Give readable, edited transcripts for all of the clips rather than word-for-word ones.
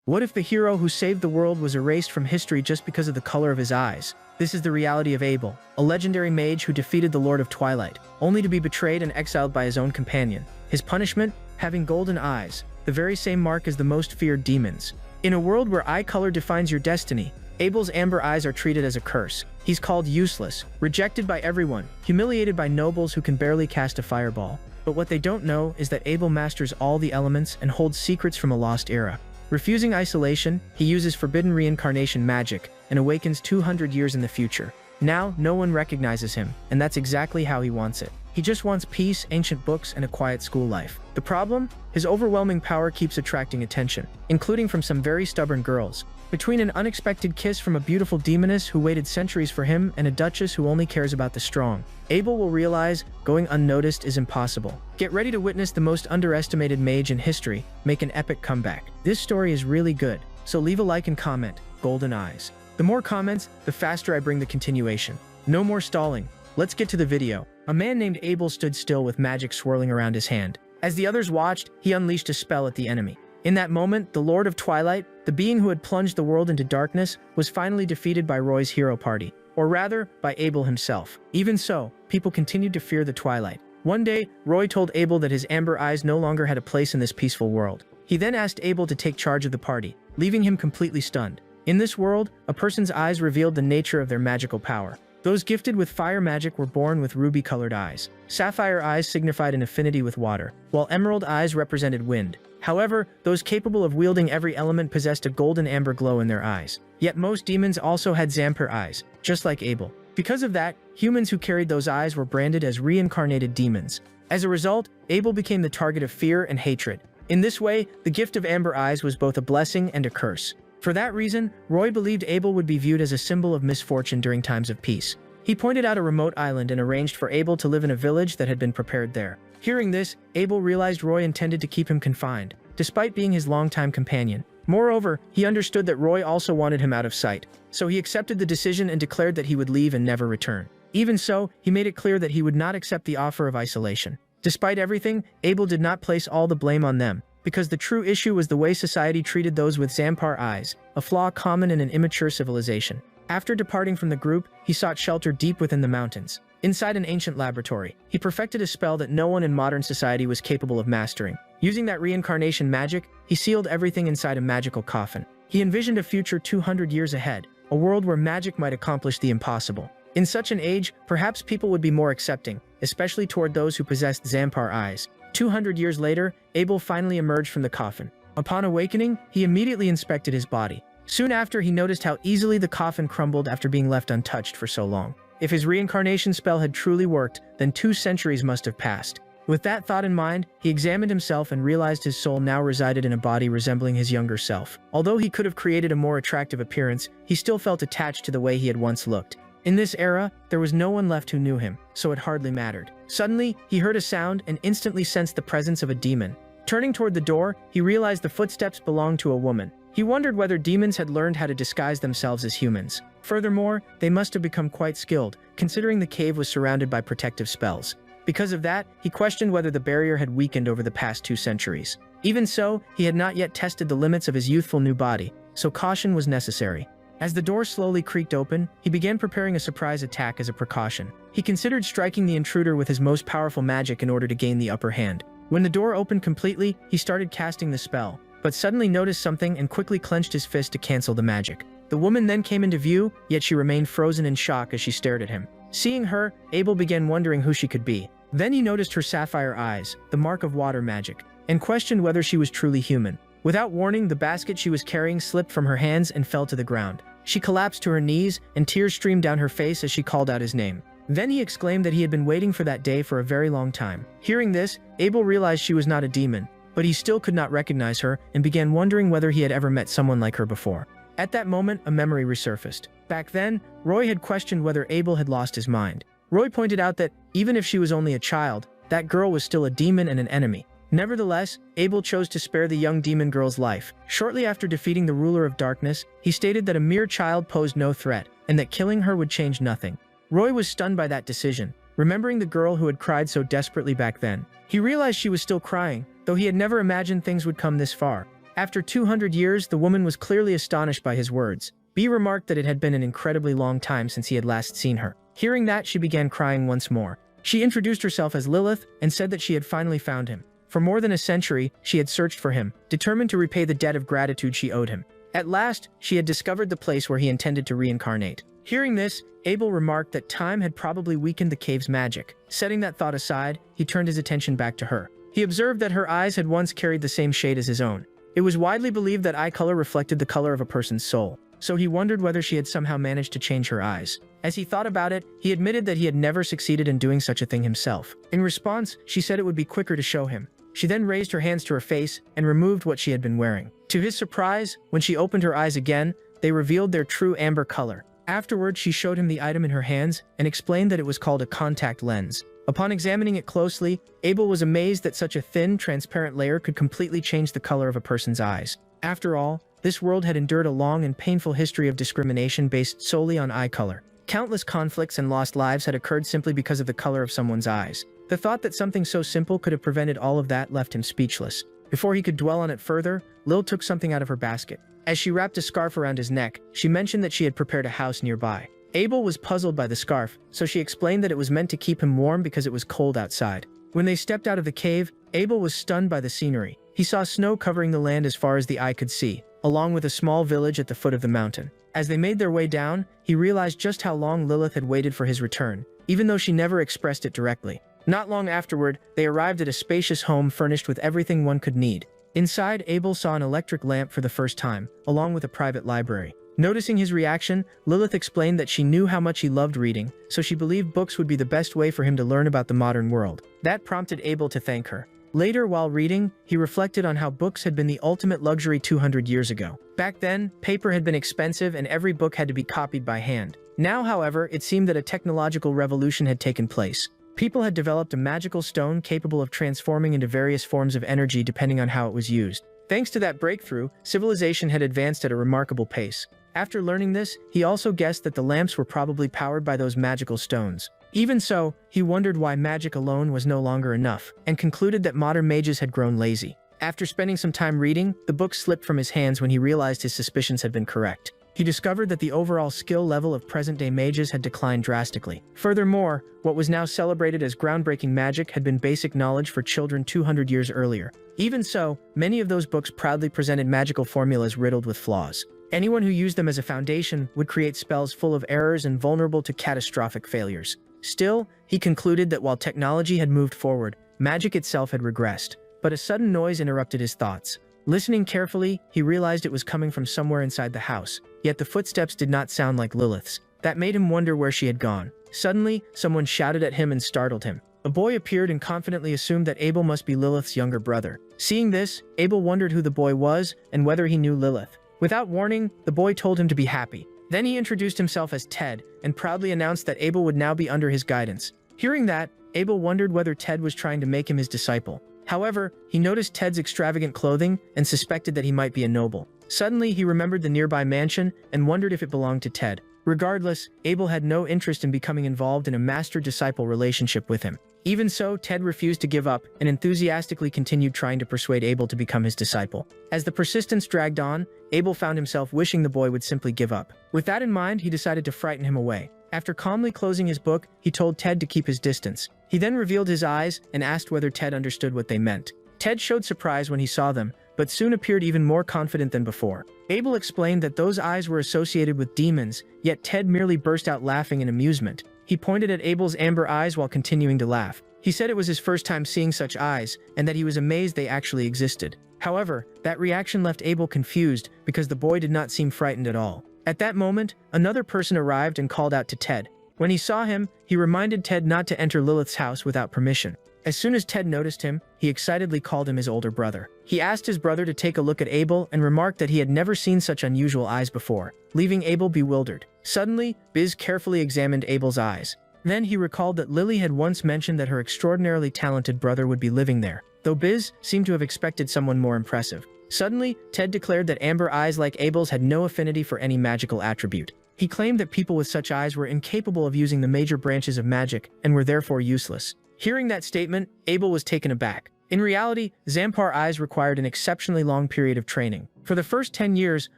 What if the hero who saved the world was erased from history just because of the color of his eyes? This is the reality of Abel, a legendary mage who defeated the Lord of Twilight, only to be betrayed and exiled by his own companion. His punishment? Having golden eyes, the very same mark as the most feared demons. In a world where eye color defines your destiny, Abel's amber eyes are treated as a curse. He's called useless, rejected by everyone, humiliated by nobles who can barely cast a fireball. But what they don't know is that Abel masters all the elements and holds secrets from a lost era. Refusing isolation, he uses forbidden reincarnation magic and awakens 200 years in the future. Now, no one recognizes him, and that's exactly how he wants it. He just wants peace, ancient books, and a quiet school life. The problem? His overwhelming power keeps attracting attention, including from some very stubborn girls. Between an unexpected kiss from a beautiful demoness who waited centuries for him and a duchess who only cares about the strong, Abel will realize going unnoticed is impossible. Get ready to witness the most underestimated mage in history make an epic comeback. This story is really good, so leave a like and comment, Golden Eyes. The more comments, the faster I bring the continuation. No more stalling. Let's get to the video. A man named Abel stood still with magic swirling around his hand. As the others watched, he unleashed a spell at the enemy. In that moment, the Lord of Twilight, the being who had plunged the world into darkness, was finally defeated by Roy's hero party. Or rather, by Abel himself. Even so, people continued to fear the Twilight. One day, Roy told Abel that his amber eyes no longer had a place in this peaceful world. He then asked Abel to take charge of the party, leaving him completely stunned. In this world, a person's eyes revealed the nature of their magical power. Those gifted with fire magic were born with ruby-colored eyes. Sapphire eyes signified an affinity with water, while emerald eyes represented wind. However, those capable of wielding every element possessed a golden amber glow in their eyes. Yet most demons also had Zampir eyes, just like Abel. Because of that, humans who carried those eyes were branded as reincarnated demons. As a result, Abel became the target of fear and hatred. In this way, the gift of amber eyes was both a blessing and a curse. For that reason, Roy believed Abel would be viewed as a symbol of misfortune during times of peace. He pointed out a remote island and arranged for Abel to live in a village that had been prepared there. Hearing this, Abel realized Roy intended to keep him confined, despite being his longtime companion. Moreover, he understood that Roy also wanted him out of sight, so he accepted the decision and declared that he would leave and never return. Even so, he made it clear that he would not accept the offer of isolation. Despite everything, Abel did not place all the blame on them, because the true issue was the way society treated those with Zampir eyes, a flaw common in an immature civilization. After departing from the group, he sought shelter deep within the mountains. Inside an ancient laboratory, he perfected a spell that no one in modern society was capable of mastering. Using that reincarnation magic, he sealed everything inside a magical coffin. He envisioned a future 200 years ahead, a world where magic might accomplish the impossible. In such an age, perhaps people would be more accepting, especially toward those who possessed Zampir eyes. 200 years later, Abel finally emerged from the coffin. Upon awakening, he immediately inspected his body. Soon after, he noticed how easily the coffin crumbled after being left untouched for so long. If his reincarnation spell had truly worked, then 2 centuries must have passed. With that thought in mind, he examined himself and realized his soul now resided in a body resembling his younger self. Although he could have created a more attractive appearance, he still felt attached to the way he had once looked. In this era, there was no one left who knew him, so it hardly mattered. Suddenly, he heard a sound and instantly sensed the presence of a demon. Turning toward the door, he realized the footsteps belonged to a woman. He wondered whether demons had learned how to disguise themselves as humans. Furthermore, they must have become quite skilled, considering the cave was surrounded by protective spells. Because of that, he questioned whether the barrier had weakened over the past 2 centuries. Even so, he had not yet tested the limits of his youthful new body, so caution was necessary. As the door slowly creaked open, he began preparing a surprise attack as a precaution. He considered striking the intruder with his most powerful magic in order to gain the upper hand. When the door opened completely, he started casting the spell, but suddenly noticed something and quickly clenched his fist to cancel the magic. The woman then came into view, yet she remained frozen in shock as she stared at him. Seeing her, Abel began wondering who she could be. Then he noticed her sapphire eyes, the mark of water magic, and questioned whether she was truly human. Without warning, the basket she was carrying slipped from her hands and fell to the ground. She collapsed to her knees, and tears streamed down her face as she called out his name. Then he exclaimed that he had been waiting for that day for a very long time. Hearing this, Abel realized she was not a demon, but he still could not recognize her and began wondering whether he had ever met someone like her before. At that moment, a memory resurfaced. Back then, Roy had questioned whether Abel had lost his mind. Roy pointed out that, even if she was only a child, that girl was still a demon and an enemy. Nevertheless, Abel chose to spare the young demon girl's life. Shortly after defeating the ruler of darkness, he stated that a mere child posed no threat, and that killing her would change nothing. Roy was stunned by that decision, remembering the girl who had cried so desperately back then. He realized she was still crying, though he had never imagined things would come this far. After 200 years, the woman was clearly astonished by his words. B remarked that it had been an incredibly long time since he had last seen her. Hearing that, she began crying once more. She introduced herself as Lilith and said that she had finally found him. For more than a century, she had searched for him, determined to repay the debt of gratitude she owed him. At last, she had discovered the place where he intended to reincarnate. Hearing this, Abel remarked that time had probably weakened the cave's magic. Setting that thought aside, he turned his attention back to her. He observed that her eyes had once carried the same shade as his own. It was widely believed that eye color reflected the color of a person's soul, so he wondered whether she had somehow managed to change her eyes. As he thought about it, he admitted that he had never succeeded in doing such a thing himself. In response, she said it would be quicker to show him. She then raised her hands to her face and removed what she had been wearing. To his surprise, when she opened her eyes again, they revealed their true amber color. Afterward, she showed him the item in her hands and explained that it was called a contact lens. Upon examining it closely, Abel was amazed that such a thin, transparent layer could completely change the color of a person's eyes. After all, this world had endured a long and painful history of discrimination based solely on eye color. Countless conflicts and lost lives had occurred simply because of the color of someone's eyes. The thought that something so simple could have prevented all of that left him speechless. Before he could dwell on it further, Lil took something out of her basket. As she wrapped a scarf around his neck, she mentioned that she had prepared a house nearby. Abel was puzzled by the scarf, so she explained that it was meant to keep him warm because it was cold outside. When they stepped out of the cave, Abel was stunned by the scenery. He saw snow covering the land as far as the eye could see, along with a small village at the foot of the mountain. As they made their way down, he realized just how long Lilith had waited for his return, even though she never expressed it directly. Not long afterward, they arrived at a spacious home furnished with everything one could need. Inside, Abel saw an electric lamp for the first time, along with a private library. Noticing his reaction, Lilith explained that she knew how much he loved reading, so she believed books would be the best way for him to learn about the modern world. That prompted Abel to thank her. Later, while reading, he reflected on how books had been the ultimate luxury 200 years ago. Back then, paper had been expensive and every book had to be copied by hand. Now, however, it seemed that a technological revolution had taken place. People had developed a magical stone capable of transforming into various forms of energy depending on how it was used. Thanks to that breakthrough, civilization had advanced at a remarkable pace. After learning this, he also guessed that the lamps were probably powered by those magical stones. Even so, he wondered why magic alone was no longer enough, and concluded that modern mages had grown lazy. After spending some time reading, the book slipped from his hands when he realized his suspicions had been correct. He discovered that the overall skill level of present-day mages had declined drastically. Furthermore, what was now celebrated as groundbreaking magic had been basic knowledge for children 200 years earlier. Even so, many of those books proudly presented magical formulas riddled with flaws. Anyone who used them as a foundation would create spells full of errors and vulnerable to catastrophic failures. Still, he concluded that while technology had moved forward, magic itself had regressed. But a sudden noise interrupted his thoughts. Listening carefully, he realized it was coming from somewhere inside the house, yet the footsteps did not sound like Lilith's. That made him wonder where she had gone. Suddenly, someone shouted at him and startled him. A boy appeared and confidently assumed that Abel must be Lilith's younger brother. Seeing this, Abel wondered who the boy was and whether he knew Lilith. Without warning, the boy told him to be happy. Then he introduced himself as Ted and proudly announced that Abel would now be under his guidance. Hearing that, Abel wondered whether Ted was trying to make him his disciple. However, he noticed Ted's extravagant clothing and suspected that he might be a noble. Suddenly, he remembered the nearby mansion and wondered if it belonged to Ted. Regardless, Abel had no interest in becoming involved in a master-disciple relationship with him. Even so, Ted refused to give up and enthusiastically continued trying to persuade Abel to become his disciple. As the persistence dragged on, Abel found himself wishing the boy would simply give up. With that in mind, he decided to frighten him away. After calmly closing his book, he told Ted to keep his distance. He then revealed his eyes and asked whether Ted understood what they meant. Ted showed surprise when he saw them, but soon appeared even more confident than before. Abel explained that those eyes were associated with demons, yet Ted merely burst out laughing in amusement. He pointed at Abel's amber eyes while continuing to laugh. He said it was his first time seeing such eyes, and that he was amazed they actually existed. However, that reaction left Abel confused because the boy did not seem frightened at all. At that moment, another person arrived and called out to Ted. When he saw him, he reminded Ted not to enter Lilith's house without permission. As soon as Ted noticed him, he excitedly called him his older brother. He asked his brother to take a look at Abel and remarked that he had never seen such unusual eyes before, leaving Abel bewildered. Suddenly, Biz carefully examined Abel's eyes. Then he recalled that Lily had once mentioned that her extraordinarily talented brother would be living there, though Biz seemed to have expected someone more impressive. Suddenly, Ted declared that amber eyes like Abel's had no affinity for any magical attribute. He claimed that people with such eyes were incapable of using the major branches of magic and were therefore useless. Hearing that statement, Abel was taken aback. In reality, Zampar eyes required an exceptionally long period of training. For the first 10 years,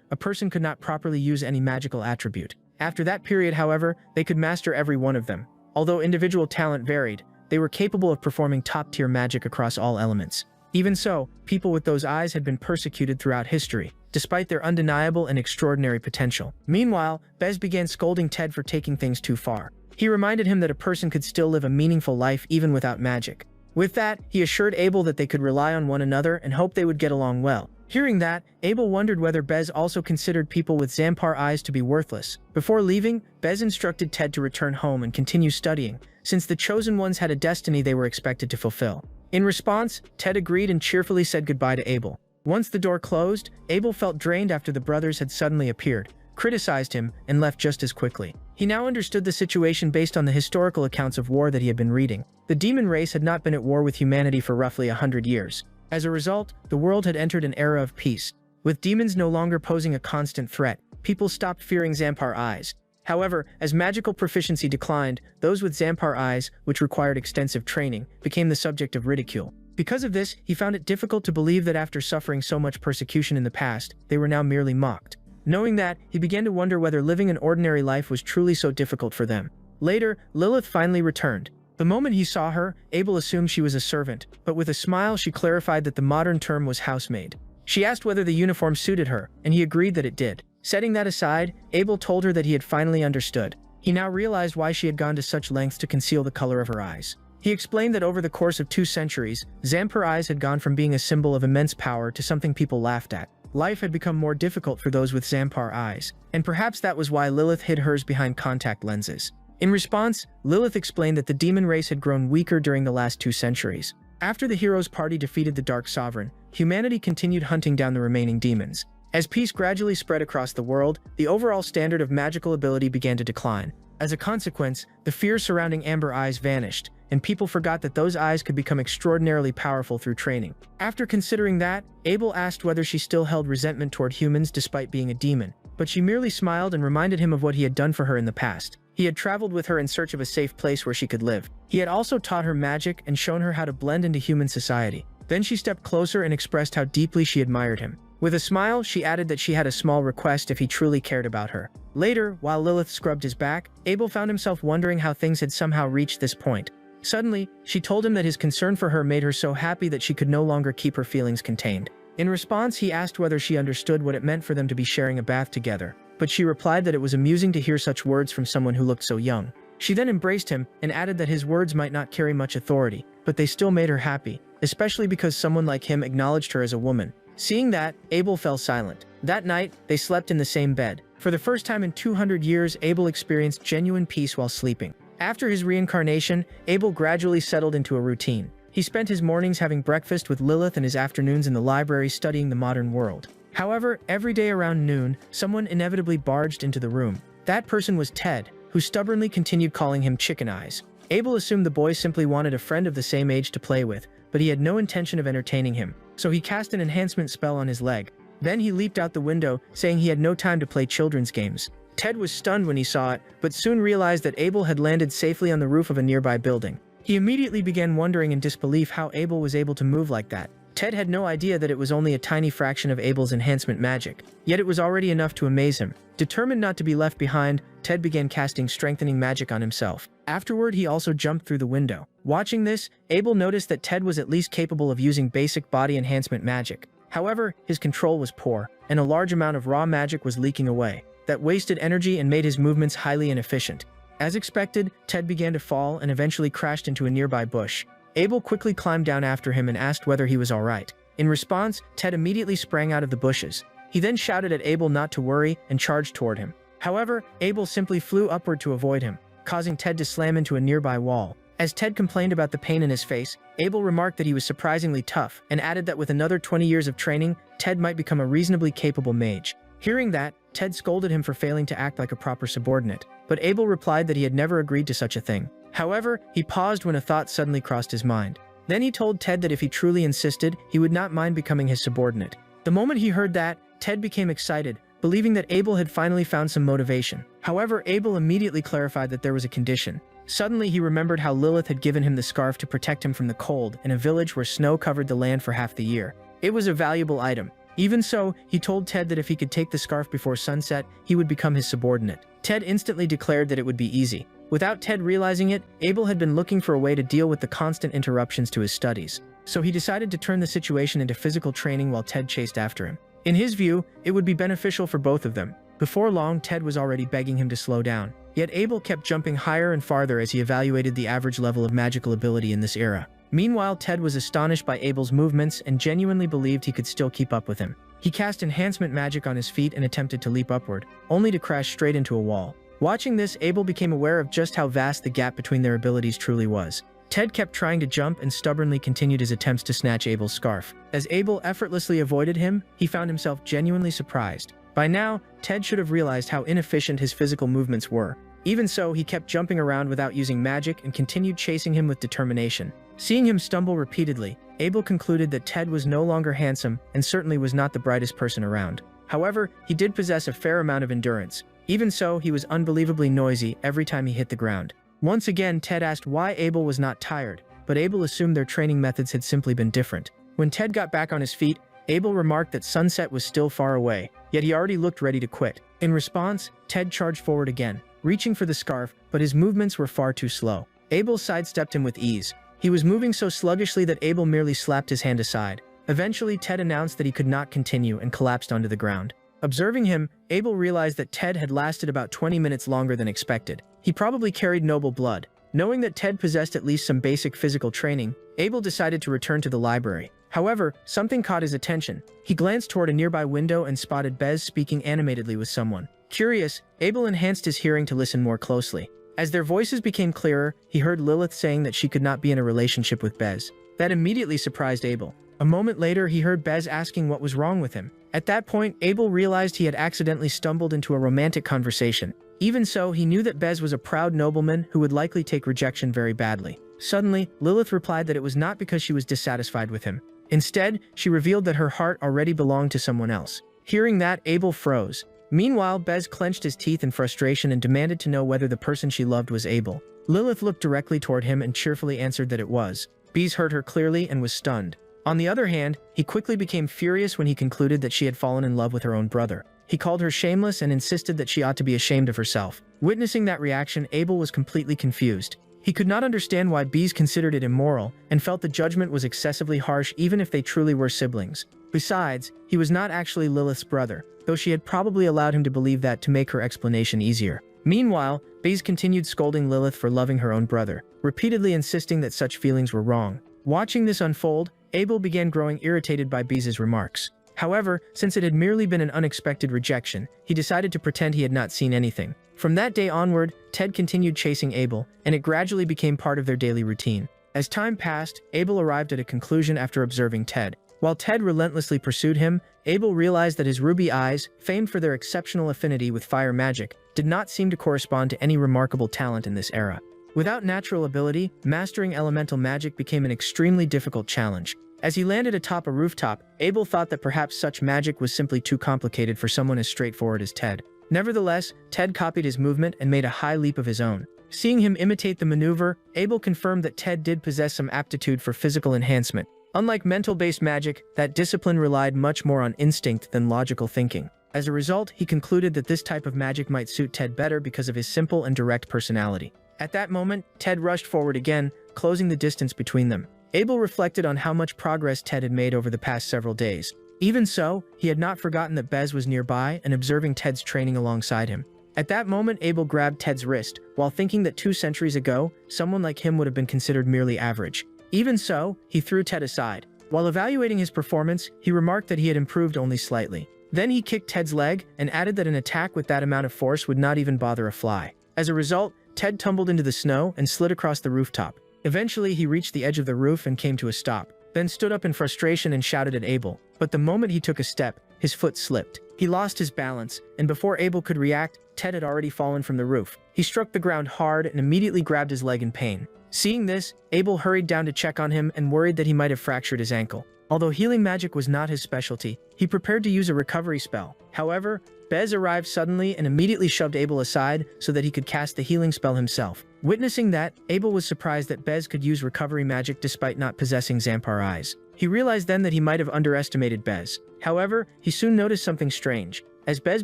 a person could not properly use any magical attribute. After that period, however, they could master every one of them. Although individual talent varied, they were capable of performing top-tier magic across all elements. Even so, people with those eyes had been persecuted throughout history, despite their undeniable and extraordinary potential. Meanwhile, Bez began scolding Ted for taking things too far. He reminded him that a person could still live a meaningful life even without magic. With that, he assured Abel that they could rely on one another and hoped they would get along well. Hearing that, Abel wondered whether Bez also considered people with Zampar eyes to be worthless. Before leaving, Bez instructed Ted to return home and continue studying, since the chosen ones had a destiny they were expected to fulfill. In response, Ted agreed and cheerfully said goodbye to Abel. Once the door closed, Abel felt drained after the brothers had suddenly appeared, criticized him, and left just as quickly. He now understood the situation based on the historical accounts of war that he had been reading. The demon race had not been at war with humanity for roughly 100 years. As a result, the world had entered an era of peace. With demons no longer posing a constant threat, people stopped fearing Zampar eyes. However, as magical proficiency declined, those with Zampar eyes, which required extensive training, became the subject of ridicule. Because of this, he found it difficult to believe that after suffering so much persecution in the past, they were now merely mocked. Knowing that, he began to wonder whether living an ordinary life was truly so difficult for them. Later, Lilith finally returned. The moment he saw her, Abel assumed she was a servant, but with a smile she clarified that the modern term was housemaid. She asked whether the uniform suited her, and he agreed that it did. Setting that aside, Abel told her that he had finally understood. He now realized why she had gone to such lengths to conceal the color of her eyes. He explained that over the course of 2 centuries, Zampar eyes had gone from being a symbol of immense power to something people laughed at. Life had become more difficult for those with Zampar eyes, and perhaps that was why Lilith hid hers behind contact lenses. In response, Lilith explained that the demon race had grown weaker during the last 2 centuries. After the hero's party defeated the Dark Sovereign, humanity continued hunting down the remaining demons. As peace gradually spread across the world, the overall standard of magical ability began to decline. As a consequence, the fear surrounding Amber Eyes vanished, and people forgot that those eyes could become extraordinarily powerful through training. After considering that, Abel asked whether she still held resentment toward humans despite being a demon, but she merely smiled and reminded him of what he had done for her in the past. He had traveled with her in search of a safe place where she could live. He had also taught her magic and shown her how to blend into human society. Then she stepped closer and expressed how deeply she admired him. With a smile, she added that she had a small request if he truly cared about her. Later, while Lilith scrubbed his back, Abel found himself wondering how things had somehow reached this point. Suddenly, she told him that his concern for her made her so happy that she could no longer keep her feelings contained. In response, he asked whether she understood what it meant for them to be sharing a bath together, but she replied that it was amusing to hear such words from someone who looked so young. She then embraced him and added that his words might not carry much authority, but they still made her happy, especially because someone like him acknowledged her as a woman. Seeing that, Abel fell silent. That night, they slept in the same bed. For the first time in 200 years, Abel experienced genuine peace while sleeping. After his reincarnation, Abel gradually settled into a routine. He spent his mornings having breakfast with Lilith and his afternoons in the library studying the modern world. However, every day around noon, someone inevitably barged into the room. That person was Ted, who stubbornly continued calling him Chicken Eyes. Abel assumed the boy simply wanted a friend of the same age to play with, but he had no intention of entertaining him, so he cast an enhancement spell on his leg. Then he leaped out the window, saying he had no time to play children's games. Ted was stunned when he saw it, but soon realized that Abel had landed safely on the roof of a nearby building. He immediately began wondering in disbelief how Abel was able to move like that. Ted had no idea that it was only a tiny fraction of Abel's enhancement magic, yet it was already enough to amaze him. Determined not to be left behind, Ted began casting strengthening magic on himself. Afterward, he also jumped through the window. Watching this, Abel noticed that Ted was at least capable of using basic body enhancement magic. However, his control was poor, and a large amount of raw magic was leaking away. That wasted energy and made his movements highly inefficient. As expected, Ted began to fall and eventually crashed into a nearby bush. Abel quickly climbed down after him and asked whether he was alright. In response, Ted immediately sprang out of the bushes. He then shouted at Abel not to worry and charged toward him. However, Abel simply flew upward to avoid him, causing Ted to slam into a nearby wall. As Ted complained about the pain in his face, Abel remarked that he was surprisingly tough and added that with another 20 years of training, Ted might become a reasonably capable mage. Hearing that, Ted scolded him for failing to act like a proper subordinate, but Abel replied that he had never agreed to such a thing. However, he paused when a thought suddenly crossed his mind. Then he told Ted that if he truly insisted, he would not mind becoming his subordinate. The moment he heard that, Ted became excited, believing that Abel had finally found some motivation. However, Abel immediately clarified that there was a condition. Suddenly, he remembered how Lilith had given him the scarf to protect him from the cold in a village where snow covered the land for half the year. It was a valuable item. Even so, he told Ted that if he could take the scarf before sunset, he would become his subordinate. Ted instantly declared that it would be easy. Without Ted realizing it, Abel had been looking for a way to deal with the constant interruptions to his studies. So he decided to turn the situation into physical training while Ted chased after him. In his view, it would be beneficial for both of them. Before long, Ted was already begging him to slow down. Yet Abel kept jumping higher and farther as he evaluated the average level of magical ability in this era. Meanwhile, Ted was astonished by Abel's movements and genuinely believed he could still keep up with him. He cast enhancement magic on his feet and attempted to leap upward, only to crash straight into a wall. Watching this, Abel became aware of just how vast the gap between their abilities truly was. Ted kept trying to jump and stubbornly continued his attempts to snatch Abel's scarf. As Abel effortlessly avoided him, he found himself genuinely surprised. By now, Ted should have realized how inefficient his physical movements were. Even so, he kept jumping around without using magic and continued chasing him with determination. Seeing him stumble repeatedly, Abel concluded that Ted was no longer handsome and certainly was not the brightest person around. However, he did possess a fair amount of endurance. Even so, he was unbelievably noisy every time he hit the ground. Once again, Ted asked why Abel was not tired, but Abel assumed their training methods had simply been different. When Ted got back on his feet, Abel remarked that sunset was still far away, yet he already looked ready to quit. In response, Ted charged forward again, reaching for the scarf, but his movements were far too slow. Abel sidestepped him with ease. He was moving so sluggishly that Abel merely slapped his hand aside. Eventually, Ted announced that he could not continue and collapsed onto the ground. Observing him, Abel realized that Ted had lasted about 20 minutes longer than expected. He probably carried noble blood. Knowing that Ted possessed at least some basic physical training, Abel decided to return to the library. However, something caught his attention. He glanced toward a nearby window and spotted Bez speaking animatedly with someone. Curious, Abel enhanced his hearing to listen more closely. As their voices became clearer, he heard Lilith saying that she could not be in a relationship with Bez. That immediately surprised Abel. A moment later, he heard Bez asking what was wrong with him. At that point, Abel realized he had accidentally stumbled into a romantic conversation. Even so, he knew that Bez was a proud nobleman who would likely take rejection very badly. Suddenly, Lilith replied that it was not because she was dissatisfied with him. Instead, she revealed that her heart already belonged to someone else. Hearing that, Abel froze. Meanwhile, Bez clenched his teeth in frustration and demanded to know whether the person she loved was Abel. Lilith looked directly toward him and cheerfully answered that it was. Bez heard her clearly and was stunned. On the other hand, he quickly became furious when he concluded that she had fallen in love with her own brother. He called her shameless and insisted that she ought to be ashamed of herself. Witnessing that reaction, Abel was completely confused. He could not understand why Bez considered it immoral and felt the judgment was excessively harsh even if they truly were siblings. Besides, he was not actually Lilith's brother, though she had probably allowed him to believe that to make her explanation easier. Meanwhile, Bez continued scolding Lilith for loving her own brother, repeatedly insisting that such feelings were wrong. Watching this unfold, Abel began growing irritated by Bez's remarks. However, since it had merely been an unexpected rejection, he decided to pretend he had not seen anything. From that day onward, Ted continued chasing Abel, and it gradually became part of their daily routine. As time passed, Abel arrived at a conclusion after observing Ted. While Ted relentlessly pursued him, Abel realized that his ruby eyes, famed for their exceptional affinity with fire magic, did not seem to correspond to any remarkable talent in this era. Without natural ability, mastering elemental magic became an extremely difficult challenge. As he landed atop a rooftop, Abel thought that perhaps such magic was simply too complicated for someone as straightforward as Ted. Nevertheless, Ted copied his movement and made a high leap of his own. Seeing him imitate the maneuver, Abel confirmed that Ted did possess some aptitude for physical enhancement. Unlike mental-based magic, that discipline relied much more on instinct than logical thinking. As a result, he concluded that this type of magic might suit Ted better because of his simple and direct personality. At that moment, Ted rushed forward again, closing the distance between them. Abel reflected on how much progress Ted had made over the past several days. Even so, he had not forgotten that Bez was nearby and observing Ted's training alongside him. At that moment, Abel grabbed Ted's wrist, while thinking that 2 centuries ago, someone like him would have been considered merely average. Even so, he threw Ted aside. While evaluating his performance, he remarked that he had improved only slightly. Then he kicked Ted's leg and added that an attack with that amount of force would not even bother a fly. As a result, Ted tumbled into the snow and slid across the rooftop. Eventually, he reached the edge of the roof and came to a stop, then stood up in frustration and shouted at Abel. But the moment he took a step, his foot slipped. He lost his balance, and before Abel could react, Ted had already fallen from the roof. He struck the ground hard and immediately grabbed his leg in pain. Seeing this, Abel hurried down to check on him and worried that he might have fractured his ankle. Although healing magic was not his specialty, he prepared to use a recovery spell. However, Bez arrived suddenly and immediately shoved Abel aside so that he could cast the healing spell himself. Witnessing that, Abel was surprised that Bez could use recovery magic despite not possessing Zampar eyes. He realized then that he might have underestimated Bez. However, he soon noticed something strange. As Bez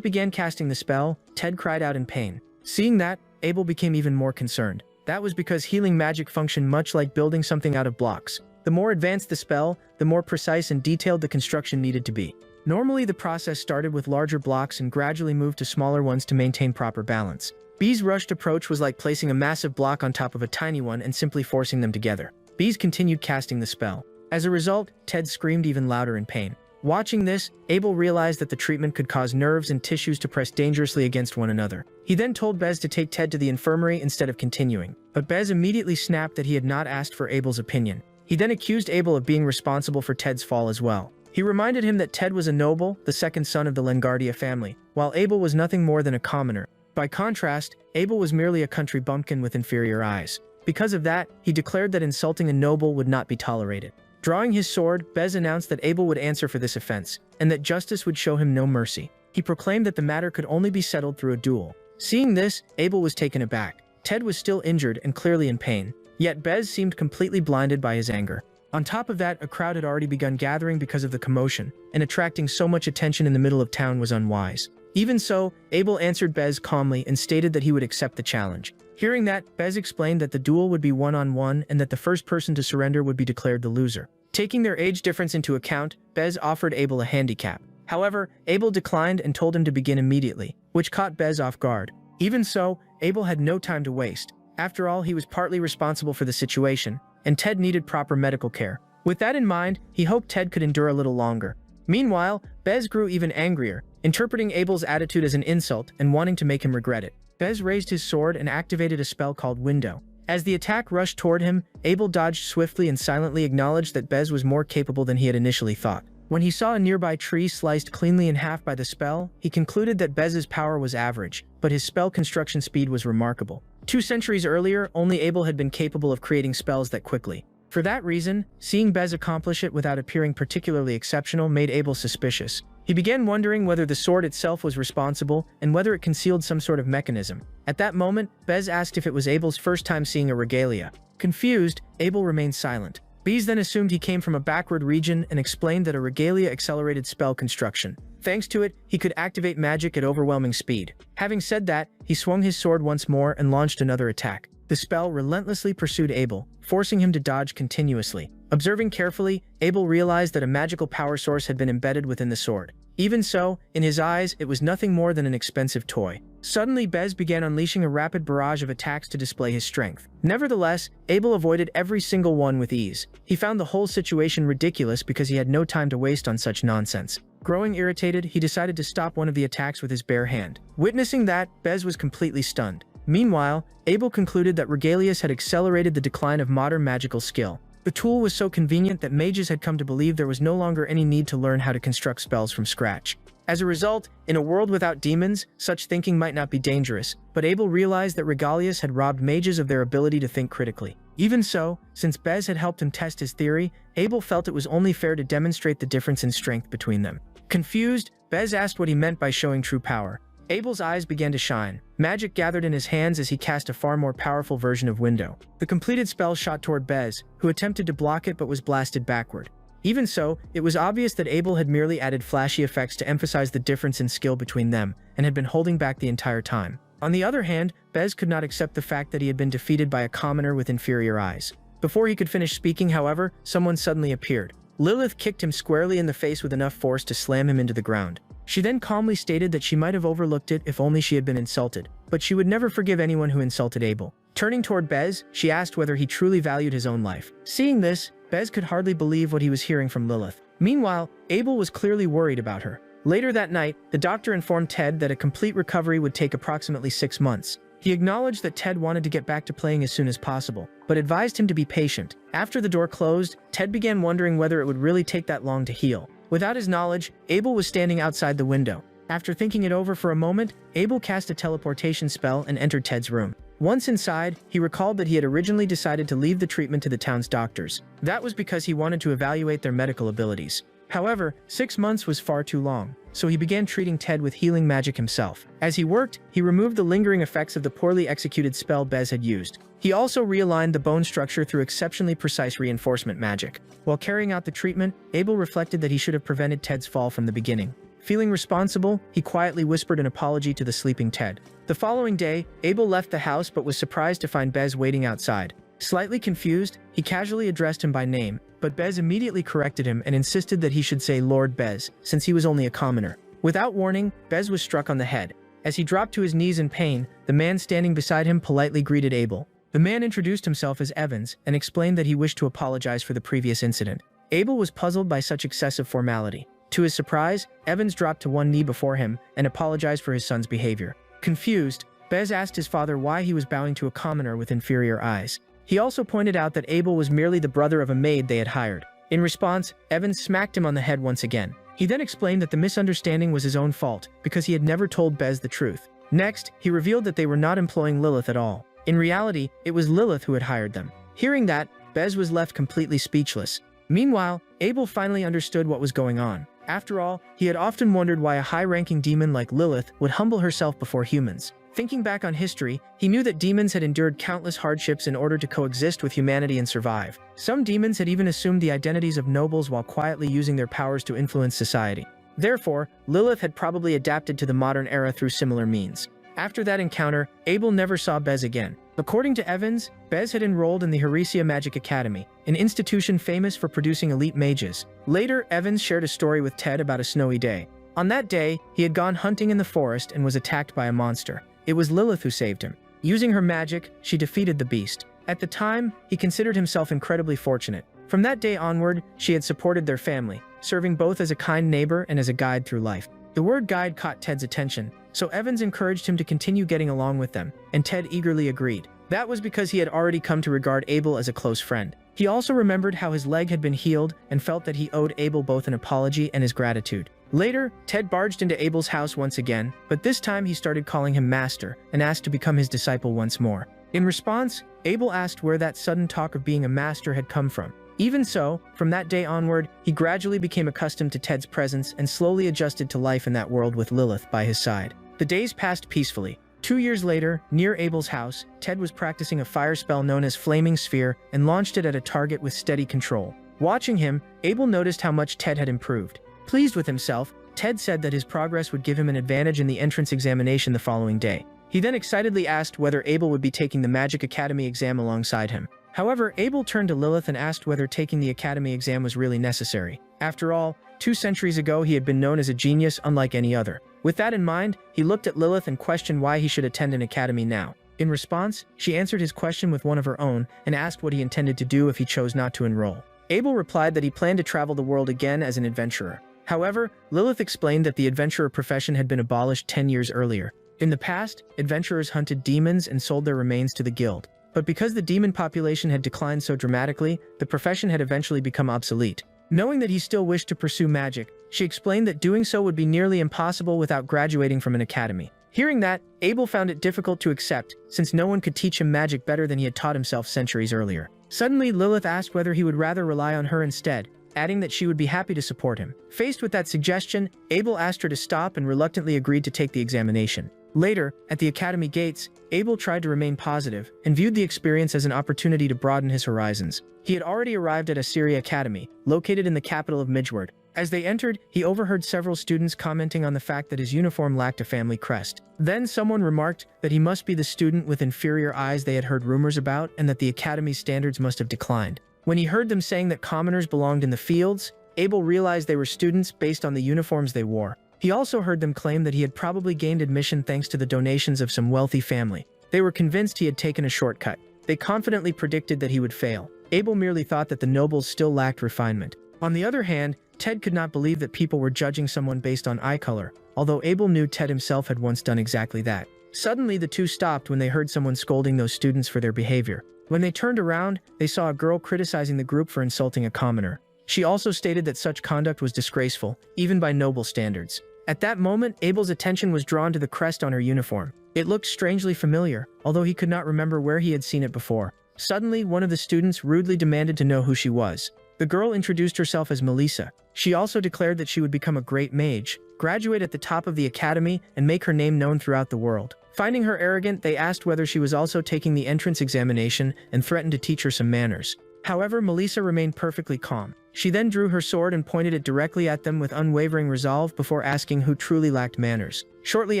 began casting the spell, Ted cried out in pain. Seeing that, Abel became even more concerned. That was because healing magic functioned much like building something out of blocks. The more advanced the spell, the more precise and detailed the construction needed to be. Normally, the process started with larger blocks and gradually moved to smaller ones to maintain proper balance. B's rushed approach was like placing a massive block on top of a tiny one and simply forcing them together. B's continued casting the spell. As a result, Ted screamed even louder in pain. Watching this, Abel realized that the treatment could cause nerves and tissues to press dangerously against one another. He then told Bez to take Ted to the infirmary instead of continuing, but Bez immediately snapped that he had not asked for Abel's opinion. He then accused Abel of being responsible for Ted's fall as well. He reminded him that Ted was a noble, the second son of the Lengardia family, while Abel was nothing more than a commoner. By contrast, Abel was merely a country bumpkin with inferior eyes. Because of that, he declared that insulting a noble would not be tolerated. Drawing his sword, Bez announced that Abel would answer for this offense, and that justice would show him no mercy. He proclaimed that the matter could only be settled through a duel. Seeing this, Abel was taken aback. Ted was still injured and clearly in pain, yet Bez seemed completely blinded by his anger. On top of that, a crowd had already begun gathering because of the commotion, and attracting so much attention in the middle of town was unwise. Even so, Abel answered Bez calmly and stated that he would accept the challenge. Hearing that, Bez explained that the duel would be one-on-one and that the first person to surrender would be declared the loser. Taking their age difference into account, Bez offered Abel a handicap. However, Abel declined and told him to begin immediately, which caught Bez off guard. Even so, Abel had no time to waste. After all, he was partly responsible for the situation, and Ted needed proper medical care. With that in mind, he hoped Ted could endure a little longer. Meanwhile, Bez grew even angrier, interpreting Abel's attitude as an insult and wanting to make him regret it. Bez raised his sword and activated a spell called Window. As the attack rushed toward him, Abel dodged swiftly and silently acknowledged that Bez was more capable than he had initially thought. When he saw a nearby tree sliced cleanly in half by the spell, he concluded that Bez's power was average, but his spell construction speed was remarkable. 2 centuries earlier, only Abel had been capable of creating spells that quickly. For that reason, seeing Bez accomplish it without appearing particularly exceptional made Abel suspicious. He began wondering whether the sword itself was responsible and whether it concealed some sort of mechanism. At that moment, Bez asked if it was Abel's first time seeing a regalia. Confused, Abel remained silent. Bez then assumed he came from a backward region and explained that a regalia accelerated spell construction. Thanks to it, he could activate magic at overwhelming speed. Having said that, he swung his sword once more and launched another attack. The spell relentlessly pursued Abel, forcing him to dodge continuously. Observing carefully, Abel realized that a magical power source had been embedded within the sword. Even so, in his eyes, it was nothing more than an expensive toy. Suddenly, Bez began unleashing a rapid barrage of attacks to display his strength. Nevertheless, Abel avoided every single one with ease. He found the whole situation ridiculous because he had no time to waste on such nonsense. Growing irritated, he decided to stop one of the attacks with his bare hand. Witnessing that, Bez was completely stunned. Meanwhile, Abel concluded that regalias had accelerated the decline of modern magical skill. The tool was so convenient that mages had come to believe there was no longer any need to learn how to construct spells from scratch. As a result, in a world without demons, such thinking might not be dangerous, but Abel realized that regalias had robbed mages of their ability to think critically. Even so, since Bez had helped him test his theory, Abel felt it was only fair to demonstrate the difference in strength between them. Confused, Bez asked what he meant by showing true power. Abel's eyes began to shine. Magic gathered in his hands as he cast a far more powerful version of Window. The completed spell shot toward Bez, who attempted to block it but was blasted backward. Even so, it was obvious that Abel had merely added flashy effects to emphasize the difference in skill between them, and had been holding back the entire time. On the other hand, Bez could not accept the fact that he had been defeated by a commoner with inferior eyes. Before he could finish speaking, however, someone suddenly appeared. Lilith kicked him squarely in the face with enough force to slam him into the ground. She then calmly stated that she might have overlooked it if only she had been insulted, but she would never forgive anyone who insulted Abel. Turning toward Bez, she asked whether he truly valued his own life. Seeing this, Bez could hardly believe what he was hearing from Lilith. Meanwhile, Abel was clearly worried about her. Later that night, the doctor informed Ted that a complete recovery would take approximately 6 months. He acknowledged that Ted wanted to get back to playing as soon as possible, but advised him to be patient. After the door closed, Ted began wondering whether it would really take that long to heal. Without his knowledge, Abel was standing outside the window. After thinking it over for a moment, Abel cast a teleportation spell and entered Ted's room. Once inside, he recalled that he had originally decided to leave the treatment to the town's doctors. That was because he wanted to evaluate their medical abilities. However, 6 months was far too long. so he began treating Ted with healing magic himself. As he worked, he removed the lingering effects of the poorly executed spell Bez had used. He also realigned the bone structure through exceptionally precise reinforcement magic. While carrying out the treatment, Abel reflected that he should have prevented Ted's fall from the beginning. Feeling responsible, he quietly whispered an apology to the sleeping Ted. The following day, Abel left the house but was surprised to find Bez waiting outside. Slightly confused, he casually addressed him by name, but Bez immediately corrected him and insisted that he should say Lord Bez, since he was only a commoner. Without warning, Bez was struck on the head. As he dropped to his knees in pain, the man standing beside him politely greeted Abel. The man introduced himself as Evans and explained that he wished to apologize for the previous incident. Abel was puzzled by such excessive formality. To his surprise, Evans dropped to one knee before him and apologized for his son's behavior. Confused, Bez asked his father why he was bowing to a commoner with inferior eyes. He also pointed out that Abel was merely the brother of a maid they had hired. In response, Evans smacked him on the head once again. He then explained that the misunderstanding was his own fault because he had never told Bez the truth. Next, he revealed that they were not employing Lilith at all. In reality, it was Lilith who had hired them. Hearing that, Bez was left completely speechless. Meanwhile, Abel finally understood what was going on. After all, he had often wondered why a high-ranking demon like Lilith would humble herself before humans. Thinking back on history, he knew that demons had endured countless hardships in order to coexist with humanity and survive. Some demons had even assumed the identities of nobles while quietly using their powers to influence society. Therefore, Lilith had probably adapted to the modern era through similar means. After that encounter, Abel never saw Bez again. According to Evans, Bez had enrolled in the Heresia Magic Academy, an institution famous for producing elite mages. Later, Evans shared a story with Ted about a snowy day. On that day, he had gone hunting in the forest and was attacked by a monster. It was Lilith who saved him. Using her magic, she defeated the beast. At the time, he considered himself incredibly fortunate. From that day onward, she had supported their family, serving both as a kind neighbor and as a guide through life. The word guide caught Ted's attention, so Evans encouraged him to continue getting along with them, and Ted eagerly agreed. That was because he had already come to regard Abel as a close friend. He also remembered how his leg had been healed and felt that he owed Abel both an apology and his gratitude. Later, Ted barged into Abel's house once again, but this time he started calling him Master and asked to become his disciple once more. In response, Abel asked where that sudden talk of being a master had come from. Even so, from that day onward, he gradually became accustomed to Ted's presence and slowly adjusted to life in that world with Lilith by his side. The days passed peacefully. 2 years later, near Abel's house, Ted was practicing a fire spell known as Flaming Sphere and launched it at a target with steady control. Watching him, Abel noticed how much Ted had improved. Pleased with himself, Ted said that his progress would give him an advantage in the entrance examination the following day. He then excitedly asked whether Abel would be taking the Magic Academy exam alongside him. However, Abel turned to Lilith and asked whether taking the Academy exam was really necessary. After all, 2 centuries ago he had been known as a genius unlike any other. With that in mind, he looked at Lilith and questioned why he should attend an academy now. In response, she answered his question with one of her own and asked what he intended to do if he chose not to enroll. Abel replied that he planned to travel the world again as an adventurer. However, Lilith explained that the adventurer profession had been abolished 10 years earlier. In the past, adventurers hunted demons and sold their remains to the guild. But because the demon population had declined so dramatically, the profession had eventually become obsolete. Knowing that he still wished to pursue magic, she explained that doing so would be nearly impossible without graduating from an academy. Hearing that, Abel found it difficult to accept, since no one could teach him magic better than he had taught himself centuries earlier. Suddenly, Lilith asked whether he would rather rely on her instead, adding that she would be happy to support him. Faced with that suggestion, Abel asked her to stop and reluctantly agreed to take the examination. Later, at the academy gates, Abel tried to remain positive and viewed the experience as an opportunity to broaden his horizons. He had already arrived at Asura Academy, located in the capital of Midgard. As they entered, he overheard several students commenting on the fact that his uniform lacked a family crest. Then someone remarked that he must be the student with inferior eyes they had heard rumors about and that the academy's standards must have declined. When he heard them saying that commoners belonged in the fields, Abel realized they were students based on the uniforms they wore. He also heard them claim that he had probably gained admission thanks to the donations of some wealthy family. They were convinced he had taken a shortcut. They confidently predicted that he would fail. Abel merely thought that the nobles still lacked refinement. On the other hand, Ted could not believe that people were judging someone based on eye color, although Abel knew Ted himself had once done exactly that. Suddenly, the two stopped when they heard someone scolding those students for their behavior. When they turned around, they saw a girl criticizing the group for insulting a commoner. She also stated that such conduct was disgraceful, even by noble standards. At that moment, Abel's attention was drawn to the crest on her uniform. It looked strangely familiar, although he could not remember where he had seen it before. Suddenly, one of the students rudely demanded to know who she was. The girl introduced herself as Melissa. She also declared that she would become a great mage, graduate at the top of the academy, and make her name known throughout the world. Finding her arrogant, they asked whether she was also taking the entrance examination and threatened to teach her some manners. However, Melissa remained perfectly calm. She then drew her sword and pointed it directly at them with unwavering resolve before asking who truly lacked manners. Shortly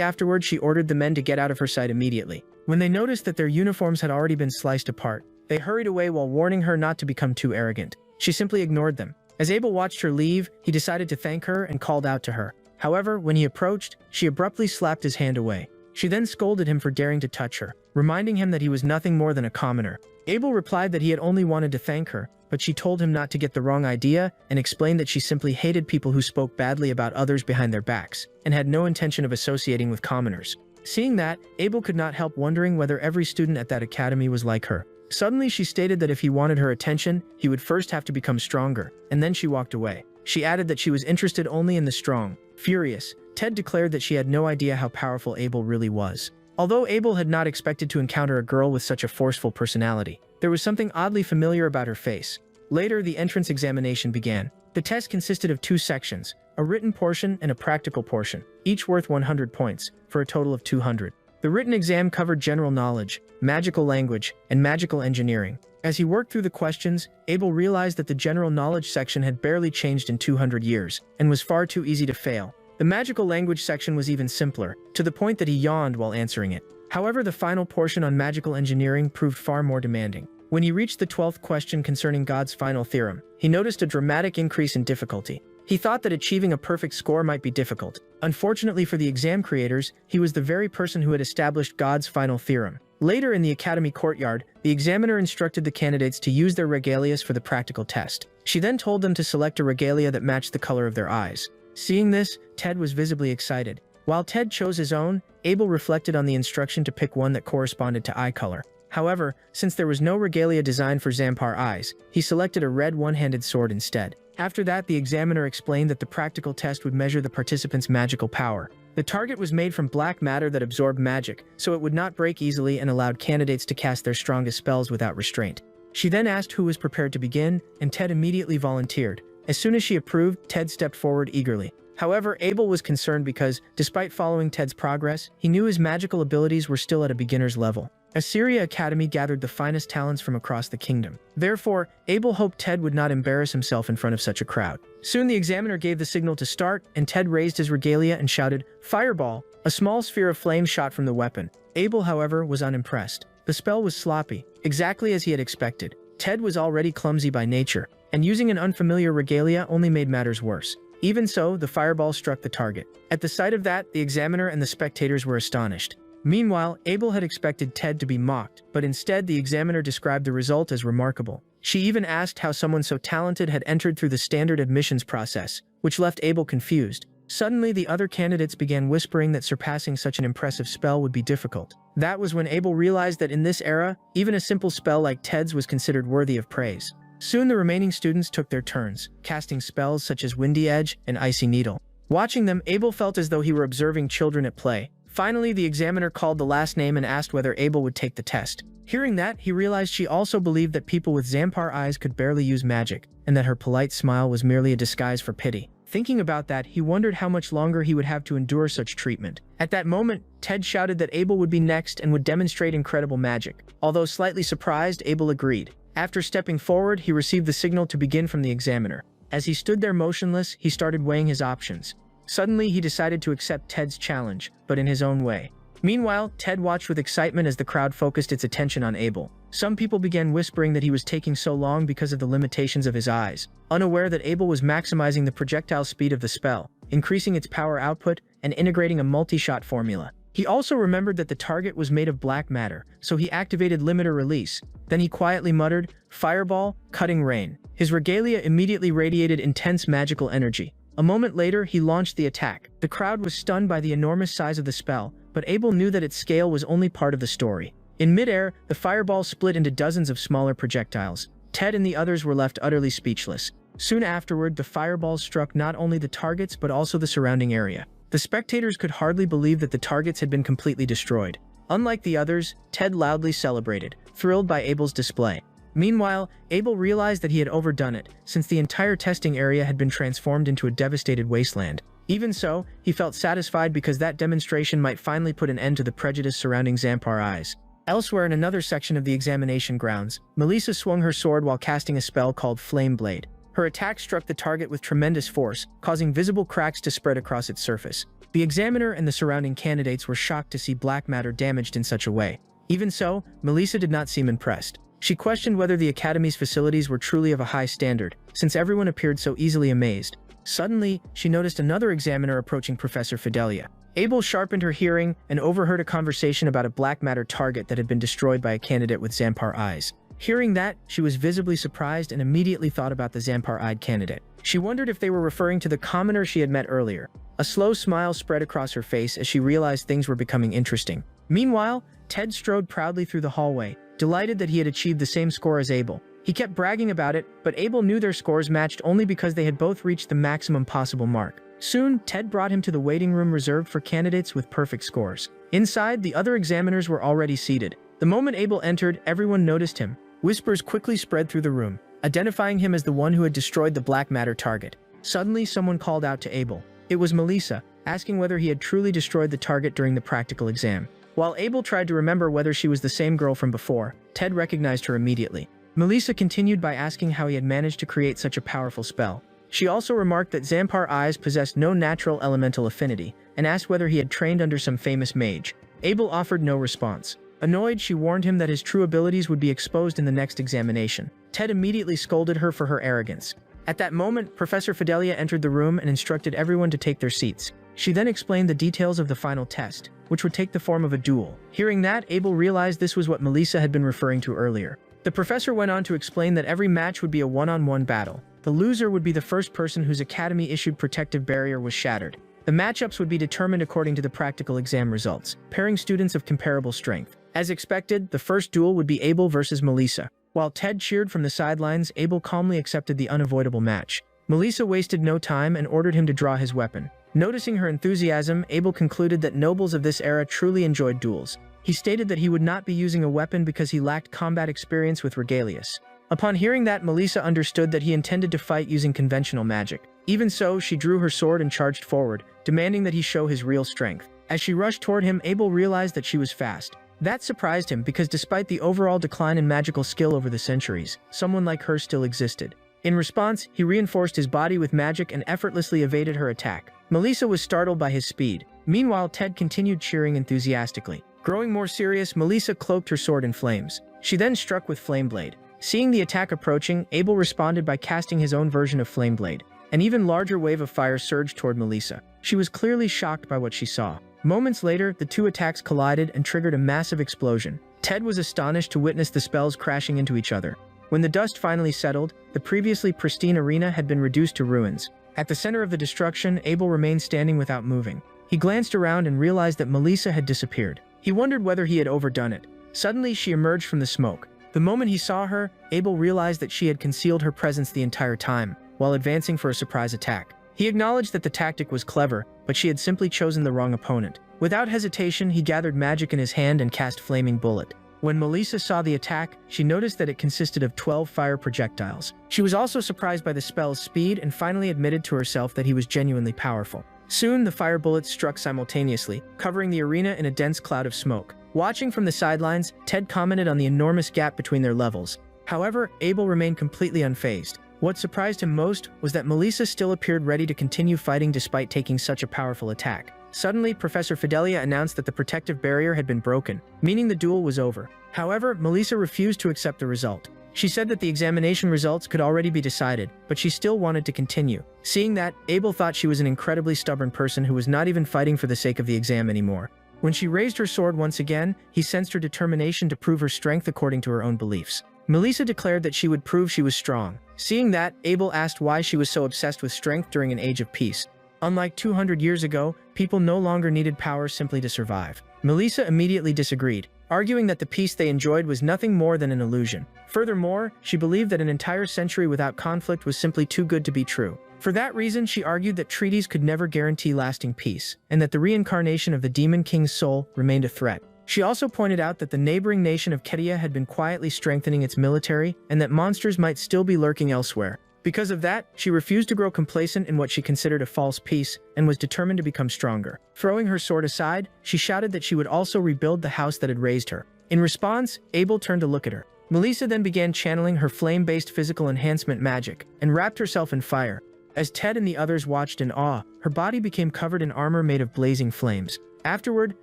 afterward, she ordered the men to get out of her sight immediately. When they noticed that their uniforms had already been sliced apart, they hurried away while warning her not to become too arrogant. She simply ignored them. As Abel watched her leave, he decided to thank her and called out to her. However, when he approached, she abruptly slapped his hand away. She then scolded him for daring to touch her, reminding him that he was nothing more than a commoner. Abel replied that he had only wanted to thank her, but she told him not to get the wrong idea and explained that she simply hated people who spoke badly about others behind their backs and had no intention of associating with commoners. Seeing that, Abel could not help wondering whether every student at that academy was like her. Suddenly, she stated that if he wanted her attention, he would first have to become stronger, and then she walked away. She added that she was interested only in the strong. Furious, Ted declared that she had no idea how powerful Abel really was. Although Abel had not expected to encounter a girl with such a forceful personality, there was something oddly familiar about her face. Later, the entrance examination began. The test consisted of 2 sections, a written portion and a practical portion, each worth 100 points, for a total of 200. The written exam covered general knowledge, magical language, and magical engineering. As he worked through the questions, Abel realized that the general knowledge section had barely changed in 200 years, and was far too easy to fail. The magical language section was even simpler, to the point that he yawned while answering it. However, the final portion on magical engineering proved far more demanding. When he reached the 12th question concerning God's final theorem, he noticed a dramatic increase in difficulty. He thought that achieving a perfect score might be difficult. Unfortunately for the exam creators, he was the very person who had established God's final theorem. Later in the academy courtyard, the examiner instructed the candidates to use their regalias for the practical test. She then told them to select a regalia that matched the color of their eyes. Seeing this, Ted was visibly excited. While Ted chose his own, Abel reflected on the instruction to pick one that corresponded to eye color. However, since there was no regalia designed for Zampar eyes, he selected a red one-handed sword instead. After that, the examiner explained that the practical test would measure the participants' magical power. The target was made from black matter that absorbed magic, so it would not break easily and allowed candidates to cast their strongest spells without restraint. She then asked who was prepared to begin, and Ted immediately volunteered. As soon as she approved, Ted stepped forward eagerly. However, Abel was concerned because, despite following Ted's progress, he knew his magical abilities were still at a beginner's level. Asura Academy gathered the finest talents from across the kingdom. Therefore, Abel hoped Ted would not embarrass himself in front of such a crowd. Soon the examiner gave the signal to start, and Ted raised his regalia and shouted, "Fireball!" A small sphere of flame shot from the weapon. Abel, however, was unimpressed. The spell was sloppy, exactly as he had expected. Ted was already clumsy by nature, and using an unfamiliar regalia only made matters worse. Even so, the fireball struck the target. At the sight of that, the examiner and the spectators were astonished. Meanwhile, Abel had expected Ted to be mocked, but instead the examiner described the result as remarkable. She even asked how someone so talented had entered through the standard admissions process, which left Abel confused. Suddenly, the other candidates began whispering that surpassing such an impressive spell would be difficult. That was when Abel realized that in this era, even a simple spell like Ted's was considered worthy of praise. Soon the remaining students took their turns, casting spells such as Windy Edge and Icy Needle. Watching them, Abel felt as though he were observing children at play. Finally, the examiner called the last name and asked whether Abel would take the test. Hearing that, he realized she also believed that people with Zampar eyes could barely use magic, and that her polite smile was merely a disguise for pity. Thinking about that, he wondered how much longer he would have to endure such treatment. At that moment, Ted shouted that Abel would be next and would demonstrate incredible magic. Although slightly surprised, Abel agreed. After stepping forward, he received the signal to begin from the examiner. As he stood there motionless, he started weighing his options. Suddenly, he decided to accept Ted's challenge, but in his own way. Meanwhile, Ted watched with excitement as the crowd focused its attention on Abel. Some people began whispering that he was taking so long because of the limitations of his eyes, unaware that Abel was maximizing the projectile speed of the spell, increasing its power output, and integrating a multi-shot formula. He also remembered that the target was made of black matter, so he activated limiter release. Then he quietly muttered, "Fireball, cutting rain." His regalia immediately radiated intense magical energy. A moment later, he launched the attack. The crowd was stunned by the enormous size of the spell, but Abel knew that its scale was only part of the story. In midair, the fireball split into dozens of smaller projectiles. Ted and the others were left utterly speechless. Soon afterward, the fireballs struck not only the targets but also the surrounding area. The spectators could hardly believe that the targets had been completely destroyed. Unlike the others, Ted loudly celebrated, thrilled by Abel's display. Meanwhile, Abel realized that he had overdone it, since the entire testing area had been transformed into a devastated wasteland. Even so, he felt satisfied because that demonstration might finally put an end to the prejudice surrounding Zampar eyes. Elsewhere in another section of the examination grounds, Melissa swung her sword while casting a spell called Flame Blade. Her attack struck the target with tremendous force, causing visible cracks to spread across its surface. The examiner and the surrounding candidates were shocked to see black matter damaged in such a way. Even so, Melissa did not seem impressed. She questioned whether the Academy's facilities were truly of a high standard, since everyone appeared so easily amazed. Suddenly, she noticed another examiner approaching Professor Fidelia. Abel sharpened her hearing and overheard a conversation about a black matter target that had been destroyed by a candidate with Zampar eyes. Hearing that, she was visibly surprised and immediately thought about the Zampar-eyed candidate. She wondered if they were referring to the commoner she had met earlier. A slow smile spread across her face as she realized things were becoming interesting. Meanwhile, Ted strode proudly through the hallway, delighted that he had achieved the same score as Abel. He kept bragging about it, but Abel knew their scores matched only because they had both reached the maximum possible mark. Soon, Ted brought him to the waiting room reserved for candidates with perfect scores. Inside, the other examiners were already seated. The moment Abel entered, everyone noticed him. Whispers quickly spread through the room, identifying him as the one who had destroyed the black matter target. Suddenly, someone called out to Abel. It was Melissa, asking whether he had truly destroyed the target during the practical exam. While Abel tried to remember whether she was the same girl from before, Ted recognized her immediately. Melissa continued by asking how he had managed to create such a powerful spell. She also remarked that Zampar eyes possessed no natural elemental affinity, and asked whether he had trained under some famous mage. Abel offered no response. Annoyed, she warned him that his true abilities would be exposed in the next examination. Ted immediately scolded her for her arrogance. At that moment, Professor Fidelia entered the room and instructed everyone to take their seats. She then explained the details of the final test, which would take the form of a duel. Hearing that, Abel realized this was what Melissa had been referring to earlier. The professor went on to explain that every match would be a one-on-one battle. The loser would be the first person whose Academy-issued protective barrier was shattered. The matchups would be determined according to the practical exam results, pairing students of comparable strength. As expected, the first duel would be Abel versus Melissa. While Ted cheered from the sidelines, Abel calmly accepted the unavoidable match. Melissa wasted no time and ordered him to draw his weapon. Noticing her enthusiasm, Abel concluded that nobles of this era truly enjoyed duels. He stated that he would not be using a weapon because he lacked combat experience with Regalius. Upon hearing that, Melissa understood that he intended to fight using conventional magic. Even so, she drew her sword and charged forward, demanding that he show his real strength. As she rushed toward him, Abel realized that she was fast. That surprised him because despite the overall decline in magical skill over the centuries, someone like her still existed. In response, he reinforced his body with magic and effortlessly evaded her attack. Melissa was startled by his speed. Meanwhile, Ted continued cheering enthusiastically. Growing more serious, Melissa cloaked her sword in flames. She then struck with Flame Blade. Seeing the attack approaching, Abel responded by casting his own version of Flame Blade. An even larger wave of fire surged toward Melissa. She was clearly shocked by what she saw. Moments later, the two attacks collided and triggered a massive explosion. Ted was astonished to witness the spells crashing into each other. When the dust finally settled, the previously pristine arena had been reduced to ruins. At the center of the destruction, Abel remained standing without moving. He glanced around and realized that Melissa had disappeared. He wondered whether he had overdone it. Suddenly, she emerged from the smoke. The moment he saw her, Abel realized that she had concealed her presence the entire time, while advancing for a surprise attack. He acknowledged that the tactic was clever, but she had simply chosen the wrong opponent. Without hesitation, he gathered magic in his hand and cast Flaming Bullet. When Melissa saw the attack, she noticed that it consisted of 12 fire projectiles. She was also surprised by the spell's speed and finally admitted to herself that he was genuinely powerful. Soon, the fire bullets struck simultaneously, covering the arena in a dense cloud of smoke. Watching from the sidelines, Ted commented on the enormous gap between their levels. However, Abel remained completely unfazed. What surprised him most was that Melissa still appeared ready to continue fighting despite taking such a powerful attack. Suddenly, Professor Fidelia announced that the protective barrier had been broken, meaning the duel was over. However, Melissa refused to accept the result. She said that the examination results could already be decided, but she still wanted to continue. Seeing that, Abel thought she was an incredibly stubborn person who was not even fighting for the sake of the exam anymore. When she raised her sword once again, he sensed her determination to prove her strength according to her own beliefs. Melissa declared that she would prove she was strong. Seeing that, Abel asked why she was so obsessed with strength during an age of peace. Unlike 200 years ago, people no longer needed power simply to survive. Melissa immediately disagreed, arguing that the peace they enjoyed was nothing more than an illusion. Furthermore, she believed that an entire century without conflict was simply too good to be true. For that reason, she argued that treaties could never guarantee lasting peace, and that the reincarnation of the Demon King's soul remained a threat. She also pointed out that the neighboring nation of Kedia had been quietly strengthening its military, and that monsters might still be lurking elsewhere. Because of that, she refused to grow complacent in what she considered a false peace and was determined to become stronger. Throwing her sword aside, she shouted that she would also rebuild the house that had raised her. In response, Abel turned to look at her. Melissa then began channeling her flame-based physical enhancement magic and wrapped herself in fire. As Ted and the others watched in awe, her body became covered in armor made of blazing flames. Afterward,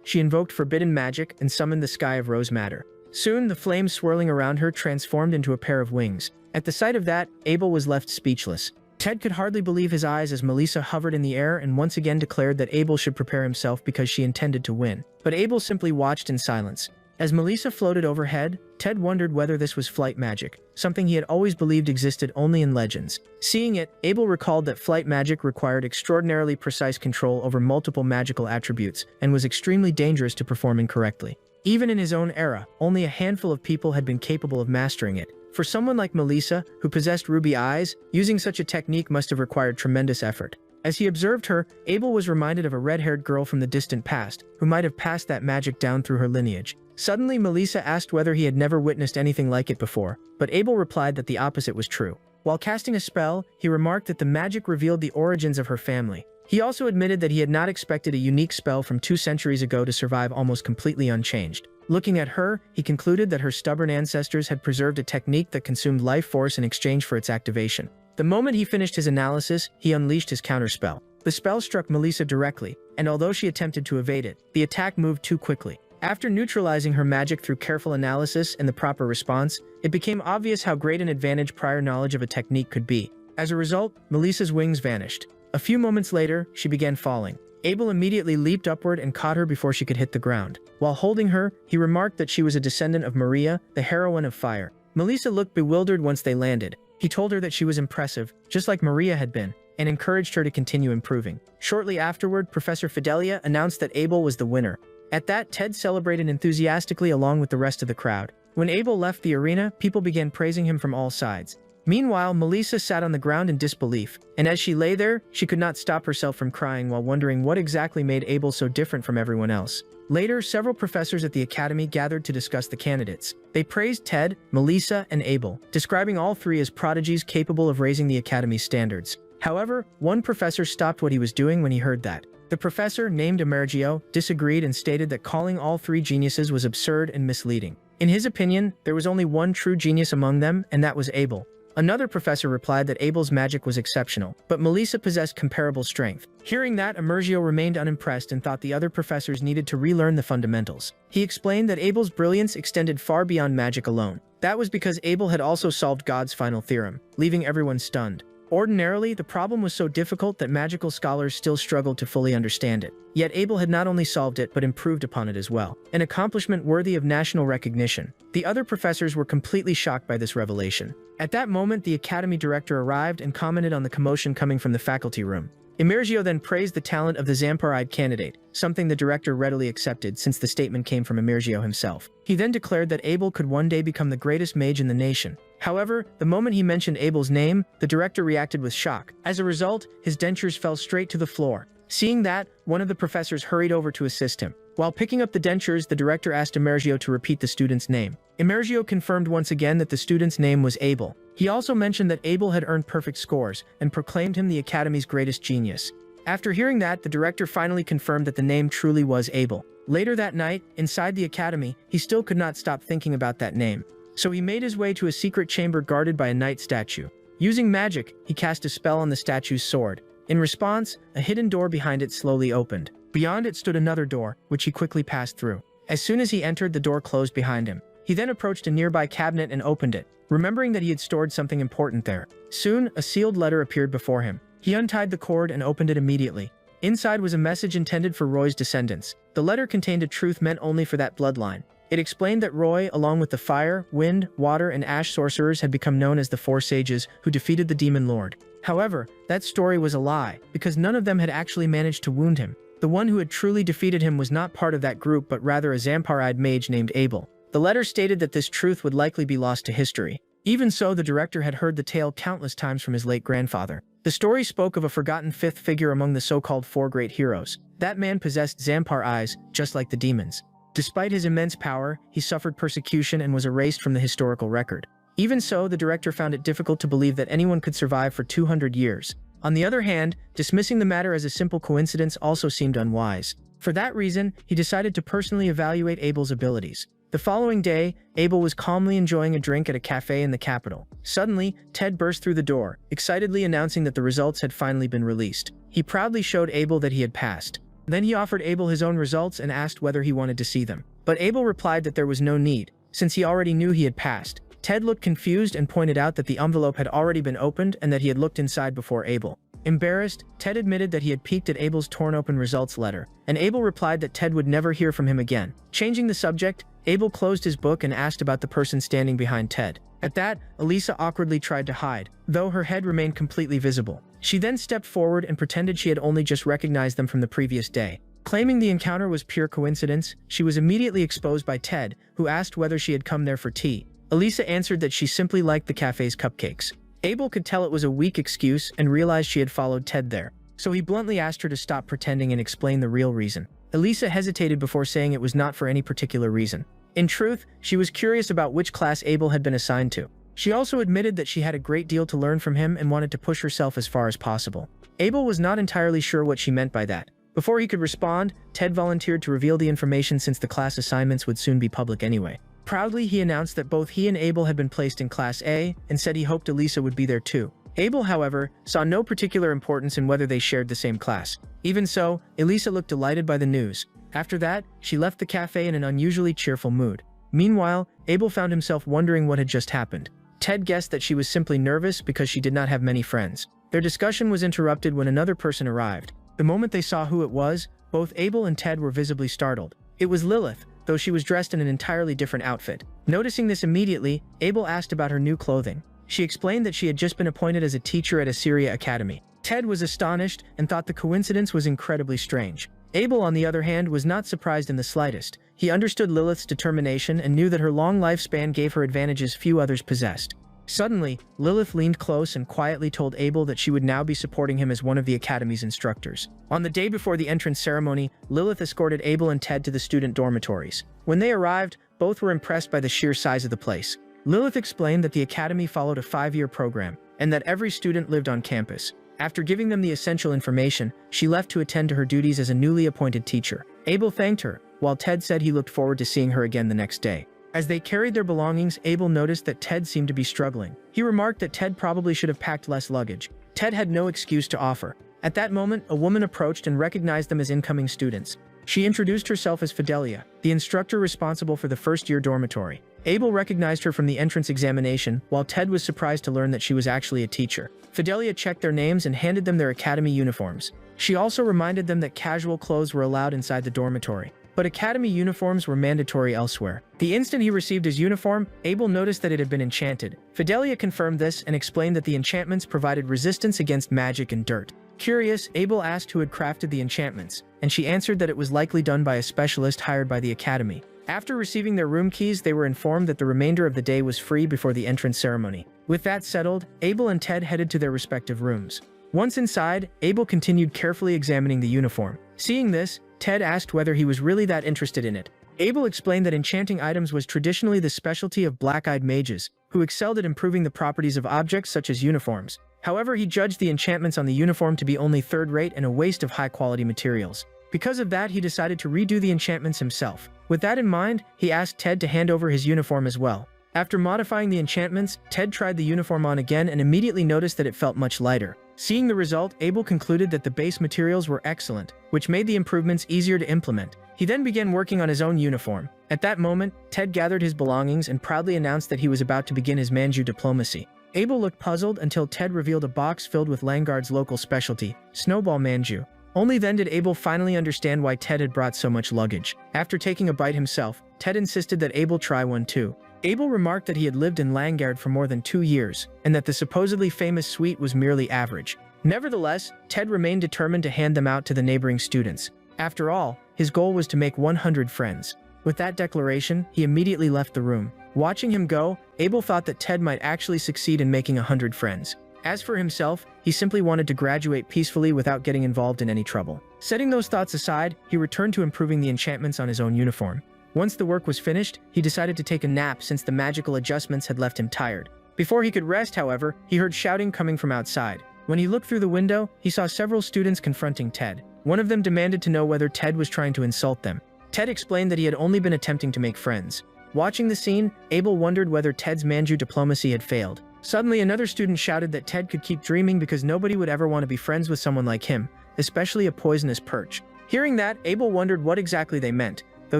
she invoked forbidden magic and summoned the sky of rose matter. Soon, the flames swirling around her transformed into a pair of wings. At the sight of that, Abel was left speechless. Ted could hardly believe his eyes as Melissa hovered in the air and once again declared that Abel should prepare himself because she intended to win. But Abel simply watched in silence. As Melissa floated overhead, Ted wondered whether this was flight magic, something he had always believed existed only in legends. Seeing it, Abel recalled that flight magic required extraordinarily precise control over multiple magical attributes and was extremely dangerous to perform incorrectly. Even in his own era, only a handful of people had been capable of mastering it. For someone like Melissa, who possessed ruby eyes, using such a technique must have required tremendous effort. As he observed her, Abel was reminded of a red-haired girl from the distant past, who might have passed that magic down through her lineage. Suddenly, Melissa asked whether he had never witnessed anything like it before, but Abel replied that the opposite was true. While casting a spell, he remarked that the magic revealed the origins of her family. He also admitted that he had not expected a unique spell from 2 centuries ago to survive almost completely unchanged. Looking at her, he concluded that her stubborn ancestors had preserved a technique that consumed life force in exchange for its activation. The moment he finished his analysis, he unleashed his counterspell. The spell struck Melissa directly, and although she attempted to evade it, the attack moved too quickly. After neutralizing her magic through careful analysis and the proper response, it became obvious how great an advantage prior knowledge of a technique could be. As a result, Melissa's wings vanished. A few moments later, she began falling. Abel immediately leaped upward and caught her before she could hit the ground. While holding her, he remarked that she was a descendant of Maria, the heroine of fire. Melissa looked bewildered once they landed. He told her that she was impressive, just like Maria had been, and encouraged her to continue improving. Shortly afterward, Professor Fidelia announced that Abel was the winner. At that, Ted celebrated enthusiastically along with the rest of the crowd. When Abel left the arena, people began praising him from all sides. Meanwhile, Melissa sat on the ground in disbelief, and as she lay there, she could not stop herself from crying while wondering what exactly made Abel so different from everyone else. Later, several professors at the academy gathered to discuss the candidates. They praised Ted, Melissa, and Abel, describing all 3 as prodigies capable of raising the academy's standards. However, one professor stopped what he was doing when he heard that. The professor, named Emergio, disagreed and stated that calling all 3 geniuses was absurd and misleading. In his opinion, there was only one true genius among them, and that was Abel. Another professor replied that Abel's magic was exceptional, but Melissa possessed comparable strength. Hearing that, Emergio remained unimpressed and thought the other professors needed to relearn the fundamentals. He explained that Abel's brilliance extended far beyond magic alone. That was because Abel had also solved God's final theorem, leaving everyone stunned. Ordinarily, the problem was so difficult that magical scholars still struggled to fully understand it. Yet Abel had not only solved it but improved upon it as well, an accomplishment worthy of national recognition. The other professors were completely shocked by this revelation. At that moment, the academy director arrived and commented on the commotion coming from the faculty room. Emergio then praised the talent of the Zamparide candidate, something the director readily accepted since the statement came from Emergio himself. He then declared that Abel could one day become the greatest mage in the nation. However, the moment he mentioned Abel's name, the director reacted with shock. As a result, his dentures fell straight to the floor. Seeing that, one of the professors hurried over to assist him. While picking up the dentures, the director asked Emergio to repeat the student's name. Emergio confirmed once again that the student's name was Abel. He also mentioned that Abel had earned perfect scores and proclaimed him the academy's greatest genius. After hearing that, the director finally confirmed that the name truly was Abel. Later that night, inside the academy, he still could not stop thinking about that name. So he made his way to a secret chamber guarded by a knight statue. Using magic, he cast a spell on the statue's sword. In response, a hidden door behind it slowly opened. Beyond it stood another door, which he quickly passed through. As soon as he entered, the door closed behind him. He then approached a nearby cabinet and opened it, remembering that he had stored something important there. Soon, a sealed letter appeared before him. He untied the cord and opened it immediately. Inside was a message intended for Roy's descendants. The letter contained a truth meant only for that bloodline. It explained that Roy, along with the fire, wind, water, and ash sorcerers, had become known as the 4 sages who defeated the demon lord. However, that story was a lie, because none of them had actually managed to wound him. The one who had truly defeated him was not part of that group but rather a Zamparide mage named Abel. The letter stated that this truth would likely be lost to history. Even so, the director had heard the tale countless times from his late grandfather. The story spoke of a forgotten 5th figure among the so-called 4 great heroes. That man possessed Zampar eyes, just like the demons. Despite his immense power, he suffered persecution and was erased from the historical record. Even so, the director found it difficult to believe that anyone could survive for 200 years. On the other hand, dismissing the matter as a simple coincidence also seemed unwise. For that reason, he decided to personally evaluate Abel's abilities. The following day, Abel was calmly enjoying a drink at a cafe in the capital. Suddenly, Ted burst through the door, excitedly announcing that the results had finally been released. He proudly showed Abel that he had passed. Then he offered Abel his own results and asked whether he wanted to see them. But Abel replied that there was no need, since he already knew he had passed. Ted looked confused and pointed out that the envelope had already been opened and that he had looked inside before Abel. Embarrassed, Ted admitted that he had peeked at Abel's torn-open results letter, and Abel replied that Ted would never hear from him again. Changing the subject, Abel closed his book and asked about the person standing behind Ted. At that, Elisa awkwardly tried to hide, though her head remained completely visible. She then stepped forward and pretended she had only just recognized them from the previous day. Claiming the encounter was pure coincidence, she was immediately exposed by Ted, who asked whether she had come there for tea. Elisa answered that she simply liked the cafe's cupcakes. Abel could tell it was a weak excuse and realized she had followed Ted there. So he bluntly asked her to stop pretending and explain the real reason. Elisa hesitated before saying it was not for any particular reason. In truth, she was curious about which class Abel had been assigned to. She also admitted that she had a great deal to learn from him and wanted to push herself as far as possible. Abel was not entirely sure what she meant by that. Before he could respond, Ted volunteered to reveal the information since the class assignments would soon be public anyway. Proudly, he announced that both he and Abel had been placed in Class A and said he hoped Elisa would be there too. Abel, however, saw no particular importance in whether they shared the same class. Even so, Elisa looked delighted by the news. After that, she left the cafe in an unusually cheerful mood. Meanwhile, Abel found himself wondering what had just happened. Ted guessed that she was simply nervous because she did not have many friends. Their discussion was interrupted when another person arrived. The moment they saw who it was, both Abel and Ted were visibly startled. It was Lilith, though she was dressed in an entirely different outfit. Noticing this immediately, Abel asked about her new clothing. She explained that she had just been appointed as a teacher at Asura Academy. Ted was astonished and thought the coincidence was incredibly strange. Abel, on the other hand, was not surprised in the slightest. He understood Lilith's determination and knew that her long lifespan gave her advantages few others possessed. Suddenly, Lilith leaned close and quietly told Abel that she would now be supporting him as one of the Academy's instructors. On the day before the entrance ceremony, Lilith escorted Abel and Ted to the student dormitories. When they arrived, both were impressed by the sheer size of the place. Lilith explained that the Academy followed a 5-year program, and that every student lived on campus. After giving them the essential information, she left to attend to her duties as a newly appointed teacher. Abel thanked her, while Ted said he looked forward to seeing her again the next day. As they carried their belongings, Abel noticed that Ted seemed to be struggling. He remarked that Ted probably should have packed less luggage. Ted had no excuse to offer. At that moment, a woman approached and recognized them as incoming students. She introduced herself as Fidelia, the instructor responsible for the first-year dormitory. Abel recognized her from the entrance examination, while Ted was surprised to learn that she was actually a teacher. Fidelia checked their names and handed them their academy uniforms. She also reminded them that casual clothes were allowed inside the dormitory, but academy uniforms were mandatory elsewhere. The instant he received his uniform, Abel noticed that it had been enchanted. Fidelia confirmed this and explained that the enchantments provided resistance against magic and dirt. Curious, Abel asked who had crafted the enchantments, and she answered that it was likely done by a specialist hired by the academy. After receiving their room keys, they were informed that the remainder of the day was free before the entrance ceremony. With that settled, Abel and Ted headed to their respective rooms. Once inside, Abel continued carefully examining the uniform. Seeing this, Ted asked whether he was really that interested in it. Abel explained that enchanting items was traditionally the specialty of black-eyed mages, who excelled at improving the properties of objects such as uniforms. However, he judged the enchantments on the uniform to be only third-rate and a waste of high-quality materials. Because of that, he decided to redo the enchantments himself. With that in mind, he asked Ted to hand over his uniform as well. After modifying the enchantments, Ted tried the uniform on again and immediately noticed that it felt much lighter. Seeing the result, Abel concluded that the base materials were excellent, which made the improvements easier to implement. He then began working on his own uniform. At that moment, Ted gathered his belongings and proudly announced that he was about to begin his manju diplomacy. Abel looked puzzled until Ted revealed a box filled with Langard's local specialty, snowball manju. Only then did Abel finally understand why Ted had brought so much luggage. After taking a bite himself, Ted insisted that Abel try one too. Abel remarked that he had lived in Langard for more than 2 years, and that the supposedly famous sweet was merely average. Nevertheless, Ted remained determined to hand them out to the neighboring students. After all, his goal was to make 100 friends. With that declaration, he immediately left the room. Watching him go, Abel thought that Ted might actually succeed in making 100 friends. As for himself, he simply wanted to graduate peacefully without getting involved in any trouble. Setting those thoughts aside, he returned to improving the enchantments on his own uniform. Once the work was finished, he decided to take a nap since the magical adjustments had left him tired. Before he could rest, however, he heard shouting coming from outside. When he looked through the window, he saw several students confronting Ted. One of them demanded to know whether Ted was trying to insult them. Ted explained that he had only been attempting to make friends. Watching the scene, Abel wondered whether Ted's manju diplomacy had failed. Suddenly, another student shouted that Ted could keep dreaming because nobody would ever want to be friends with someone like him, especially a poisonous perch. Hearing that, Abel wondered what exactly they meant, though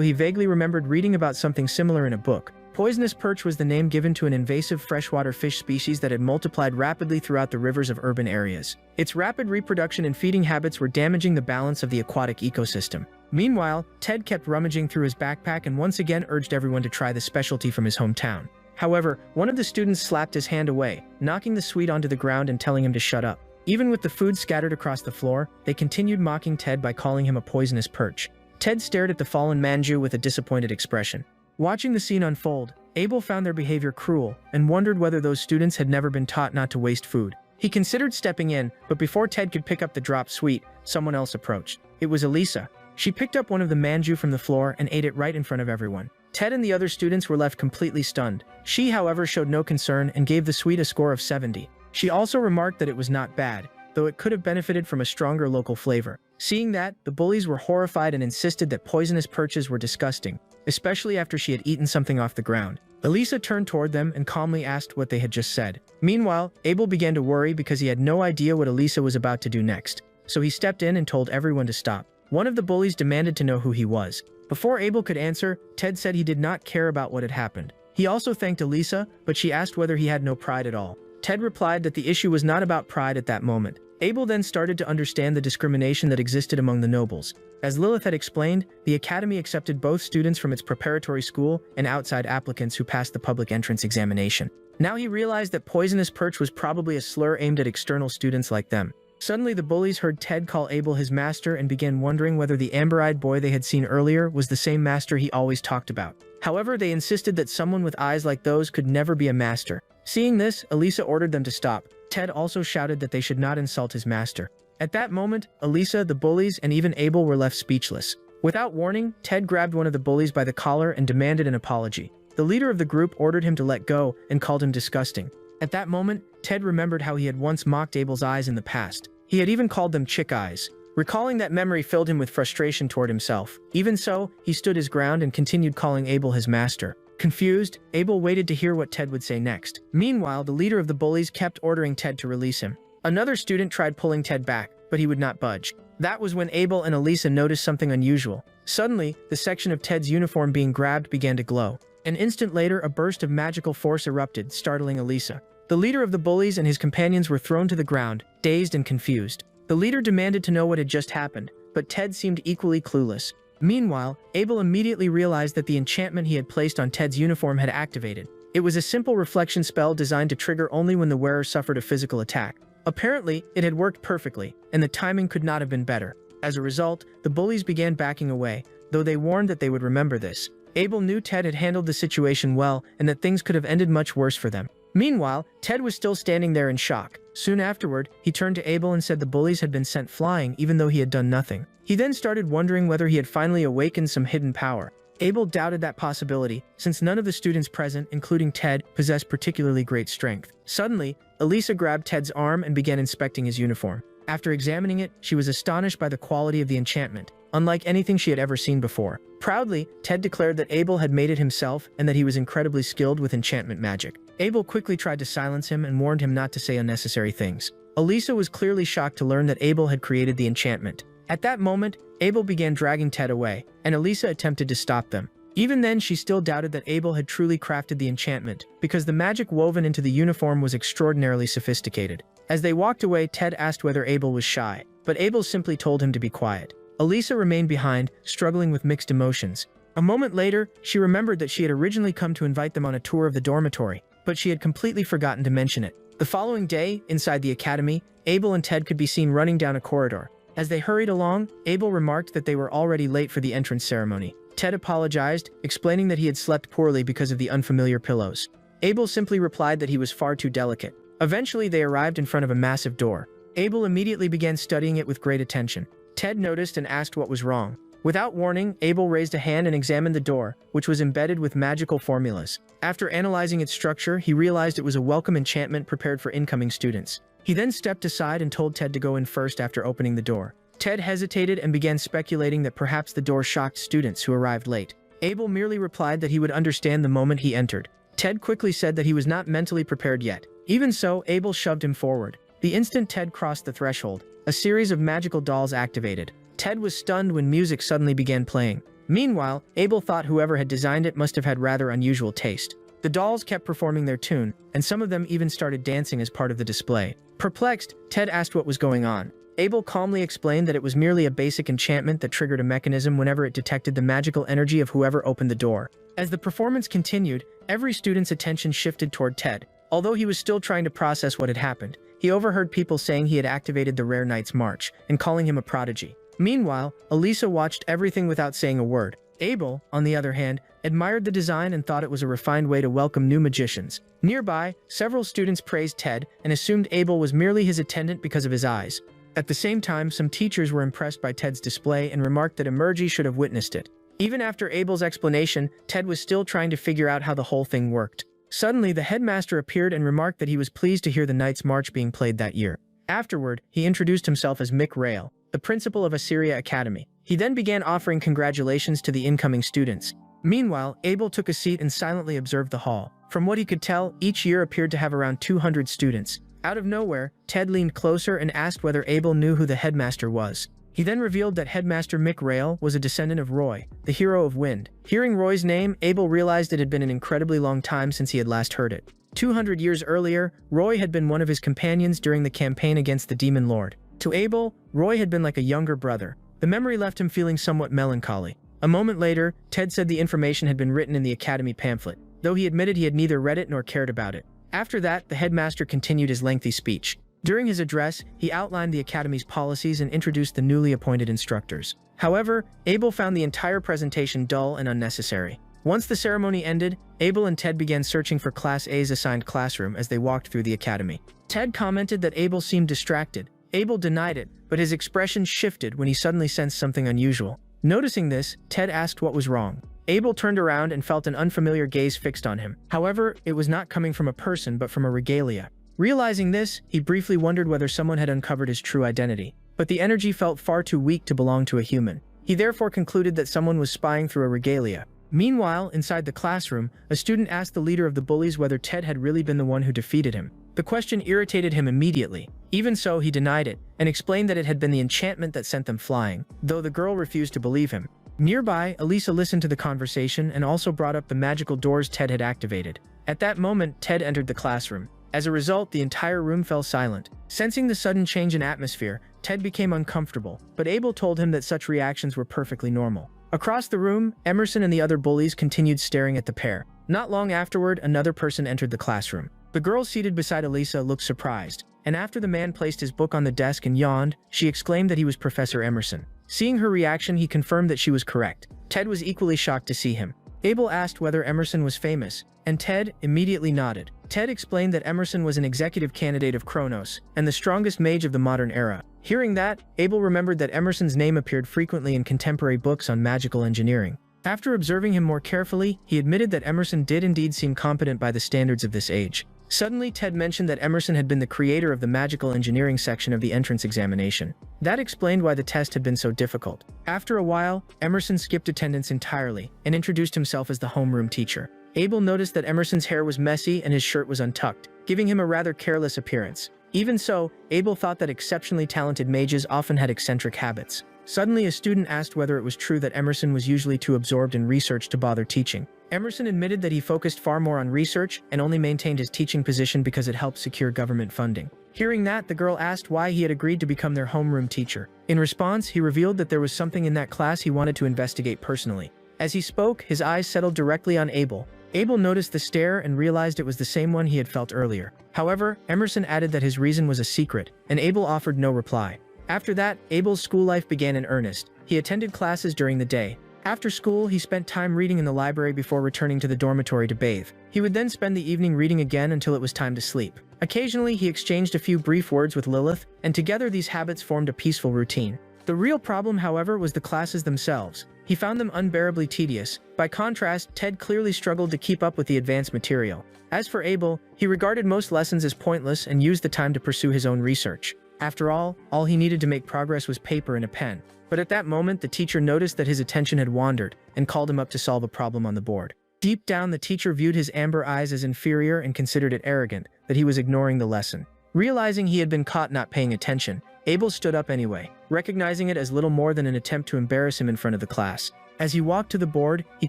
he vaguely remembered reading about something similar in a book. Poisonous perch was the name given to an invasive freshwater fish species that had multiplied rapidly throughout the rivers of urban areas. Its rapid reproduction and feeding habits were damaging the balance of the aquatic ecosystem. Meanwhile, Ted kept rummaging through his backpack and once again urged everyone to try the specialty from his hometown. However, one of the students slapped his hand away, knocking the sweet onto the ground and telling him to shut up. Even with the food scattered across the floor, they continued mocking Ted by calling him a poisonous perch. Ted stared at the fallen manju with a disappointed expression. Watching the scene unfold, Abel found their behavior cruel and wondered whether those students had never been taught not to waste food. He considered stepping in, but before Ted could pick up the dropped sweet, someone else approached. It was Elisa. She picked up one of the manju from the floor and ate it right in front of everyone. Ted and the other students were left completely stunned. She, however, showed no concern and gave the sweet a score of 70. She also remarked that it was not bad, though it could have benefited from a stronger local flavor. Seeing that, the bullies were horrified and insisted that poisonous perches were disgusting, especially after she had eaten something off the ground. Elisa turned toward them and calmly asked what they had just said. Meanwhile, Abel began to worry because he had no idea what Elisa was about to do next. So he stepped in and told everyone to stop. One of the bullies demanded to know who he was. Before Abel could answer, Ted said he did not care about what had happened. He also thanked Elisa, but she asked whether he had no pride at all. Ted replied that the issue was not about pride at that moment. Abel then started to understand the discrimination that existed among the nobles. As Lilith had explained, the academy accepted both students from its preparatory school and outside applicants who passed the public entrance examination. Now he realized that poisonous perch was probably a slur aimed at external students like them. Suddenly, the bullies heard Ted call Abel his master and began wondering whether the amber-eyed boy they had seen earlier was the same master he always talked about. However, they insisted that someone with eyes like those could never be a master. Seeing this, Elisa ordered them to stop. Ted also shouted that they should not insult his master. At that moment, Elisa, the bullies, and even Abel were left speechless. Without warning, Ted grabbed one of the bullies by the collar and demanded an apology. The leader of the group ordered him to let go and called him disgusting. At that moment, Ted remembered how he had once mocked Abel's eyes in the past. He had even called them chick eyes. Recalling that memory filled him with frustration toward himself. Even so, he stood his ground and continued calling Abel his master. Confused, Abel waited to hear what Ted would say next. Meanwhile, the leader of the bullies kept ordering Ted to release him. Another student tried pulling Ted back, but he would not budge. That was when Abel and Elisa noticed something unusual. Suddenly, the section of Ted's uniform being grabbed began to glow. An instant later, a burst of magical force erupted, startling Elisa. The leader of the bullies and his companions were thrown to the ground, dazed and confused. The leader demanded to know what had just happened, but Ted seemed equally clueless. Meanwhile, Abel immediately realized that the enchantment he had placed on Ted's uniform had activated. It was a simple reflection spell designed to trigger only when the wearer suffered a physical attack. Apparently, it had worked perfectly, and the timing could not have been better. As a result, the bullies began backing away, though they warned that they would remember this. Abel knew Ted had handled the situation well and that things could have ended much worse for them. Meanwhile, Ted was still standing there in shock. Soon afterward, he turned to Abel and said the bullies had been sent flying even though he had done nothing. He then started wondering whether he had finally awakened some hidden power. Abel doubted that possibility, since none of the students present, including Ted, possessed particularly great strength. Suddenly, Elisa grabbed Ted's arm and began inspecting his uniform. After examining it, she was astonished by the quality of the enchantment, unlike anything she had ever seen before. Proudly, Ted declared that Abel had made it himself and that he was incredibly skilled with enchantment magic. Abel quickly tried to silence him and warned him not to say unnecessary things. Elisa was clearly shocked to learn that Abel had created the enchantment. At that moment, Abel began dragging Ted away, and Elisa attempted to stop them. Even then, she still doubted that Abel had truly crafted the enchantment, because the magic woven into the uniform was extraordinarily sophisticated. As they walked away, Ted asked whether Abel was shy, but Abel simply told him to be quiet. Elisa remained behind, struggling with mixed emotions. A moment later, she remembered that she had originally come to invite them on a tour of the dormitory, but she had completely forgotten to mention it. The following day, inside the academy, Abel and Ted could be seen running down a corridor. As they hurried along, Abel remarked that they were already late for the entrance ceremony. Ted apologized, explaining that he had slept poorly because of the unfamiliar pillows. Abel simply replied that he was far too delicate. Eventually, they arrived in front of a massive door. Abel immediately began studying it with great attention. Ted noticed and asked what was wrong. Without warning, Abel raised a hand and examined the door, which was embedded with magical formulas. After analyzing its structure, he realized it was a welcome enchantment prepared for incoming students. He then stepped aside and told Ted to go in first after opening the door. Ted hesitated and began speculating that perhaps the door shocked students who arrived late. Abel merely replied that he would understand the moment he entered. Ted quickly said that he was not mentally prepared yet. Even so, Abel shoved him forward. The instant Ted crossed the threshold, a series of magical dolls activated. Ted was stunned when music suddenly began playing. Meanwhile, Abel thought whoever had designed it must have had rather unusual taste. The dolls kept performing their tune, and some of them even started dancing as part of the display. Perplexed, Ted asked what was going on. Abel calmly explained that it was merely a basic enchantment that triggered a mechanism whenever it detected the magical energy of whoever opened the door. As the performance continued, every student's attention shifted toward Ted. Although he was still trying to process what had happened, he overheard people saying he had activated the Rare Knight's March and calling him a prodigy. Meanwhile, Elisa watched everything without saying a word. Abel, on the other hand, admired the design and thought it was a refined way to welcome new magicians. Nearby, several students praised Ted and assumed Abel was merely his attendant because of his eyes. At the same time, some teachers were impressed by Ted's display and remarked that Emergy should have witnessed it. Even after Abel's explanation, Ted was still trying to figure out how the whole thing worked. Suddenly, the headmaster appeared and remarked that he was pleased to hear the Knight's March being played that year. Afterward, he introduced himself as Mick Rail, the principal of Asura Academy. He then began offering congratulations to the incoming students. Meanwhile, Abel took a seat and silently observed the hall. From what he could tell, each year appeared to have around 200 students. Out of nowhere, Ted leaned closer and asked whether Abel knew who the headmaster was. He then revealed that Headmaster Mick Rail was a descendant of Roy, the hero of Wind. Hearing Roy's name, Abel realized it had been an incredibly long time since he had last heard it. 200 years earlier, Roy had been one of his companions during the campaign against the Demon Lord. To Abel, Roy had been like a younger brother. The memory left him feeling somewhat melancholy. A moment later, Ted said the information had been written in the Academy pamphlet, though he admitted he had neither read it nor cared about it. After that, the headmaster continued his lengthy speech. During his address, he outlined the Academy's policies and introduced the newly appointed instructors. However, Abel found the entire presentation dull and unnecessary. Once the ceremony ended, Abel and Ted began searching for Class A's assigned classroom as they walked through the academy. Ted commented that Abel seemed distracted. Abel denied it, but his expression shifted when he suddenly sensed something unusual. Noticing this, Ted asked what was wrong. Abel turned around and felt an unfamiliar gaze fixed on him. However, it was not coming from a person but from a regalia. Realizing this, he briefly wondered whether someone had uncovered his true identity. But the energy felt far too weak to belong to a human. He therefore concluded that someone was spying through a regalia. Meanwhile, inside the classroom, a student asked the leader of the bullies whether Ted had really been the one who defeated him. The question irritated him immediately. Even so, he denied it, and explained that it had been the enchantment that sent them flying, though the girl refused to believe him. Nearby, Elisa listened to the conversation and also brought up the magical doors Ted had activated. At that moment, Ted entered the classroom. As a result, the entire room fell silent. Sensing the sudden change in atmosphere, Ted became uncomfortable, but Abel told him that such reactions were perfectly normal. Across the room, Emerson and the other bullies continued staring at the pair. Not long afterward, another person entered the classroom. The girl seated beside Elisa looked surprised, and after the man placed his book on the desk and yawned, she exclaimed that he was Professor Emerson. Seeing her reaction, he confirmed that she was correct. Ted was equally shocked to see him. Abel asked whether Emerson was famous, and Ted immediately nodded. Ted explained that Emerson was an executive candidate of Kronos, and the strongest mage of the modern era. Hearing that, Abel remembered that Emerson's name appeared frequently in contemporary books on magical engineering. After observing him more carefully, he admitted that Emerson did indeed seem competent by the standards of this age. Suddenly, Ted mentioned that Emerson had been the creator of the magical engineering section of the entrance examination. That explained why the test had been so difficult. After a while, Emerson skipped attendance entirely and introduced himself as the homeroom teacher. Abel noticed that Emerson's hair was messy and his shirt was untucked, giving him a rather careless appearance. Even so, Abel thought that exceptionally talented mages often had eccentric habits. Suddenly, a student asked whether it was true that Emerson was usually too absorbed in research to bother teaching. Emerson admitted that he focused far more on research and only maintained his teaching position because it helped secure government funding. Hearing that, the girl asked why he had agreed to become their homeroom teacher. In response, he revealed that there was something in that class he wanted to investigate personally. As he spoke, his eyes settled directly on Abel. Abel noticed the stare and realized it was the same one he had felt earlier. However, Emerson added that his reason was a secret, and Abel offered no reply. After that, Abel's school life began in earnest. He attended classes during the day. After school, he spent time reading in the library before returning to the dormitory to bathe. He would then spend the evening reading again until it was time to sleep. Occasionally, he exchanged a few brief words with Lilith, and together these habits formed a peaceful routine. The real problem, however, was the classes themselves. He found them unbearably tedious. By contrast, Ted clearly struggled to keep up with the advanced material. As for Abel, he regarded most lessons as pointless and used the time to pursue his own research. After all he needed to make progress was paper and a pen. But at that moment, the teacher noticed that his attention had wandered and called him up to solve a problem on the board. Deep down, the teacher viewed his amber eyes as inferior and considered it arrogant that he was ignoring the lesson. Realizing he had been caught not paying attention, Abel stood up anyway, recognizing it as little more than an attempt to embarrass him in front of the class. As he walked to the board, he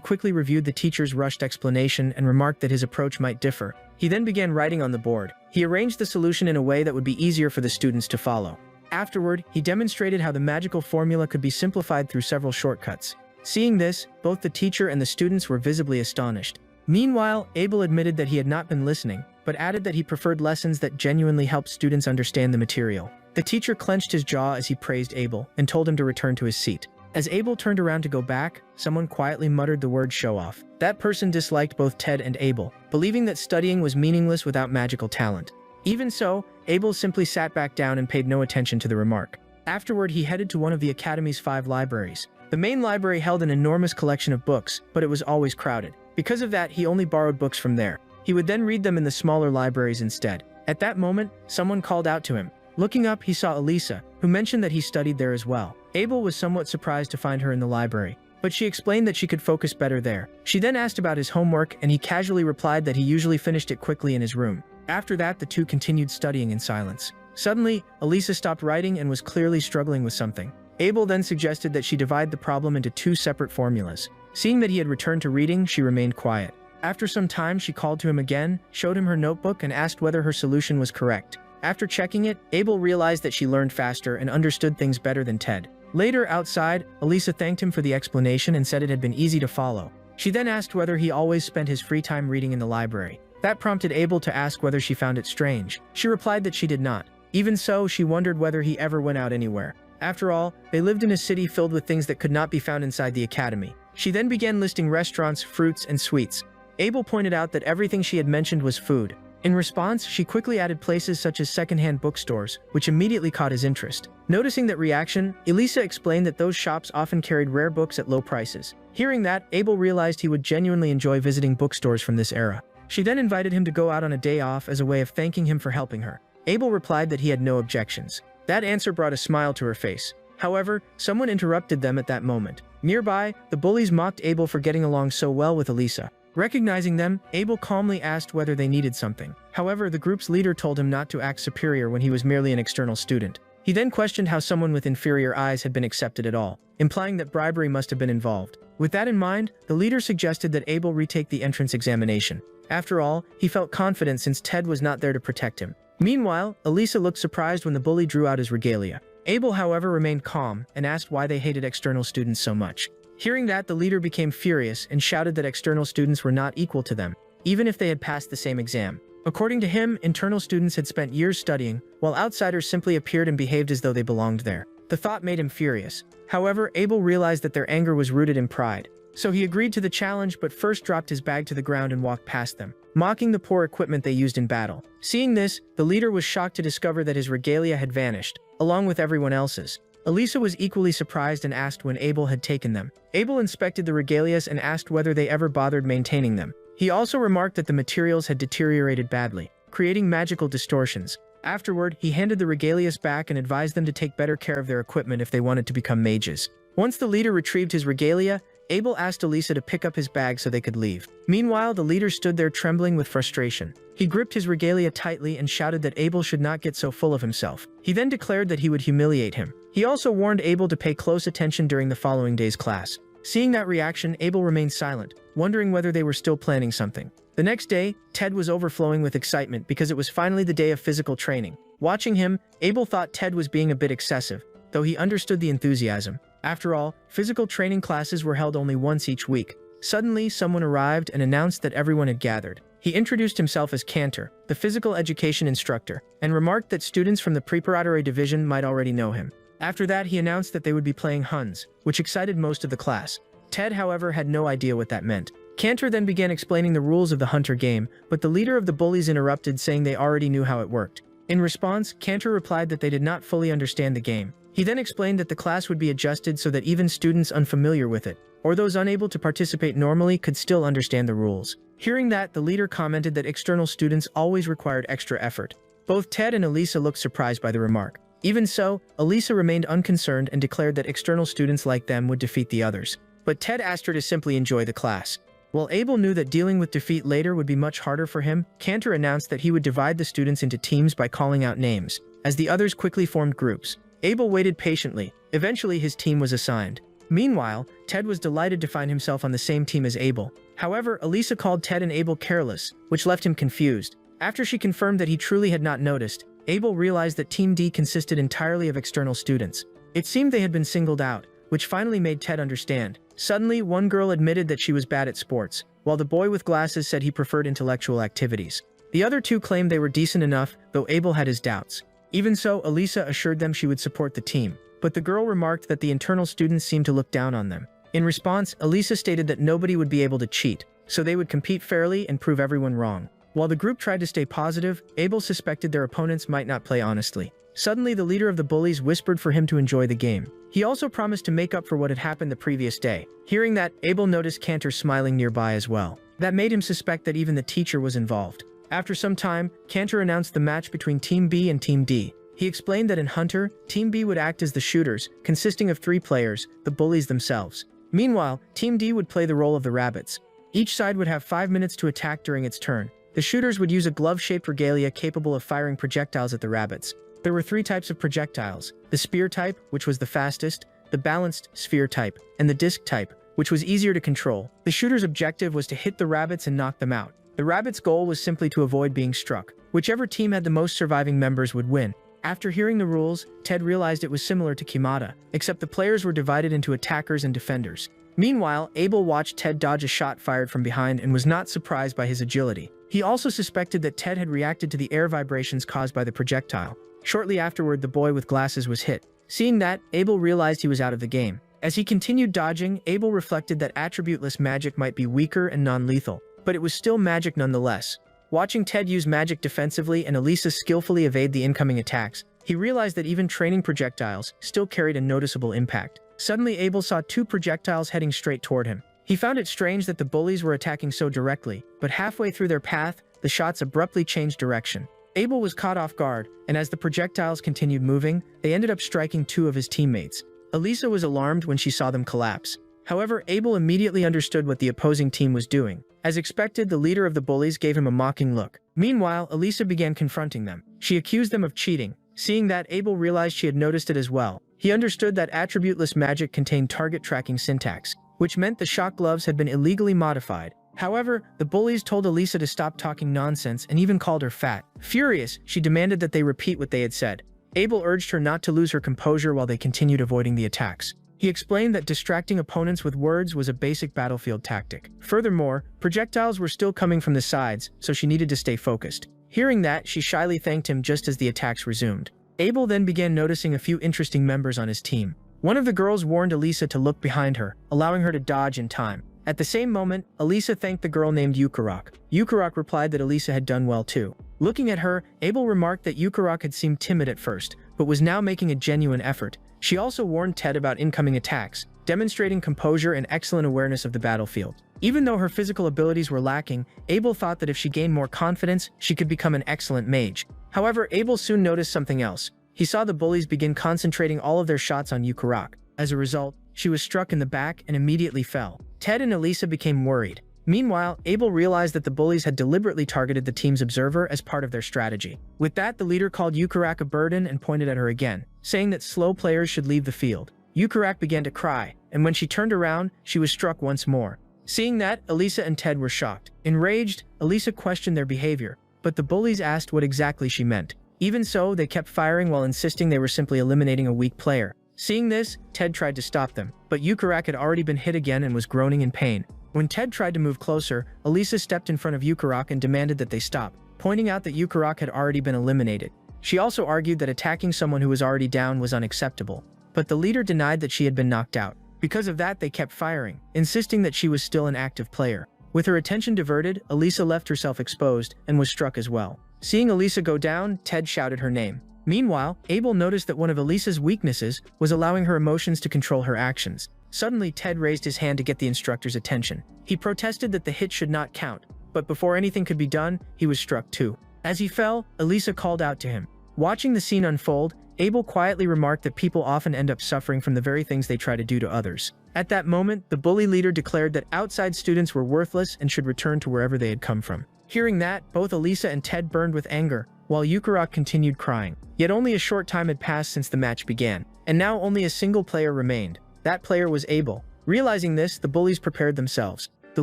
quickly reviewed the teacher's rushed explanation and remarked that his approach might differ. He then began writing on the board. He arranged the solution in a way that would be easier for the students to follow. Afterward, he demonstrated how the magical formula could be simplified through several shortcuts. Seeing this, both the teacher and the students were visibly astonished. Meanwhile, Abel admitted that he had not been listening, but added that he preferred lessons that genuinely helped students understand the material. The teacher clenched his jaw as he praised Abel and told him to return to his seat. As Abel turned around to go back, someone quietly muttered the word show off. That person disliked both Ted and Abel, believing that studying was meaningless without magical talent. Even so, Abel simply sat back down and paid no attention to the remark. Afterward, he headed to one of the Academy's 5 libraries. The main library held an enormous collection of books, but it was always crowded. Because of that, he only borrowed books from there. He would then read them in the smaller libraries instead. At that moment, someone called out to him. Looking up, he saw Elisa, who mentioned that he studied there as well. Abel was somewhat surprised to find her in the library, but she explained that she could focus better there. She then asked about his homework, and he casually replied that he usually finished it quickly in his room. After that, the two continued studying in silence. Suddenly, Elisa stopped writing and was clearly struggling with something. Abel then suggested that she divide the problem into 2 separate formulas. Seeing that he had returned to reading, she remained quiet. After some time, she called to him again, showed him her notebook, and asked whether her solution was correct. After checking it, Abel realized that she learned faster and understood things better than Ted. Later, outside, Elisa thanked him for the explanation and said it had been easy to follow. She then asked whether he always spent his free time reading in the library. That prompted Abel to ask whether she found it strange. She replied that she did not. Even so, she wondered whether he ever went out anywhere. After all, they lived in a city filled with things that could not be found inside the academy. She then began listing restaurants, fruits, and sweets. Abel pointed out that everything she had mentioned was food. In response, she quickly added places such as secondhand bookstores, which immediately caught his interest. Noticing that reaction, Elisa explained that those shops often carried rare books at low prices. Hearing that, Abel realized he would genuinely enjoy visiting bookstores from this era. She then invited him to go out on a day off as a way of thanking him for helping her. Abel replied that he had no objections. That answer brought a smile to her face. However, someone interrupted them at that moment. Nearby, the bullies mocked Abel for getting along so well with Elisa. Recognizing them, Abel calmly asked whether they needed something. However, the group's leader told him not to act superior when he was merely an external student. He then questioned how someone with inferior eyes had been accepted at all, implying that bribery must have been involved. With that in mind, the leader suggested that Abel retake the entrance examination. After all, he felt confident since Ted was not there to protect him. Meanwhile, Elisa looked surprised when the bully drew out his regalia. Abel, however, remained calm and asked why they hated external students so much. Hearing that, the leader became furious and shouted that external students were not equal to them, even if they had passed the same exam. According to him, internal students had spent years studying, while outsiders simply appeared and behaved as though they belonged there. The thought made him furious. However, Abel realized that their anger was rooted in pride. So he agreed to the challenge, but first dropped his bag to the ground and walked past them, mocking the poor equipment they used in battle. Seeing this, the leader was shocked to discover that his regalia had vanished, along with everyone else's. Elisa was equally surprised and asked when Abel had taken them. Abel inspected the regalias and asked whether they ever bothered maintaining them. He also remarked that the materials had deteriorated badly, creating magical distortions. Afterward, he handed the regalias back and advised them to take better care of their equipment if they wanted to become mages. Once the leader retrieved his regalia, Abel asked Elisa to pick up his bag so they could leave. Meanwhile, the leader stood there trembling with frustration. He gripped his regalia tightly and shouted that Abel should not get so full of himself. He then declared that he would humiliate him. He also warned Abel to pay close attention during the following day's class. Seeing that reaction, Abel remained silent, wondering whether they were still planning something. The next day, Ted was overflowing with excitement because it was finally the day of physical training. Watching him, Abel thought Ted was being a bit excessive, though he understood the enthusiasm. After all, physical training classes were held only once each week. Suddenly, someone arrived and announced that everyone had gathered. He introduced himself as Cantor, the physical education instructor, and remarked that students from the preparatory division might already know him. After that, he announced that they would be playing Huns, which excited most of the class. Ted, however, had no idea what that meant. Cantor then began explaining the rules of the Hunter game, but the leader of the bullies interrupted, saying they already knew how it worked. In response, Cantor replied that they did not fully understand the game. He then explained that the class would be adjusted so that even students unfamiliar with it, or those unable to participate normally, could still understand the rules. Hearing that, the leader commented that external students always required extra effort. Both Ted and Elisa looked surprised by the remark. Even so, Elisa remained unconcerned and declared that external students like them would defeat the others. But Ted asked her to simply enjoy the class. While Abel knew that dealing with defeat later would be much harder for him, Cantor announced that he would divide the students into teams by calling out names. As the others quickly formed groups, Abel waited patiently. Eventually, his team was assigned. Meanwhile, Ted was delighted to find himself on the same team as Abel. However, Elisa called Ted and Abel careless, which left him confused. After she confirmed that he truly had not noticed, Abel realized that Team D consisted entirely of external students. It seemed they had been singled out, which finally made Ted understand. Suddenly, one girl admitted that she was bad at sports, while the boy with glasses said he preferred intellectual activities. The other two claimed they were decent enough, though Abel had his doubts. Even so, Elisa assured them she would support the team, but the girl remarked that the internal students seemed to look down on them. In response, Elisa stated that nobody would be able to cheat, so they would compete fairly and prove everyone wrong. While the group tried to stay positive, Abel suspected their opponents might not play honestly. Suddenly, the leader of the bullies whispered for him to enjoy the game. He also promised to make up for what had happened the previous day. Hearing that, Abel noticed Cantor smiling nearby as well. That made him suspect that even the teacher was involved. After some time, Cantor announced the match between Team B and Team D. He explained that in Hunter, Team B would act as the shooters, consisting of 3 players, the bullies themselves. Meanwhile, Team D would play the role of the rabbits. Each side would have 5 minutes to attack during its turn. The shooters would use a glove-shaped regalia capable of firing projectiles at the rabbits. There were 3 types of projectiles: the spear type, which was the fastest, the balanced sphere type, and the disc type, which was easier to control. The shooter's objective was to hit the rabbits and knock them out. The rabbits' goal was simply to avoid being struck. Whichever team had the most surviving members would win. After hearing the rules, Ted realized it was similar to Kimata, except the players were divided into attackers and defenders. Meanwhile, Abel watched Ted dodge a shot fired from behind and was not surprised by his agility. He also suspected that Ted had reacted to the air vibrations caused by the projectile. Shortly afterward, the boy with glasses was hit. Seeing that, Abel realized he was out of the game. As he continued dodging, Abel reflected that attributeless magic might be weaker and non-lethal, but it was still magic nonetheless. Watching Ted use magic defensively and Elisa skillfully evade the incoming attacks, he realized that even training projectiles still carried a noticeable impact. Suddenly, Abel saw 2 projectiles heading straight toward him. He found it strange that the bullies were attacking so directly, but halfway through their path, the shots abruptly changed direction. Abel was caught off guard, and as the projectiles continued moving, they ended up striking 2 of his teammates. Elisa was alarmed when she saw them collapse. However, Abel immediately understood what the opposing team was doing. As expected, the leader of the bullies gave him a mocking look. Meanwhile, Elisa began confronting them. She accused them of cheating. Seeing that, Abel realized she had noticed it as well. He understood that attributeless magic contained target tracking syntax, which meant the shock gloves had been illegally modified. However, the bullies told Elisa to stop talking nonsense and even called her fat. Furious, she demanded that they repeat what they had said. Abel urged her not to lose her composure while they continued avoiding the attacks. He explained that distracting opponents with words was a basic battlefield tactic. Furthermore, projectiles were still coming from the sides, so she needed to stay focused. Hearing that, she shyly thanked him just as the attacks resumed. Abel then began noticing a few interesting members on his team. One of the girls warned Elisa to look behind her, allowing her to dodge in time. At the same moment, Elisa thanked the girl named Yukarok. Yukarok replied that Elisa had done well too. Looking at her, Abel remarked that Yukarok had seemed timid at first, but was now making a genuine effort. She also warned Ted about incoming attacks, demonstrating composure and excellent awareness of the battlefield. Even though her physical abilities were lacking, Abel thought that if she gained more confidence, she could become an excellent mage. However, Abel soon noticed something else. He saw the bullies begin concentrating all of their shots on Yukarok. As a result, she was struck in the back and immediately fell. Ted and Elisa became worried. Meanwhile, Abel realized that the bullies had deliberately targeted the team's observer as part of their strategy. With that, the leader called Yukarok a burden and pointed at her again, saying that slow players should leave the field. Yukarok began to cry, and when she turned around, she was struck once more. Seeing that, Elisa and Ted were shocked. Enraged, Elisa questioned their behavior, but the bullies asked what exactly she meant. Even so, they kept firing while insisting they were simply eliminating a weak player. Seeing this, Ted tried to stop them, but Yukarok had already been hit again and was groaning in pain. When Ted tried to move closer, Elisa stepped in front of Yukarok and demanded that they stop, pointing out that Yukarok had already been eliminated. She also argued that attacking someone who was already down was unacceptable, but the leader denied that she had been knocked out. Because of that, they kept firing, insisting that she was still an active player. With her attention diverted, Elisa left herself exposed and was struck as well. Seeing Elisa go down, Ted shouted her name. Meanwhile, Abel noticed that one of Elisa's weaknesses was allowing her emotions to control her actions. Suddenly, Ted raised his hand to get the instructor's attention. He protested that the hit should not count, but before anything could be done, he was struck too. As he fell, Elisa called out to him. Watching the scene unfold, Abel quietly remarked that people often end up suffering from the very things they try to do to others. At that moment, the bully leader declared that outside students were worthless and should return to wherever they had come from. Hearing that, both Elisa and Ted burned with anger, while Yukurok continued crying. Yet only a short time had passed since the match began, and now only a single player remained. That player was Abel. Realizing this, the bullies prepared themselves. The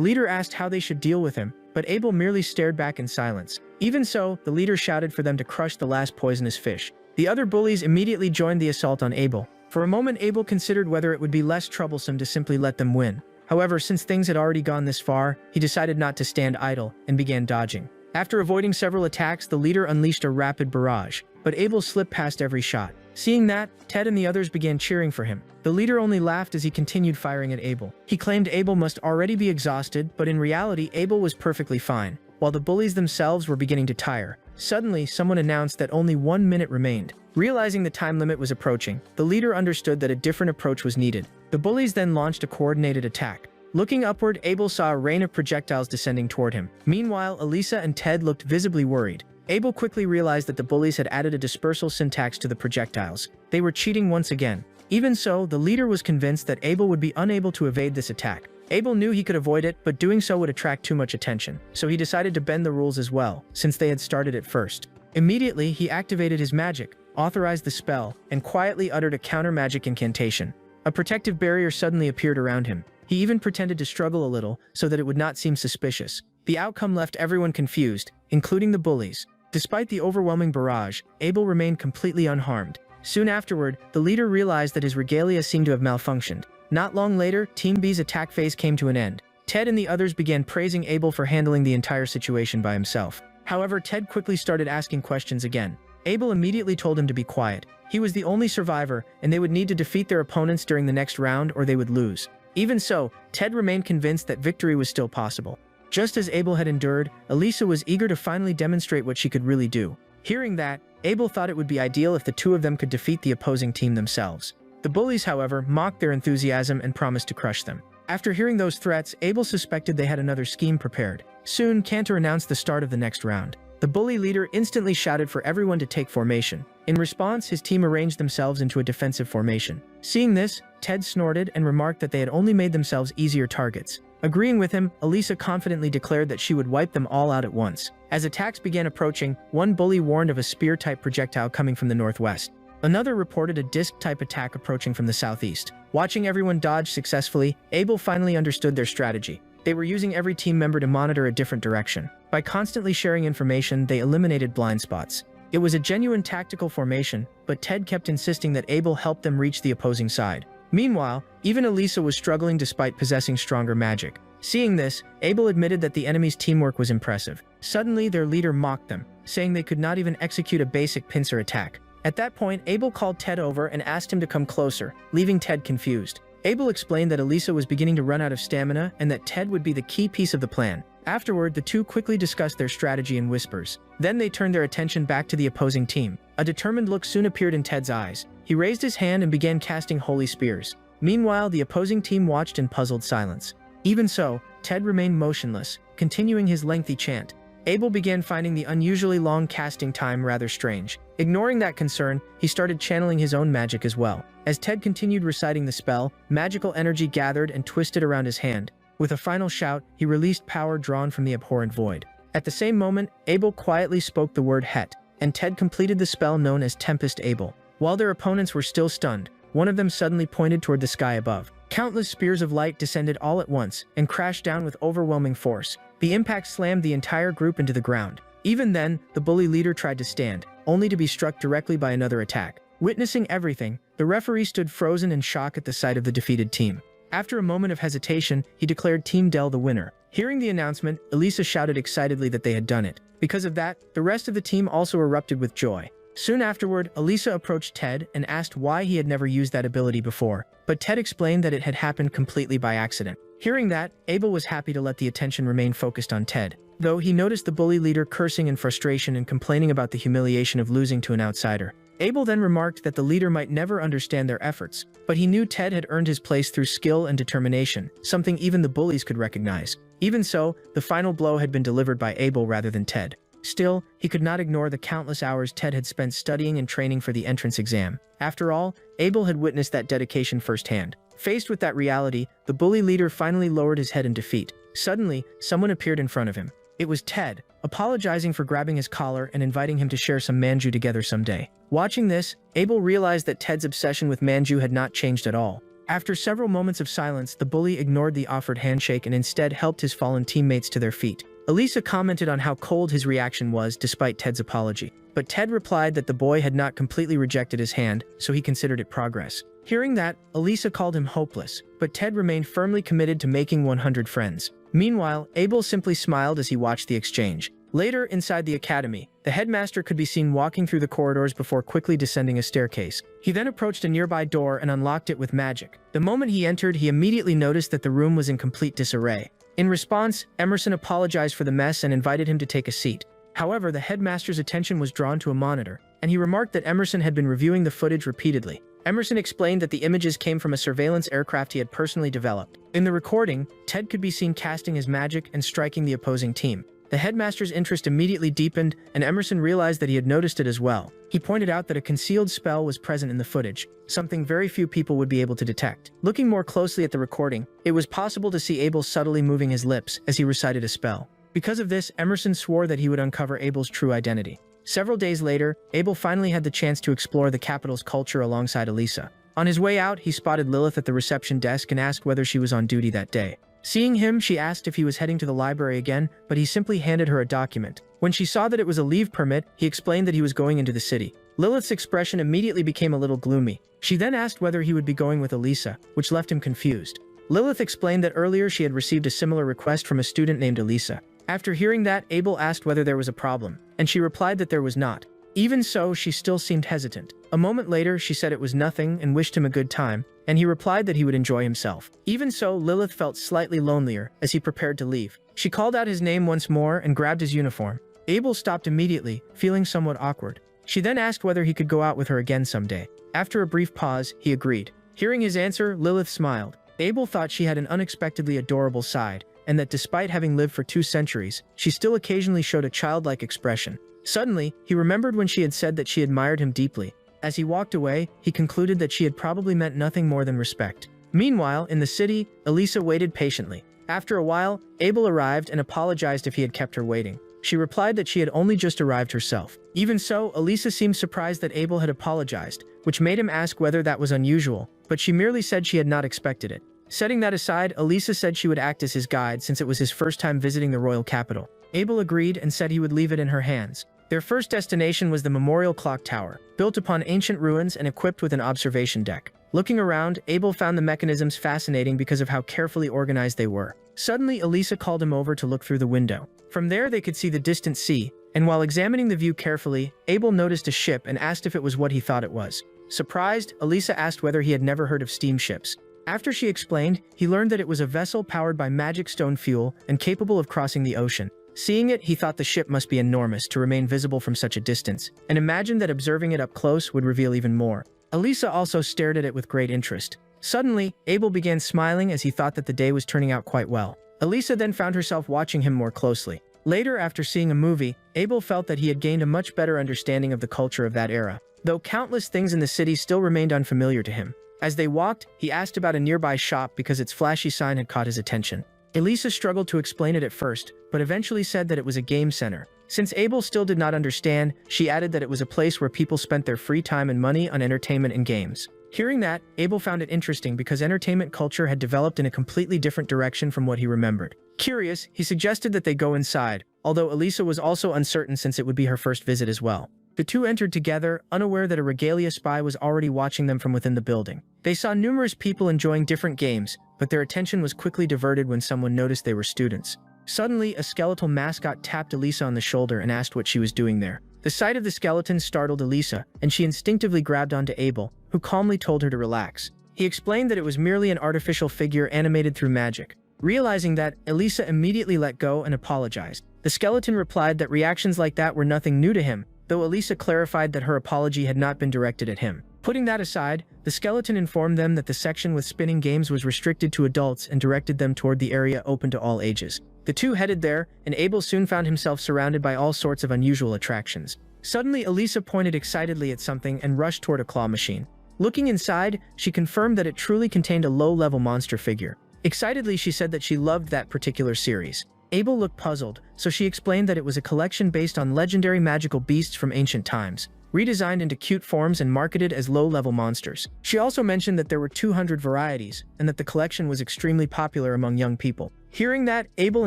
leader asked how they should deal with him, but Abel merely stared back in silence. Even so, the leader shouted for them to crush the last poisonous fish. The other bullies immediately joined the assault on Abel. For a moment, Abel considered whether it would be less troublesome to simply let them win. However, since things had already gone this far, he decided not to stand idle and began dodging. After avoiding several attacks, the leader unleashed a rapid barrage, but Abel slipped past every shot. Seeing that, Ted and the others began cheering for him. The leader only laughed as he continued firing at Abel. He claimed Abel must already be exhausted, but in reality, Abel was perfectly fine, while the bullies themselves were beginning to tire. Suddenly, someone announced that only 1 minute remained. Realizing the time limit was approaching, the leader understood that a different approach was needed. The bullies then launched a coordinated attack. Looking upward, Abel saw a rain of projectiles descending toward him. Meanwhile, Elisa and Ted looked visibly worried. Abel quickly realized that the bullies had added a dispersal syntax to the projectiles. They were cheating once again. Even so, the leader was convinced that Abel would be unable to evade this attack. Abel knew he could avoid it, but doing so would attract too much attention, so he decided to bend the rules as well, since they had started it first. Immediately, he activated his magic, authorized the spell, and quietly uttered a counter-magic incantation. A protective barrier suddenly appeared around him. He even pretended to struggle a little, so that it would not seem suspicious. The outcome left everyone confused, including the bullies. Despite the overwhelming barrage, Abel remained completely unharmed. Soon afterward, the leader realized that his regalia seemed to have malfunctioned. Not long later, Team B's attack phase came to an end. Ted and the others began praising Abel for handling the entire situation by himself. However, Ted quickly started asking questions again. Abel immediately told him to be quiet. He was the only survivor, and they would need to defeat their opponents during the next round or they would lose. Even so, Ted remained convinced that victory was still possible. Just as Abel had endured, Elisa was eager to finally demonstrate what she could really do. Hearing that, Abel thought it would be ideal if the two of them could defeat the opposing team themselves. The bullies, however, mocked their enthusiasm and promised to crush them. After hearing those threats, Abel suspected they had another scheme prepared. Soon, Cantor announced the start of the next round. The bully leader instantly shouted for everyone to take formation. In response, his team arranged themselves into a defensive formation. Seeing this, Ted snorted and remarked that they had only made themselves easier targets. Agreeing with him, Elisa confidently declared that she would wipe them all out at once. As attacks began approaching, one bully warned of a spear-type projectile coming from the northwest. Another reported a disc-type attack approaching from the southeast. Watching everyone dodge successfully, Abel finally understood their strategy. They were using every team member to monitor a different direction. By constantly sharing information, they eliminated blind spots. It was a genuine tactical formation, but Ted kept insisting that Abel help them reach the opposing side. Meanwhile, even Elisa was struggling despite possessing stronger magic. Seeing this, Abel admitted that the enemy's teamwork was impressive. Suddenly, their leader mocked them, saying they could not even execute a basic pincer attack. At that point, Abel called Ted over and asked him to come closer, leaving Ted confused. Abel explained that Elisa was beginning to run out of stamina and that Ted would be the key piece of the plan. Afterward, the two quickly discussed their strategy in whispers. Then they turned their attention back to the opposing team. A determined look soon appeared in Ted's eyes. He raised his hand and began casting holy spears. Meanwhile, the opposing team watched in puzzled silence. Even so, Ted remained motionless, continuing his lengthy chant. Abel began finding the unusually long casting time rather strange. Ignoring that concern, he started channeling his own magic as well. As Ted continued reciting the spell, magical energy gathered and twisted around his hand. With a final shout, he released power drawn from the abhorrent void. At the same moment, Abel quietly spoke the word Het, and Ted completed the spell known as Tempest Abel. While their opponents were still stunned, one of them suddenly pointed toward the sky above. Countless spears of light descended all at once and crashed down with overwhelming force. The impact slammed the entire group into the ground. Even then, the bully leader tried to stand, only to be struck directly by another attack. Witnessing everything, the referee stood frozen in shock at the sight of the defeated team. After a moment of hesitation, he declared Team Dell the winner. Hearing the announcement, Elisa shouted excitedly that they had done it. Because of that, the rest of the team also erupted with joy. Soon afterward, Elisa approached Ted and asked why he had never used that ability before, but Ted explained that it had happened completely by accident. Hearing that, Abel was happy to let the attention remain focused on Ted, though he noticed the bully leader cursing in frustration and complaining about the humiliation of losing to an outsider. Abel then remarked that the leader might never understand their efforts, but he knew Ted had earned his place through skill and determination, something even the bullies could recognize. Even so, the final blow had been delivered by Abel rather than Ted. Still, he could not ignore the countless hours Ted had spent studying and training for the entrance exam. After all, Abel had witnessed that dedication firsthand. Faced with that reality, the bully leader finally lowered his head in defeat. Suddenly, someone appeared in front of him. It was Ted, apologizing for grabbing his collar and inviting him to share some manju together someday. Watching this, Abel realized that Ted's obsession with manju had not changed at all. After several moments of silence, the bully ignored the offered handshake and instead helped his fallen teammates to their feet. Elisa commented on how cold his reaction was despite Ted's apology. But Ted replied that the boy had not completely rejected his hand, so he considered it progress. Hearing that, Elisa called him hopeless, but Ted remained firmly committed to making 100 friends. Meanwhile, Abel simply smiled as he watched the exchange. Later, inside the academy, the headmaster could be seen walking through the corridors before quickly descending a staircase. He then approached a nearby door and unlocked it with magic. The moment he entered, he immediately noticed that the room was in complete disarray. In response, Emerson apologized for the mess and invited him to take a seat. However, the headmaster's attention was drawn to a monitor, and he remarked that Emerson had been reviewing the footage repeatedly. Emerson explained that the images came from a surveillance aircraft he had personally developed. In the recording, Ted could be seen casting his magic and striking the opposing team. The headmaster's interest immediately deepened, and Emerson realized that he had noticed it as well. He pointed out that a concealed spell was present in the footage, something very few people would be able to detect. Looking more closely at the recording, it was possible to see Abel subtly moving his lips as he recited a spell. Because of this, Emerson swore that he would uncover Abel's true identity. Several days later, Abel finally had the chance to explore the capital's culture alongside Elisa. On his way out, he spotted Lilith at the reception desk and asked whether she was on duty that day. Seeing him, she asked if he was heading to the library again, but he simply handed her a document. When she saw that it was a leave permit, he explained that he was going into the city. Lilith's expression immediately became a little gloomy. She then asked whether he would be going with Elisa, which left him confused. Lilith explained that earlier she had received a similar request from a student named Elisa. After hearing that, Abel asked whether there was a problem, and she replied that there was not. Even so, she still seemed hesitant. A moment later, she said it was nothing and wished him a good time, and he replied that he would enjoy himself. Even so, Lilith felt slightly lonelier as he prepared to leave. She called out his name once more and grabbed his uniform. Abel stopped immediately, feeling somewhat awkward. She then asked whether he could go out with her again someday. After a brief pause, he agreed. Hearing his answer, Lilith smiled. Abel thought she had an unexpectedly adorable side, and that despite having lived for 2 centuries, she still occasionally showed a childlike expression. Suddenly, he remembered when she had said that she admired him deeply. As he walked away, he concluded that she had probably meant nothing more than respect. Meanwhile, in the city, Elisa waited patiently. After a while, Abel arrived and apologized if he had kept her waiting. She replied that she had only just arrived herself. Even so, Elisa seemed surprised that Abel had apologized, which made him ask whether that was unusual, but she merely said she had not expected it. Setting that aside, Elisa said she would act as his guide since it was his first time visiting the royal capital. Abel agreed and said he would leave it in her hands. Their first destination was the Memorial Clock Tower, built upon ancient ruins and equipped with an observation deck. Looking around, Abel found the mechanisms fascinating because of how carefully organized they were. Suddenly, Elisa called him over to look through the window. From there, they could see the distant sea, and while examining the view carefully, Abel noticed a ship and asked if it was what he thought it was. Surprised, Elisa asked whether he had never heard of steamships. After she explained, he learned that it was a vessel powered by magic stone fuel and capable of crossing the ocean. Seeing it, he thought the ship must be enormous to remain visible from such a distance, and imagined that observing it up close would reveal even more. Elisa also stared at it with great interest. Suddenly, Abel began smiling as he thought that the day was turning out quite well. Elisa then found herself watching him more closely. Later, after seeing a movie, Abel felt that he had gained a much better understanding of the culture of that era, though countless things in the city still remained unfamiliar to him. As they walked, he asked about a nearby shop because its flashy sign had caught his attention. Elisa struggled to explain it at first, but eventually said that it was a game center. Since Abel still did not understand, she added that it was a place where people spent their free time and money on entertainment and games. Hearing that, Abel found it interesting because entertainment culture had developed in a completely different direction from what he remembered. Curious, he suggested that they go inside, although Elisa was also uncertain since it would be her first visit as well. The two entered together, unaware that a regalia spy was already watching them from within the building. They saw numerous people enjoying different games, but their attention was quickly diverted when someone noticed they were students. Suddenly, a skeletal mascot tapped Elisa on the shoulder and asked what she was doing there. The sight of the skeleton startled Elisa, and she instinctively grabbed onto Abel, who calmly told her to relax. He explained that it was merely an artificial figure animated through magic. Realizing that, Elisa immediately let go and apologized. The skeleton replied that reactions like that were nothing new to him, though though Elisa clarified that her apology had not been directed at him. Putting that aside, the skeleton informed them that the section with spinning games was restricted to adults and directed them toward the area open to all ages. The two headed there, and Abel soon found himself surrounded by all sorts of unusual attractions. Suddenly, Elisa pointed excitedly at something and rushed toward a claw machine. Looking inside, she confirmed that it truly contained a low-level monster figure. Excitedly, she said that she loved that particular series. Abel looked puzzled, so she explained that it was a collection based on legendary magical beasts from ancient times, redesigned into cute forms and marketed as low-level monsters. She also mentioned that there were 200 varieties, and that the collection was extremely popular among young people. Hearing that, Abel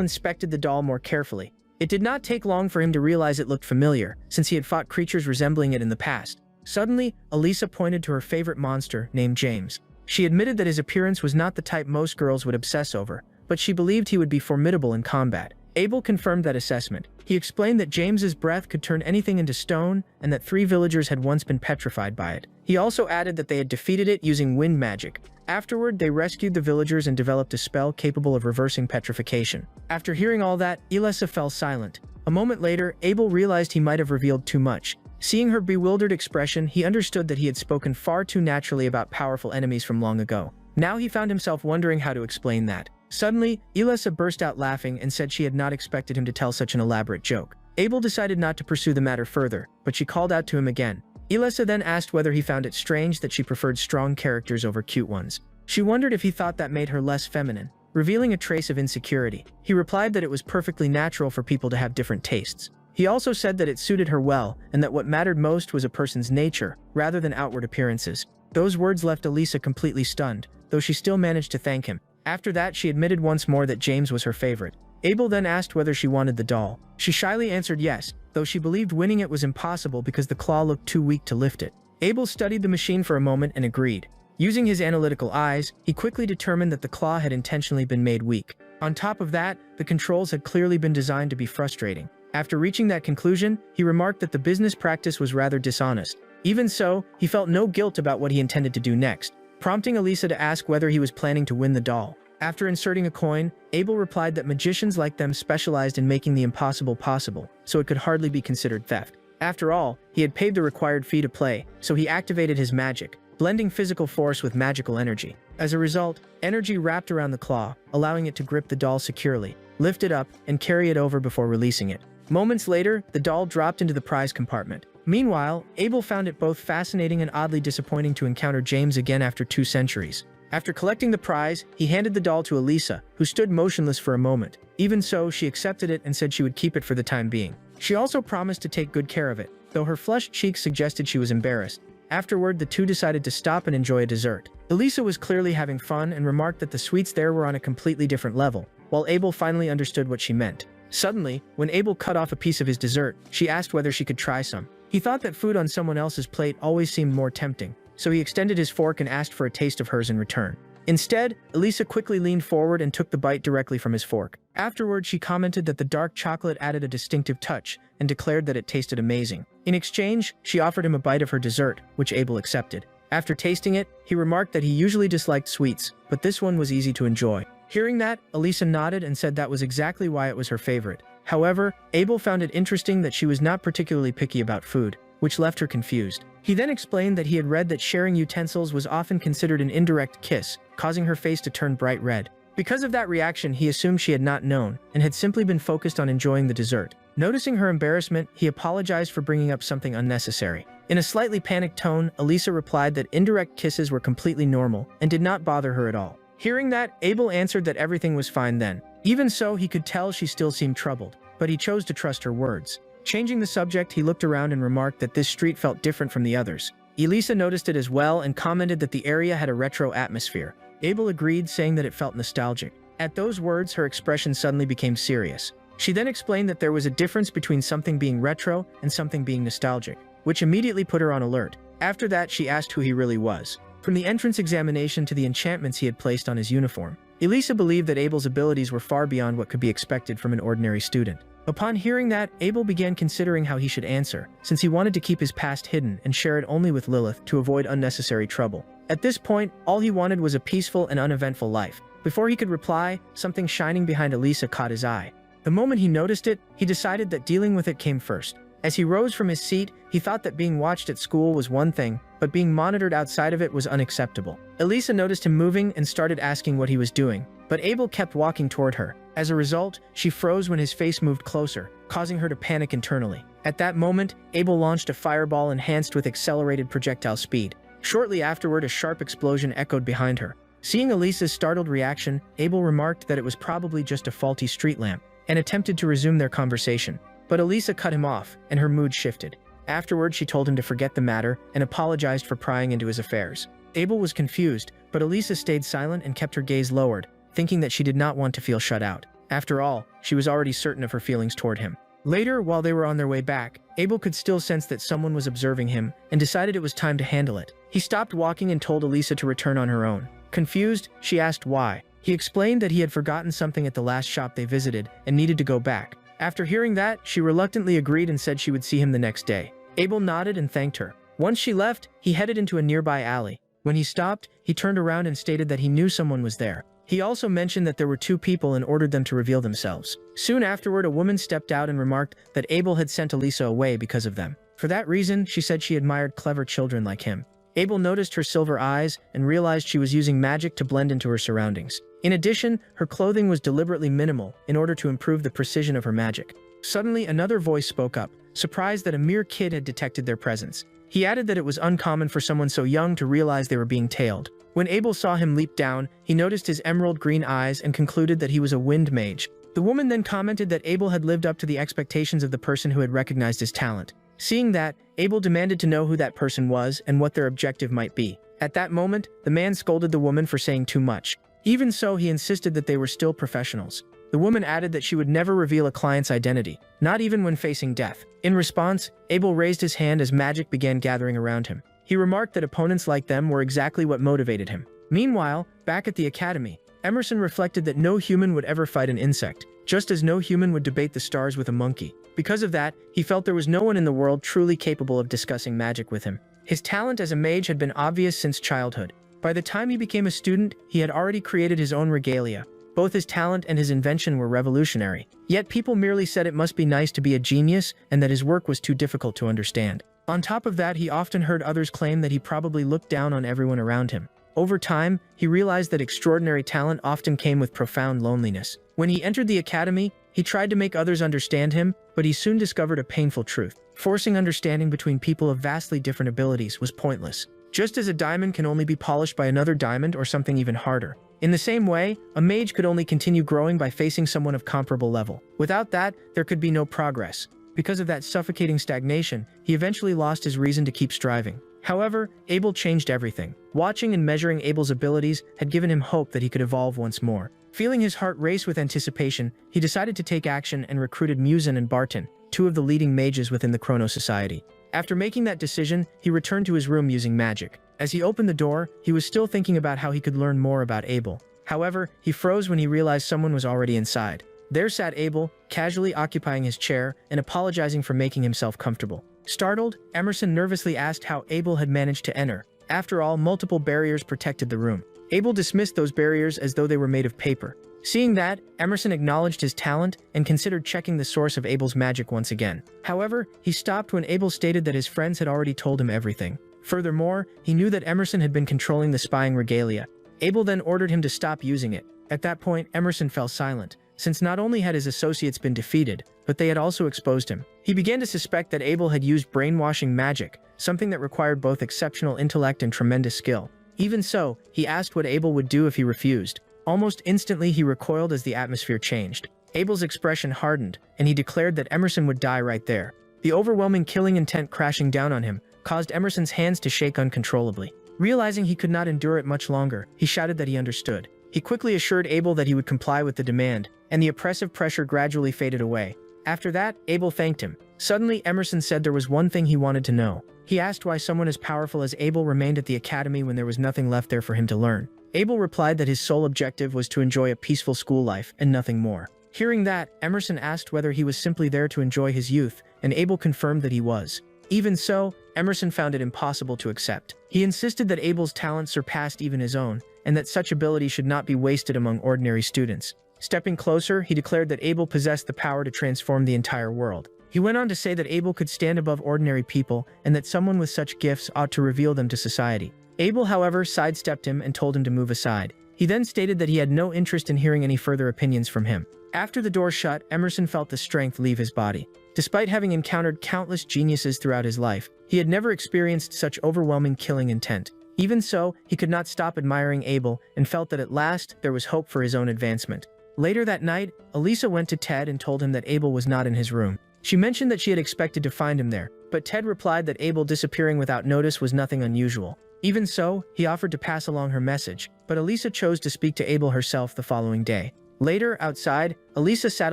inspected the doll more carefully. It did not take long for him to realize it looked familiar, since he had fought creatures resembling it in the past. Suddenly, Elisa pointed to her favorite monster, named James. She admitted that his appearance was not the type most girls would obsess over, but she believed he would be formidable in combat. Abel confirmed that assessment. He explained that James's breath could turn anything into stone, and that 3 villagers had once been petrified by it. He also added that they had defeated it using wind magic. Afterward, they rescued the villagers and developed a spell capable of reversing petrification. After hearing all that, Elisa fell silent. A moment later, Abel realized he might have revealed too much. Seeing her bewildered expression, he understood that he had spoken far too naturally about powerful enemies from long ago. Now he found himself wondering how to explain that. Suddenly, Elisa burst out laughing and said she had not expected him to tell such an elaborate joke. Abel decided not to pursue the matter further, but she called out to him again. Elisa then asked whether he found it strange that she preferred strong characters over cute ones. She wondered if he thought that made her less feminine, revealing a trace of insecurity. He replied that it was perfectly natural for people to have different tastes. He also said that it suited her well, and that what mattered most was a person's nature, rather than outward appearances. Those words left Elisa completely stunned, though she still managed to thank him. After that, she admitted once more that James was her favorite. Abel then asked whether she wanted the doll. She shyly answered yes, though she believed winning it was impossible because the claw looked too weak to lift it. Abel studied the machine for a moment and agreed. Using his analytical eyes, he quickly determined that the claw had intentionally been made weak. On top of that, the controls had clearly been designed to be frustrating. After reaching that conclusion, he remarked that the business practice was rather dishonest. Even so, he felt no guilt about what he intended to do next, prompting Elisa to ask whether he was planning to win the doll. After inserting a coin, Abel replied that magicians like them specialized in making the impossible possible, so it could hardly be considered theft. After all, he had paid the required fee to play, so he activated his magic, blending physical force with magical energy. As a result, energy wrapped around the claw, allowing it to grip the doll securely, lift it up, and carry it over before releasing it. Moments later, the doll dropped into the prize compartment. Meanwhile, Abel found it both fascinating and oddly disappointing to encounter James again after 2 centuries. After collecting the prize, he handed the doll to Elisa, who stood motionless for a moment. Even so, she accepted it and said she would keep it for the time being. She also promised to take good care of it, though her flushed cheeks suggested she was embarrassed. Afterward, the two decided to stop and enjoy a dessert. Elisa was clearly having fun and remarked that the sweets there were on a completely different level, while Abel finally understood what she meant. Suddenly, when Abel cut off a piece of his dessert, she asked whether she could try some. He thought that food on someone else's plate always seemed more tempting, so he extended his fork and asked for a taste of hers in return. Instead, Elisa quickly leaned forward and took the bite directly from his fork. Afterward, she commented that the dark chocolate added a distinctive touch and declared that it tasted amazing. In exchange, she offered him a bite of her dessert, which Abel accepted. After tasting it, he remarked that he usually disliked sweets, but this one was easy to enjoy. Hearing that, Elisa nodded and said that was exactly why it was her favorite. However, Abel found it interesting that she was not particularly picky about food, which left her confused. He then explained that he had read that sharing utensils was often considered an indirect kiss, causing her face to turn bright red. Because of that reaction, he assumed she had not known, and had simply been focused on enjoying the dessert. Noticing her embarrassment, he apologized for bringing up something unnecessary. In a slightly panicked tone, Elisa replied that indirect kisses were completely normal, and did not bother her at all. Hearing that, Abel answered that everything was fine then. Even so, he could tell she still seemed troubled, but he chose to trust her words. Changing the subject, he looked around and remarked that this street felt different from the others. Elisa noticed it as well and commented that the area had a retro atmosphere. Abel agreed, saying that it felt nostalgic. At those words, her expression suddenly became serious. She then explained that there was a difference between something being retro and something being nostalgic, which immediately put her on alert. After that, she asked who he really was. From the entrance examination to the enchantments he had placed on his uniform, Elisa believed that Abel's abilities were far beyond what could be expected from an ordinary student. Upon hearing that, Abel began considering how he should answer, since he wanted to keep his past hidden and share it only with Lilith to avoid unnecessary trouble. At this point, all he wanted was a peaceful and uneventful life. Before he could reply, something shining behind Elisa caught his eye. The moment he noticed it, he decided that dealing with it came first. As he rose from his seat, he thought that being watched at school was one thing, but being monitored outside of it was unacceptable. Elisa noticed him moving and started asking what he was doing, but Abel kept walking toward her. As a result, she froze when his face moved closer, causing her to panic internally. At that moment, Abel launched a fireball enhanced with accelerated projectile speed. Shortly afterward, a sharp explosion echoed behind her. Seeing Elisa's startled reaction, Abel remarked that it was probably just a faulty street lamp, and attempted to resume their conversation. But Elisa cut him off, and her mood shifted. Afterward, she told him to forget the matter and apologized for prying into his affairs. Abel was confused, but Elisa stayed silent and kept her gaze lowered, thinking that she did not want to feel shut out. After all, she was already certain of her feelings toward him. Later, while they were on their way back, Abel could still sense that someone was observing him and decided it was time to handle it. He stopped walking and told Elisa to return on her own. Confused, she asked why. He explained that he had forgotten something at the last shop they visited and needed to go back. After hearing that, she reluctantly agreed and said she would see him the next day. Abel nodded and thanked her. Once she left, he headed into a nearby alley. When he stopped, he turned around and stated that he knew someone was there. He also mentioned that there were two people and ordered them to reveal themselves. Soon afterward, a woman stepped out and remarked that Abel had sent Elisa away because of them. For that reason, she said she admired clever children like him. Abel noticed her silver eyes and realized she was using magic to blend into her surroundings. In addition, her clothing was deliberately minimal in order to improve the precision of her magic. Suddenly, another voice spoke up, surprised that a mere kid had detected their presence. He added that it was uncommon for someone so young to realize they were being tailed. When Abel saw him leap down, he noticed his emerald green eyes and concluded that he was a wind mage. The woman then commented that Abel had lived up to the expectations of the person who had recognized his talent. Seeing that, Abel demanded to know who that person was and what their objective might be. At that moment, the man scolded the woman for saying too much. Even so, he insisted that they were still professionals. The woman added that she would never reveal a client's identity, not even when facing death. In response, Abel raised his hand as magic began gathering around him. He remarked that opponents like them were exactly what motivated him. Meanwhile, back at the academy, Emerson reflected that no human would ever fight an insect, just as no human would debate the stars with a monkey. Because of that, he felt there was no one in the world truly capable of discussing magic with him. His talent as a mage had been obvious since childhood. By the time he became a student, he had already created his own regalia. Both his talent and his invention were revolutionary. Yet people merely said it must be nice to be a genius and that his work was too difficult to understand. On top of that, he often heard others claim that he probably looked down on everyone around him. Over time, he realized that extraordinary talent often came with profound loneliness. When he entered the academy, he tried to make others understand him, but he soon discovered a painful truth. Forcing understanding between people of vastly different abilities was pointless. Just as a diamond can only be polished by another diamond or something even harder. In the same way, a mage could only continue growing by facing someone of comparable level. Without that, there could be no progress. Because of that suffocating stagnation, he eventually lost his reason to keep striving. However, Abel changed everything. Watching and measuring Abel's abilities had given him hope that he could evolve once more. Feeling his heart race with anticipation, he decided to take action and recruited Musen and Barton, two of the leading mages within the Chrono Society. After making that decision, he returned to his room using magic. As he opened the door, he was still thinking about how he could learn more about Abel. However, he froze when he realized someone was already inside. There sat Abel, casually occupying his chair and apologizing for making himself comfortable. Startled, Emerson nervously asked how Abel had managed to enter. After all, multiple barriers protected the room. Abel dismissed those barriers as though they were made of paper. Seeing that, Emerson acknowledged his talent and considered checking the source of Abel's magic once again. However, he stopped when Abel stated that his friends had already told him everything. Furthermore, he knew that Emerson had been controlling the spying regalia. Abel then ordered him to stop using it. At that point, Emerson fell silent, since not only had his associates been defeated, but they had also exposed him. He began to suspect that Abel had used brainwashing magic, something that required both exceptional intellect and tremendous skill. Even so, he asked what Abel would do if he refused. Almost instantly, he recoiled as the atmosphere changed. Abel's expression hardened, and he declared that Emerson would die right there. The overwhelming killing intent crashing down on him caused Emerson's hands to shake uncontrollably. Realizing he could not endure it much longer, he shouted that he understood. He quickly assured Abel that he would comply with the demand, and the oppressive pressure gradually faded away. After that, Abel thanked him. Suddenly, Emerson said there was one thing he wanted to know. He asked why someone as powerful as Abel remained at the academy when there was nothing left there for him to learn. Abel replied that his sole objective was to enjoy a peaceful school life and nothing more. Hearing that, Emerson asked whether he was simply there to enjoy his youth, and Abel confirmed that he was. Even so, Emerson found it impossible to accept. He insisted that Abel's talent surpassed even his own, and that such ability should not be wasted among ordinary students. Stepping closer, he declared that Abel possessed the power to transform the entire world. He went on to say that Abel could stand above ordinary people and that someone with such gifts ought to reveal them to society. Abel, however, sidestepped him and told him to move aside. He then stated that he had no interest in hearing any further opinions from him. After the door shut, Emerson felt the strength leave his body. Despite having encountered countless geniuses throughout his life, he had never experienced such overwhelming killing intent. Even so, he could not stop admiring Abel and felt that at last there was hope for his own advancement. Later that night, Elisa went to Ted and told him that Abel was not in his room. She mentioned that she had expected to find him there, but Ted replied that Abel disappearing without notice was nothing unusual. Even so, he offered to pass along her message, but Elisa chose to speak to Abel herself the following day. Later, outside, Elisa sat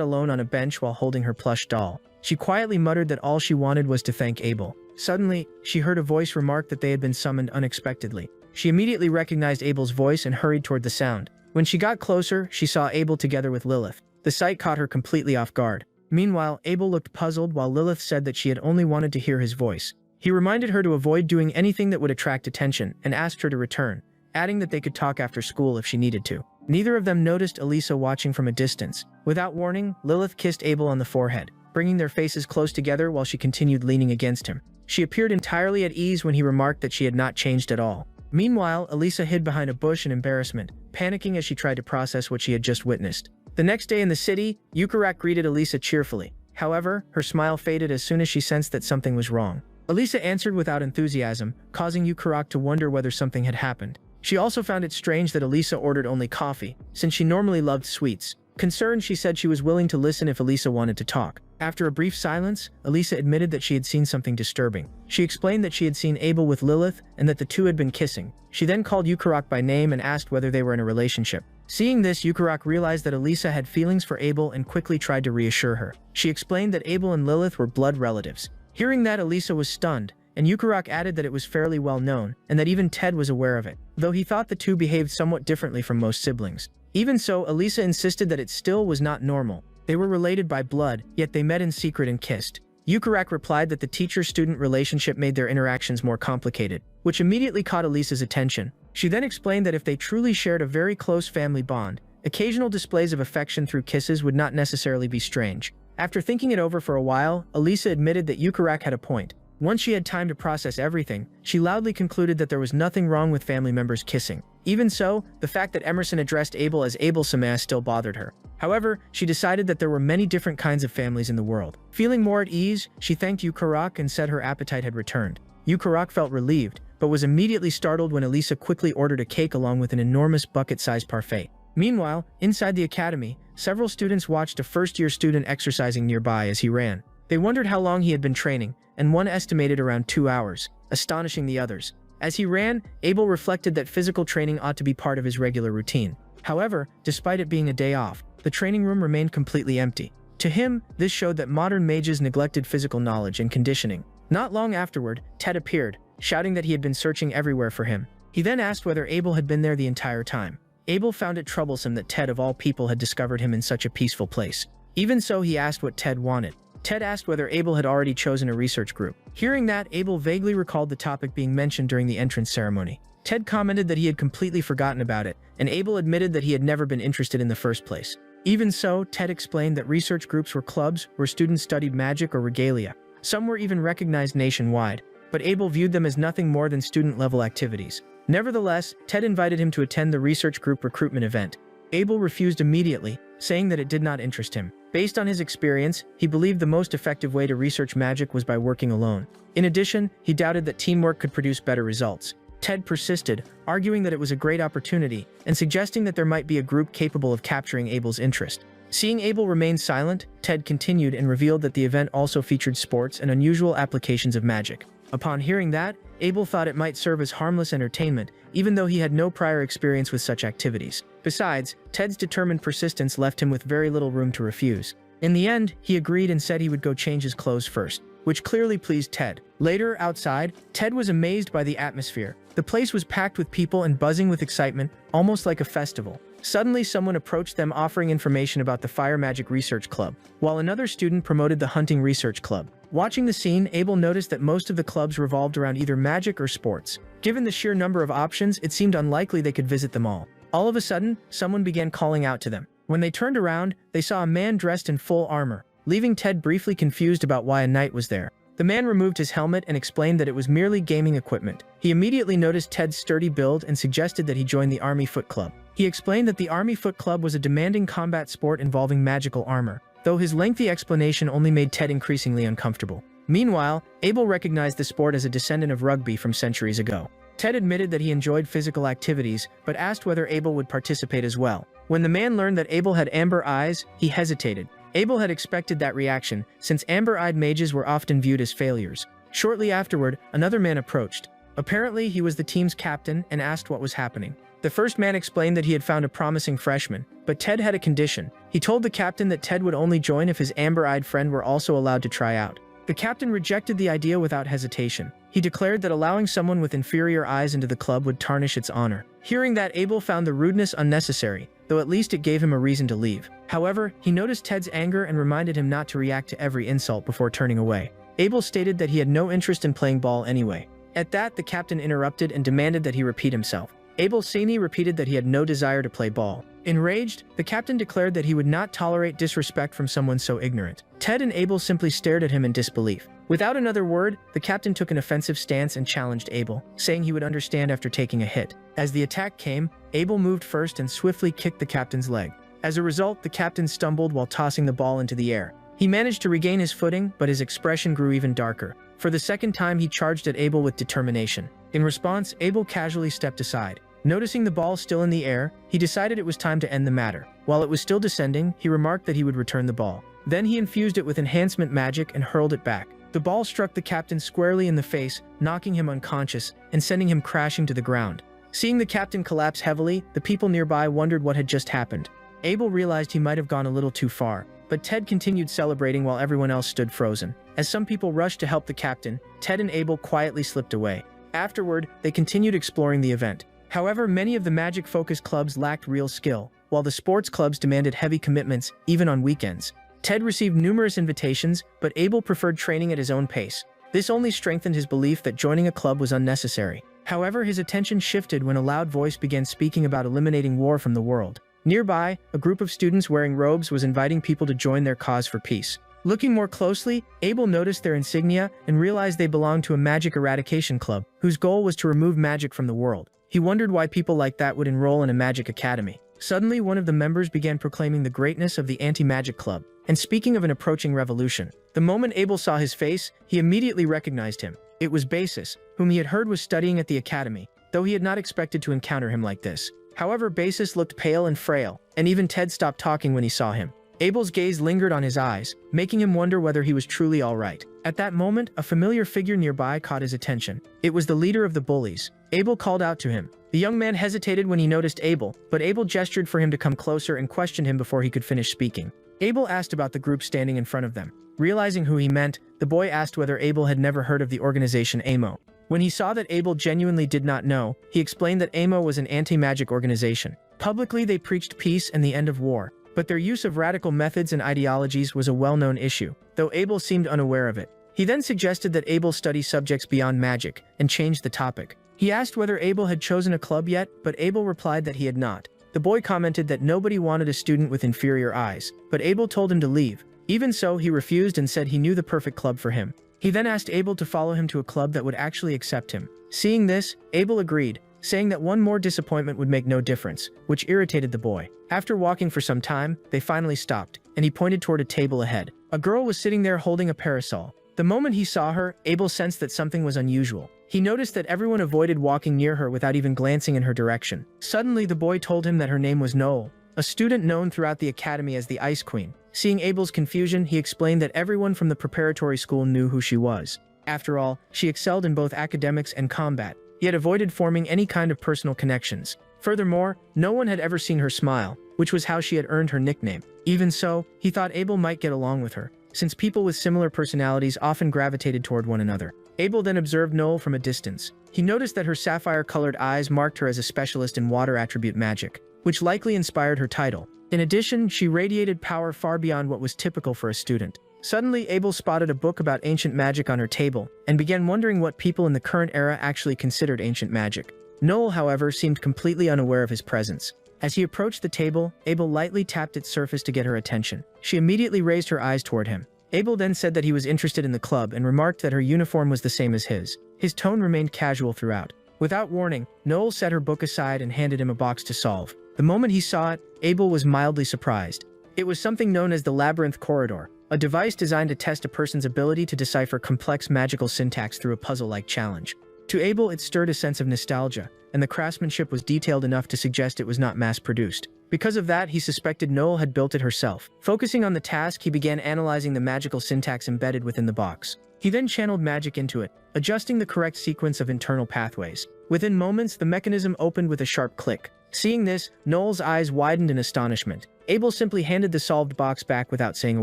alone on a bench while holding her plush doll. She quietly muttered that all she wanted was to thank Abel. Suddenly, she heard a voice remark that they had been summoned unexpectedly. She immediately recognized Abel's voice and hurried toward the sound. When she got closer, she saw Abel together with Lilith. The sight caught her completely off guard. Meanwhile, Abel looked puzzled while Lilith said that she had only wanted to hear his voice. He reminded her to avoid doing anything that would attract attention and asked her to return, adding that they could talk after school if she needed to. Neither of them noticed Elisa watching from a distance. Without warning, Lilith kissed Abel on the forehead, bringing their faces close together while she continued leaning against him. She appeared entirely at ease when he remarked that she had not changed at all. Meanwhile, Elisa hid behind a bush in embarrassment, panicking as she tried to process what she had just witnessed. The next day in the city, Yukarak greeted Elisa cheerfully. However, her smile faded as soon as she sensed that something was wrong. Elisa answered without enthusiasm, causing Yukarak to wonder whether something had happened. She also found it strange that Elisa ordered only coffee, since she normally loved sweets. Concerned, she said she was willing to listen if Elisa wanted to talk. After a brief silence, Elisa admitted that she had seen something disturbing. She explained that she had seen Abel with Lilith and that the two had been kissing. She then called Yukarak by name and asked whether they were in a relationship. Seeing this, Yukarak realized that Elisa had feelings for Abel and quickly tried to reassure her. She explained that Abel and Lilith were blood relatives. Hearing that, Elisa was stunned, and Yukarak added that it was fairly well known, and that even Ted was aware of it, though he thought the two behaved somewhat differently from most siblings. Even so, Elisa insisted that it still was not normal. They were related by blood, yet they met in secret and kissed. Yukarak replied that the teacher-student relationship made their interactions more complicated, which immediately caught Elisa's attention. She then explained that if they truly shared a very close family bond, occasional displays of affection through kisses would not necessarily be strange. After thinking it over for a while, Elisa admitted that Yukarak had a point. Once she had time to process everything, she loudly concluded that there was nothing wrong with family members kissing. Even so, the fact that Emerson addressed Abel as Abel-sama still bothered her. However, she decided that there were many different kinds of families in the world. Feeling more at ease, she thanked Yukarak and said her appetite had returned. Yukarak felt relieved, but was immediately startled when Elisa quickly ordered a cake along with an enormous bucket-sized parfait. Meanwhile, inside the academy, several students watched a first-year student exercising nearby as he ran. They wondered how long he had been training, and one estimated around 2 hours, astonishing the others. As he ran, Abel reflected that physical training ought to be part of his regular routine. However, despite it being a day off, the training room remained completely empty. To him, this showed that modern mages neglected physical knowledge and conditioning. Not long afterward, Ted appeared, shouting that he had been searching everywhere for him. He then asked whether Abel had been there the entire time. Abel found it troublesome that Ted of all people had discovered him in such a peaceful place. Even so, he asked what Ted wanted. Ted asked whether Abel had already chosen a research group. Hearing that, Abel vaguely recalled the topic being mentioned during the entrance ceremony. Ted commented that he had completely forgotten about it, and Abel admitted that he had never been interested in the first place. Even so, Ted explained that research groups were clubs where students studied magic or regalia. Some were even recognized nationwide, but Abel viewed them as nothing more than student-level activities. Nevertheless, Ted invited him to attend the research group recruitment event. Abel refused immediately, saying that it did not interest him. Based on his experience, he believed the most effective way to research magic was by working alone. In addition, he doubted that teamwork could produce better results. Ted persisted, arguing that it was a great opportunity, and suggesting that there might be a group capable of capturing Abel's interest. Seeing Abel remain silent, Ted continued and revealed that the event also featured sports and unusual applications of magic. Upon hearing that, Abel thought it might serve as harmless entertainment, even though he had no prior experience with such activities. Besides, Ted's determined persistence left him with very little room to refuse. In the end, he agreed and said he would go change his clothes first, which clearly pleased Ted. Later, outside, Ted was amazed by the atmosphere. The place was packed with people and buzzing with excitement, almost like a festival. Suddenly, someone approached them offering information about the Fire Magic Research Club, while another student promoted the Hunting Research Club. Watching the scene, Abel noticed that most of the clubs revolved around either magic or sports. Given the sheer number of options, it seemed unlikely they could visit them all. All of a sudden, someone began calling out to them. When they turned around, they saw a man dressed in full armor. leaving Ted briefly confused about why a knight was there. The man removed his helmet and explained that it was merely gaming equipment. He immediately noticed Ted's sturdy build and suggested that he join the Army Foot Club. He explained that the Army Foot Club was a demanding combat sport involving magical armor, though his lengthy explanation only made Ted increasingly uncomfortable. Meanwhile, Abel recognized the sport as a descendant of rugby from centuries ago. Ted admitted that he enjoyed physical activities, but asked whether Abel would participate as well. When the man learned that Abel had amber eyes, he hesitated. Abel had expected that reaction, since amber-eyed mages were often viewed as failures. Shortly afterward, another man approached. Apparently, he was the team's captain and asked what was happening. The first man explained that he had found a promising freshman, but Ted had a condition. He told the captain that Ted would only join if his amber-eyed friend were also allowed to try out. The captain rejected the idea without hesitation. He declared that allowing someone with inferior eyes into the club would tarnish its honor. Hearing that, Abel found the rudeness unnecessary, though at least it gave him a reason to leave. However, he noticed Ted's anger and reminded him not to react to every insult before turning away. Abel stated that he had no interest in playing ball anyway. At that, the captain interrupted and demanded that he repeat himself. Abel Sani repeated that he had no desire to play ball. Enraged, the captain declared that he would not tolerate disrespect from someone so ignorant. Ted and Abel simply stared at him in disbelief. Without another word, the captain took an offensive stance and challenged Abel, saying he would understand after taking a hit. As the attack came, Abel moved first and swiftly kicked the captain's leg. As a result, the captain stumbled while tossing the ball into the air. He managed to regain his footing, but his expression grew even darker. For the second time, he charged at Abel with determination. In response, Abel casually stepped aside. Noticing the ball still in the air, he decided it was time to end the matter. While it was still descending, he remarked that he would return the ball. Then he infused it with enhancement magic and hurled it back. The ball struck the captain squarely in the face, knocking him unconscious and sending him crashing to the ground. Seeing the captain collapse heavily, the people nearby wondered what had just happened. Abel realized he might have gone a little too far, but Ted continued celebrating while everyone else stood frozen. As some people rushed to help the captain, Ted and Abel quietly slipped away. Afterward, they continued exploring the event. However, many of the magic-focused clubs lacked real skill, while the sports clubs demanded heavy commitments, even on weekends. Ted received numerous invitations, but Abel preferred training at his own pace. This only strengthened his belief that joining a club was unnecessary. However, his attention shifted when a loud voice began speaking about eliminating war from the world. Nearby, a group of students wearing robes was inviting people to join their cause for peace. Looking more closely, Abel noticed their insignia and realized they belonged to a magic eradication club, whose goal was to remove magic from the world. He wondered why people like that would enroll in a magic academy. Suddenly, one of the members began proclaiming the greatness of the anti-magic club, and speaking of an approaching revolution. The moment Abel saw his face, he immediately recognized him. It was Basis, whom he had heard was studying at the academy, though he had not expected to encounter him like this. However, Basis looked pale and frail, and even Ted stopped talking when he saw him. Abel's gaze lingered on his eyes, making him wonder whether he was truly all right. At that moment, a familiar figure nearby caught his attention. It was the leader of the bullies. Abel called out to him. The young man hesitated when he noticed Abel, but Abel gestured for him to come closer and questioned him before he could finish speaking. Abel asked about the group standing in front of them. Realizing who he meant, the boy asked whether Abel had never heard of the organization AMO. When he saw that Abel genuinely did not know, he explained that AMO was an anti-magic organization. Publicly, they preached peace and the end of war, but their use of radical methods and ideologies was a well-known issue, though Abel seemed unaware of it. He then suggested that Abel study subjects beyond magic, and changed the topic. He asked whether Abel had chosen a club yet, but Abel replied that he had not. The boy commented that nobody wanted a student with inferior eyes, but Abel told him to leave. Even so, he refused and said he knew the perfect club for him. He then asked Abel to follow him to a club that would actually accept him. Seeing this, Abel agreed, saying that one more disappointment would make no difference, which irritated the boy. After walking for some time, they finally stopped, and he pointed toward a table ahead. A girl was sitting there holding a parasol. The moment he saw her, Abel sensed that something was unusual. He noticed that everyone avoided walking near her without even glancing in her direction. Suddenly, the boy told him that her name was Noel, a student known throughout the academy as the Ice Queen. Seeing Abel's confusion, he explained that everyone from the preparatory school knew who she was. After all, she excelled in both academics and combat, yet avoided forming any kind of personal connections. Furthermore, no one had ever seen her smile, which was how she had earned her nickname. Even so, he thought Abel might get along with her, since people with similar personalities often gravitated toward one another. Abel then observed Noel from a distance. He noticed that her sapphire-colored eyes marked her as a specialist in water attribute magic, which likely inspired her title. In addition, she radiated power far beyond what was typical for a student. Suddenly, Abel spotted a book about ancient magic on her table, and began wondering what people in the current era actually considered ancient magic. Noel, however, seemed completely unaware of his presence. As he approached the table, Abel lightly tapped its surface to get her attention. She immediately raised her eyes toward him. Abel then said that he was interested in the club and remarked that her uniform was the same as his. His tone remained casual throughout. Without warning, Noel set her book aside and handed him a box to solve. The moment he saw it, Abel was mildly surprised. It was something known as the Labyrinth Corridor, a device designed to test a person's ability to decipher complex magical syntax through a puzzle-like challenge. To Abel, it stirred a sense of nostalgia, and the craftsmanship was detailed enough to suggest it was not mass-produced. Because of that, he suspected Noel had built it herself. Focusing on the task, he began analyzing the magical syntax embedded within the box. He then channeled magic into it, adjusting the correct sequence of internal pathways. Within moments, the mechanism opened with a sharp click. Seeing this, Noel's eyes widened in astonishment. Abel simply handed the solved box back without saying a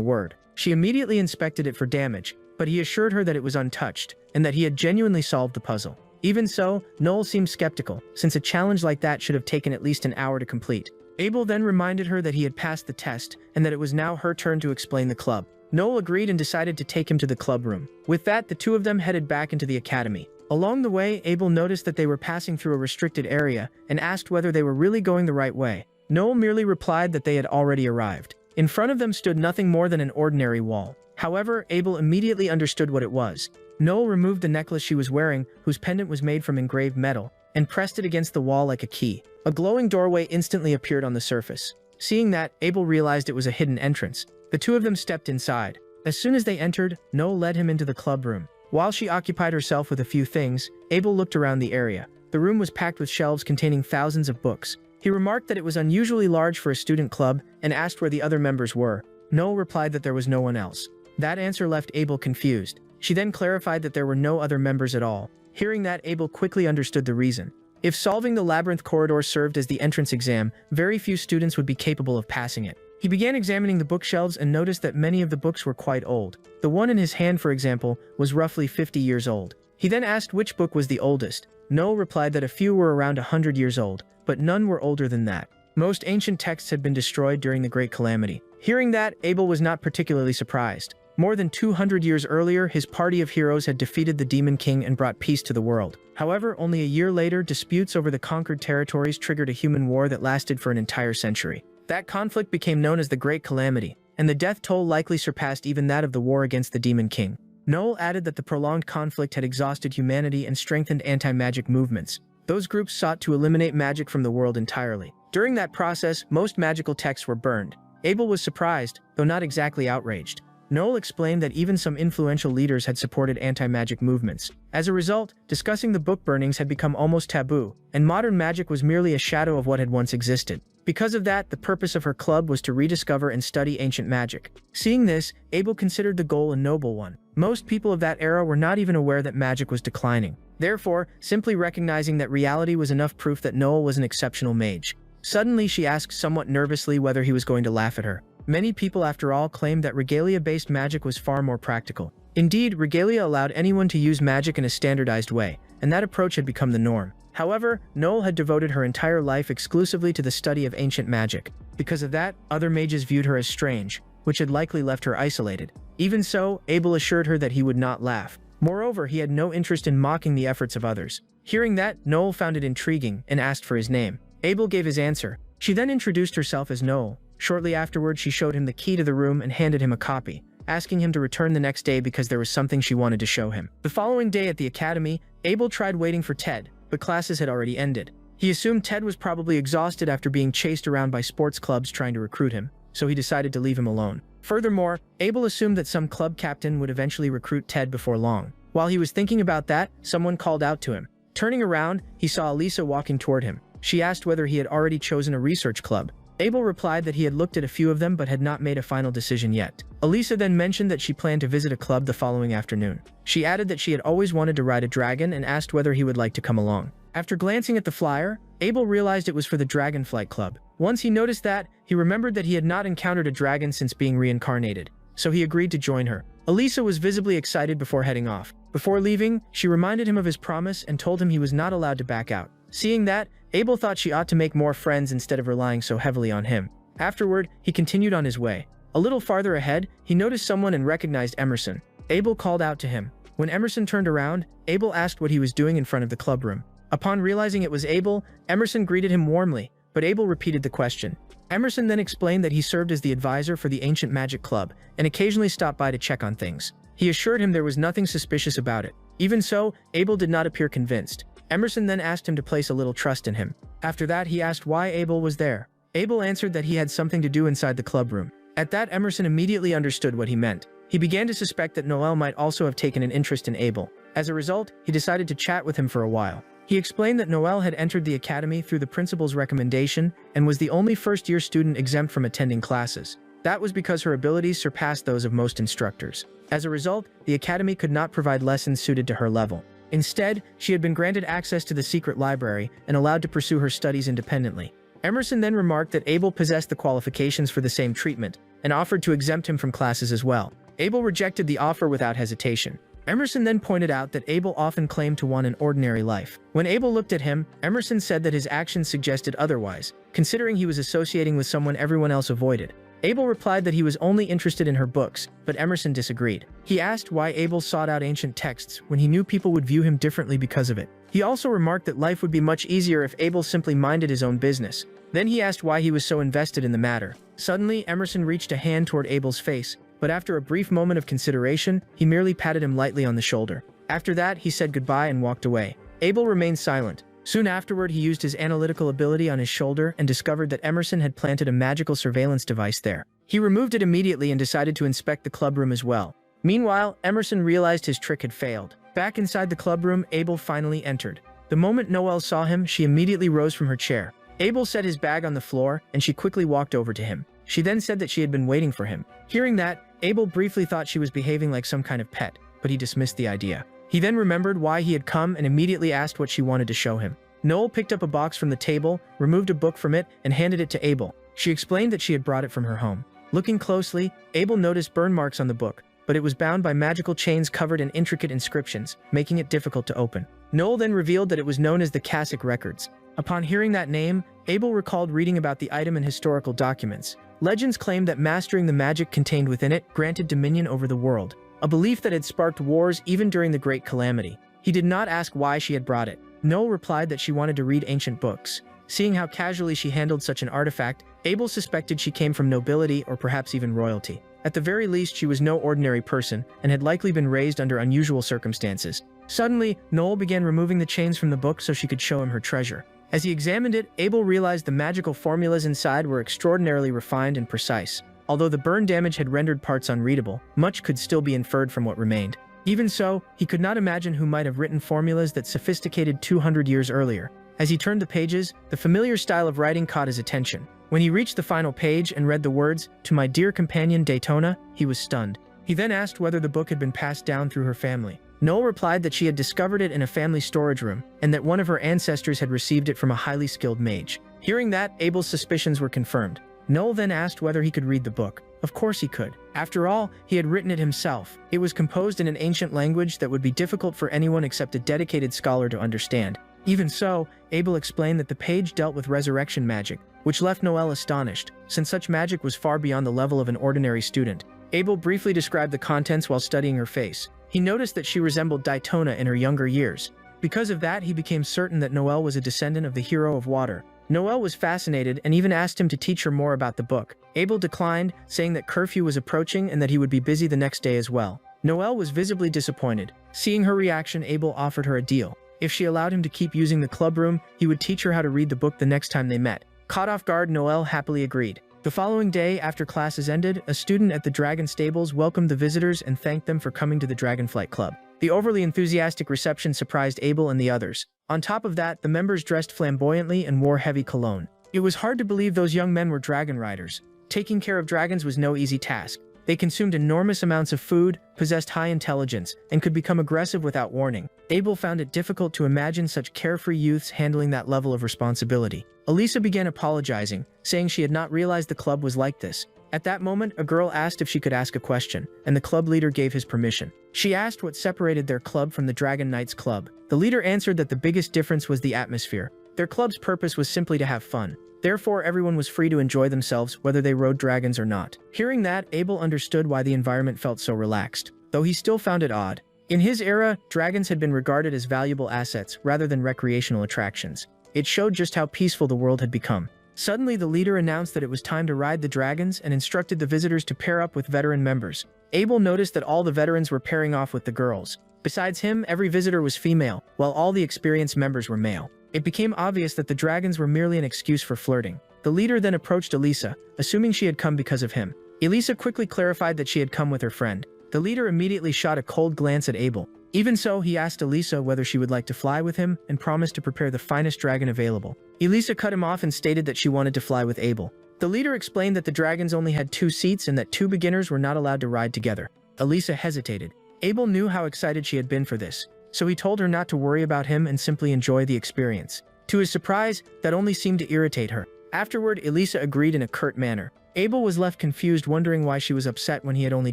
word. She immediately inspected it for damage, but he assured her that it was untouched, and that he had genuinely solved the puzzle. Even so, Noel seemed skeptical, since a challenge like that should have taken at least an hour to complete. Abel then reminded her that he had passed the test, and that it was now her turn to explain the club. Noel agreed and decided to take him to the club room. With that, the two of them headed back into the academy. Along the way, Abel noticed that they were passing through a restricted area, and asked whether they were really going the right way. Noel merely replied that they had already arrived. In front of them stood nothing more than an ordinary wall. However, Abel immediately understood what it was. Noel removed the necklace she was wearing, whose pendant was made from engraved metal, and pressed it against the wall like a key. A glowing doorway instantly appeared on the surface. Seeing that, Abel realized it was a hidden entrance. The two of them stepped inside. As soon as they entered, Noel led him into the club room. While she occupied herself with a few things, Abel looked around the area. The room was packed with shelves containing thousands of books. He remarked that it was unusually large for a student club and asked where the other members were. Noel replied that there was no one else. That answer left Abel confused. She then clarified that there were no other members at all. Hearing that, Abel quickly understood the reason. If solving the labyrinth corridor served as the entrance exam, very few students would be capable of passing it. He began examining the bookshelves and noticed that many of the books were quite old. The one in his hand, for example, was roughly 50 years old. He then asked which book was the oldest. Noel replied that a few were around 100 years old, but none were older than that. Most ancient texts had been destroyed during the Great Calamity. Hearing that, Abel was not particularly surprised. More than 200 years earlier, his party of heroes had defeated the Demon King and brought peace to the world. However, only a year later, disputes over the conquered territories triggered a human war that lasted for an entire century. That conflict became known as the Great Calamity, and the death toll likely surpassed even that of the war against the Demon King. Noel added that the prolonged conflict had exhausted humanity and strengthened anti-magic movements. Those groups sought to eliminate magic from the world entirely. During that process, most magical texts were burned. Abel was surprised, though not exactly outraged. Noel explained that even some influential leaders had supported anti-magic movements. As a result, discussing the book burnings had become almost taboo, and modern magic was merely a shadow of what had once existed. Because of that, the purpose of her club was to rediscover and study ancient magic. Seeing this, Abel considered the goal a noble one. Most people of that era were not even aware that magic was declining. Therefore, simply recognizing that reality was enough proof that Noel was an exceptional mage. Suddenly, she asked somewhat nervously whether he was going to laugh at her. Many people, after all, claimed that regalia-based magic was far more practical. Indeed, regalia allowed anyone to use magic in a standardized way, and that approach had become the norm. However, Noel had devoted her entire life exclusively to the study of ancient magic. Because of that, other mages viewed her as strange, which had likely left her isolated. Even so, Abel assured her that he would not laugh. Moreover, he had no interest in mocking the efforts of others. Hearing that, Noel found it intriguing and asked for his name. Abel gave his answer. She then introduced herself as Noel. Shortly afterward, she showed him the key to the room and handed him a copy, asking him to return the next day because there was something she wanted to show him. The following day at the academy, Abel tried waiting for Ted, but classes had already ended. He assumed Ted was probably exhausted after being chased around by sports clubs trying to recruit him, so he decided to leave him alone. Furthermore, Abel assumed that some club captain would eventually recruit Ted before long. While he was thinking about that, someone called out to him. Turning around, he saw Elisa walking toward him. She asked whether he had already chosen a research club. Abel replied that he had looked at a few of them but had not made a final decision yet. Elisa then mentioned that she planned to visit a club the following afternoon. She added that she had always wanted to ride a dragon and asked whether he would like to come along. After glancing at the flyer, Abel realized it was for the Dragonflight Club. Once he noticed that, he remembered that he had not encountered a dragon since being reincarnated, so he agreed to join her. Elisa was visibly excited before heading off. Before leaving, she reminded him of his promise and told him he was not allowed to back out. Seeing that, Abel thought she ought to make more friends instead of relying so heavily on him. Afterward, he continued on his way. A little farther ahead, he noticed someone and recognized Emerson. Abel called out to him. When Emerson turned around, Abel asked what he was doing in front of the club room. Upon realizing it was Abel, Emerson greeted him warmly, but Abel repeated the question. Emerson then explained that he served as the advisor for the Ancient Magic Club and occasionally stopped by to check on things. He assured him there was nothing suspicious about it. Even so, Abel did not appear convinced. Emerson then asked him to place a little trust in him. After that, he asked why Abel was there. Abel answered that he had something to do inside the club room. At that, Emerson immediately understood what he meant. He began to suspect that Noel might also have taken an interest in Abel. As a result, he decided to chat with him for a while. He explained that Noel had entered the academy through the principal's recommendation and was the only first-year student exempt from attending classes. That was because her abilities surpassed those of most instructors. As a result, the academy could not provide lessons suited to her level. Instead, she had been granted access to the secret library and allowed to pursue her studies independently. Emerson then remarked that Abel possessed the qualifications for the same treatment and offered to exempt him from classes as well. Abel rejected the offer without hesitation. Emerson then pointed out that Abel often claimed to want an ordinary life. When Abel looked at him, Emerson said that his actions suggested otherwise, considering he was associating with someone everyone else avoided. Abel replied that he was only interested in her books, but Emerson disagreed. He asked why Abel sought out ancient texts when he knew people would view him differently because of it. He also remarked that life would be much easier if Abel simply minded his own business. Then he asked why he was so invested in the matter. Suddenly, Emerson reached a hand toward Abel's face, but after a brief moment of consideration, he merely patted him lightly on the shoulder. After that, he said goodbye and walked away. Abel remained silent. Soon afterward, he used his analytical ability on his shoulder and discovered that Emerson had planted a magical surveillance device there. He removed it immediately and decided to inspect the clubroom as well. Meanwhile, Emerson realized his trick had failed. Back inside the clubroom, Abel finally entered. The moment Noelle saw him, she immediately rose from her chair. Abel set his bag on the floor, and she quickly walked over to him. She then said that she had been waiting for him. Hearing that, Abel briefly thought she was behaving like some kind of pet, but he dismissed the idea. He then remembered why he had come and immediately asked what she wanted to show him. Noel picked up a box from the table, removed a book from it, and handed it to Abel. She explained that she had brought it from her home. Looking closely, Abel noticed burn marks on the book, but it was bound by magical chains covered in intricate inscriptions, making it difficult to open. Noel then revealed that it was known as the Casic Records. Upon hearing that name, Abel recalled reading about the item in historical documents. Legends claimed that mastering the magic contained within it granted dominion over the world, a belief that had sparked wars even during the Great Calamity. He did not ask why she had brought it. Noel replied that she wanted to read ancient books. Seeing how casually she handled such an artifact, Abel suspected she came from nobility or perhaps even royalty. At the very least, she was no ordinary person and had likely been raised under unusual circumstances. Suddenly, Noel began removing the chains from the book so she could show him her treasure. As he examined it, Abel realized the magical formulas inside were extraordinarily refined and precise. Although the burn damage had rendered parts unreadable, much could still be inferred from what remained. Even so, he could not imagine who might have written formulas that sophisticated 200 years earlier. As he turned the pages, the familiar style of writing caught his attention. When he reached the final page and read the words, "To my dear companion Daytona," he was stunned. He then asked whether the book had been passed down through her family. Noel replied that she had discovered it in a family storage room, and that one of her ancestors had received it from a highly skilled mage. Hearing that, Abel's suspicions were confirmed. Noel then asked whether he could read the book. Of course he could. After all, he had written it himself. It was composed in an ancient language that would be difficult for anyone except a dedicated scholar to understand. Even so, Abel explained that the page dealt with resurrection magic, which left Noel astonished, since such magic was far beyond the level of an ordinary student. Abel briefly described the contents while studying her face. He noticed that she resembled Daytona in her younger years. Because of that, he became certain that Noel was a descendant of the hero of water. Noel was fascinated and even asked him to teach her more about the book. Abel declined, saying that curfew was approaching and that he would be busy the next day as well. Noel was visibly disappointed. Seeing her reaction, Abel offered her a deal. If she allowed him to keep using the clubroom, he would teach her how to read the book the next time they met. Caught off guard, Noel happily agreed. The following day, after classes ended, a student at the Dragon Stables welcomed the visitors and thanked them for coming to the Dragonflight Club. The overly enthusiastic reception surprised Abel and the others. On top of that, the members dressed flamboyantly and wore heavy cologne. It was hard to believe those young men were dragon riders. Taking care of dragons was no easy task. They consumed enormous amounts of food, possessed high intelligence, and could become aggressive without warning. Abel found it difficult to imagine such carefree youths handling that level of responsibility. Elisa began apologizing, saying she had not realized the club was like this. At that moment, a girl asked if she could ask a question, and the club leader gave his permission. She asked what separated their club from the Dragon Knights Club. The leader answered that the biggest difference was the atmosphere. Their club's purpose was simply to have fun. Therefore, everyone was free to enjoy themselves, whether they rode dragons or not. Hearing that, Abel understood why the environment felt so relaxed, though he still found it odd. In his era, dragons had been regarded as valuable assets rather than recreational attractions. It showed just how peaceful the world had become. Suddenly, the leader announced that it was time to ride the dragons and instructed the visitors to pair up with veteran members. Abel noticed that all the veterans were pairing off with the girls. Besides him, every visitor was female, while all the experienced members were male. It became obvious that the dragons were merely an excuse for flirting. The leader then approached Elisa, assuming she had come because of him. Elisa quickly clarified that she had come with her friend. The leader immediately shot a cold glance at Abel. Even so, he asked Elisa whether she would like to fly with him and promised to prepare the finest dragon available. Elisa cut him off and stated that she wanted to fly with Abel. The leader explained that the dragons only had 2 seats and that 2 beginners were not allowed to ride together. Elisa hesitated. Abel knew how excited she had been for this, so he told her not to worry about him and simply enjoy the experience. To his surprise, that only seemed to irritate her. Afterward, Elisa agreed in a curt manner. Abel was left confused, wondering why she was upset when he had only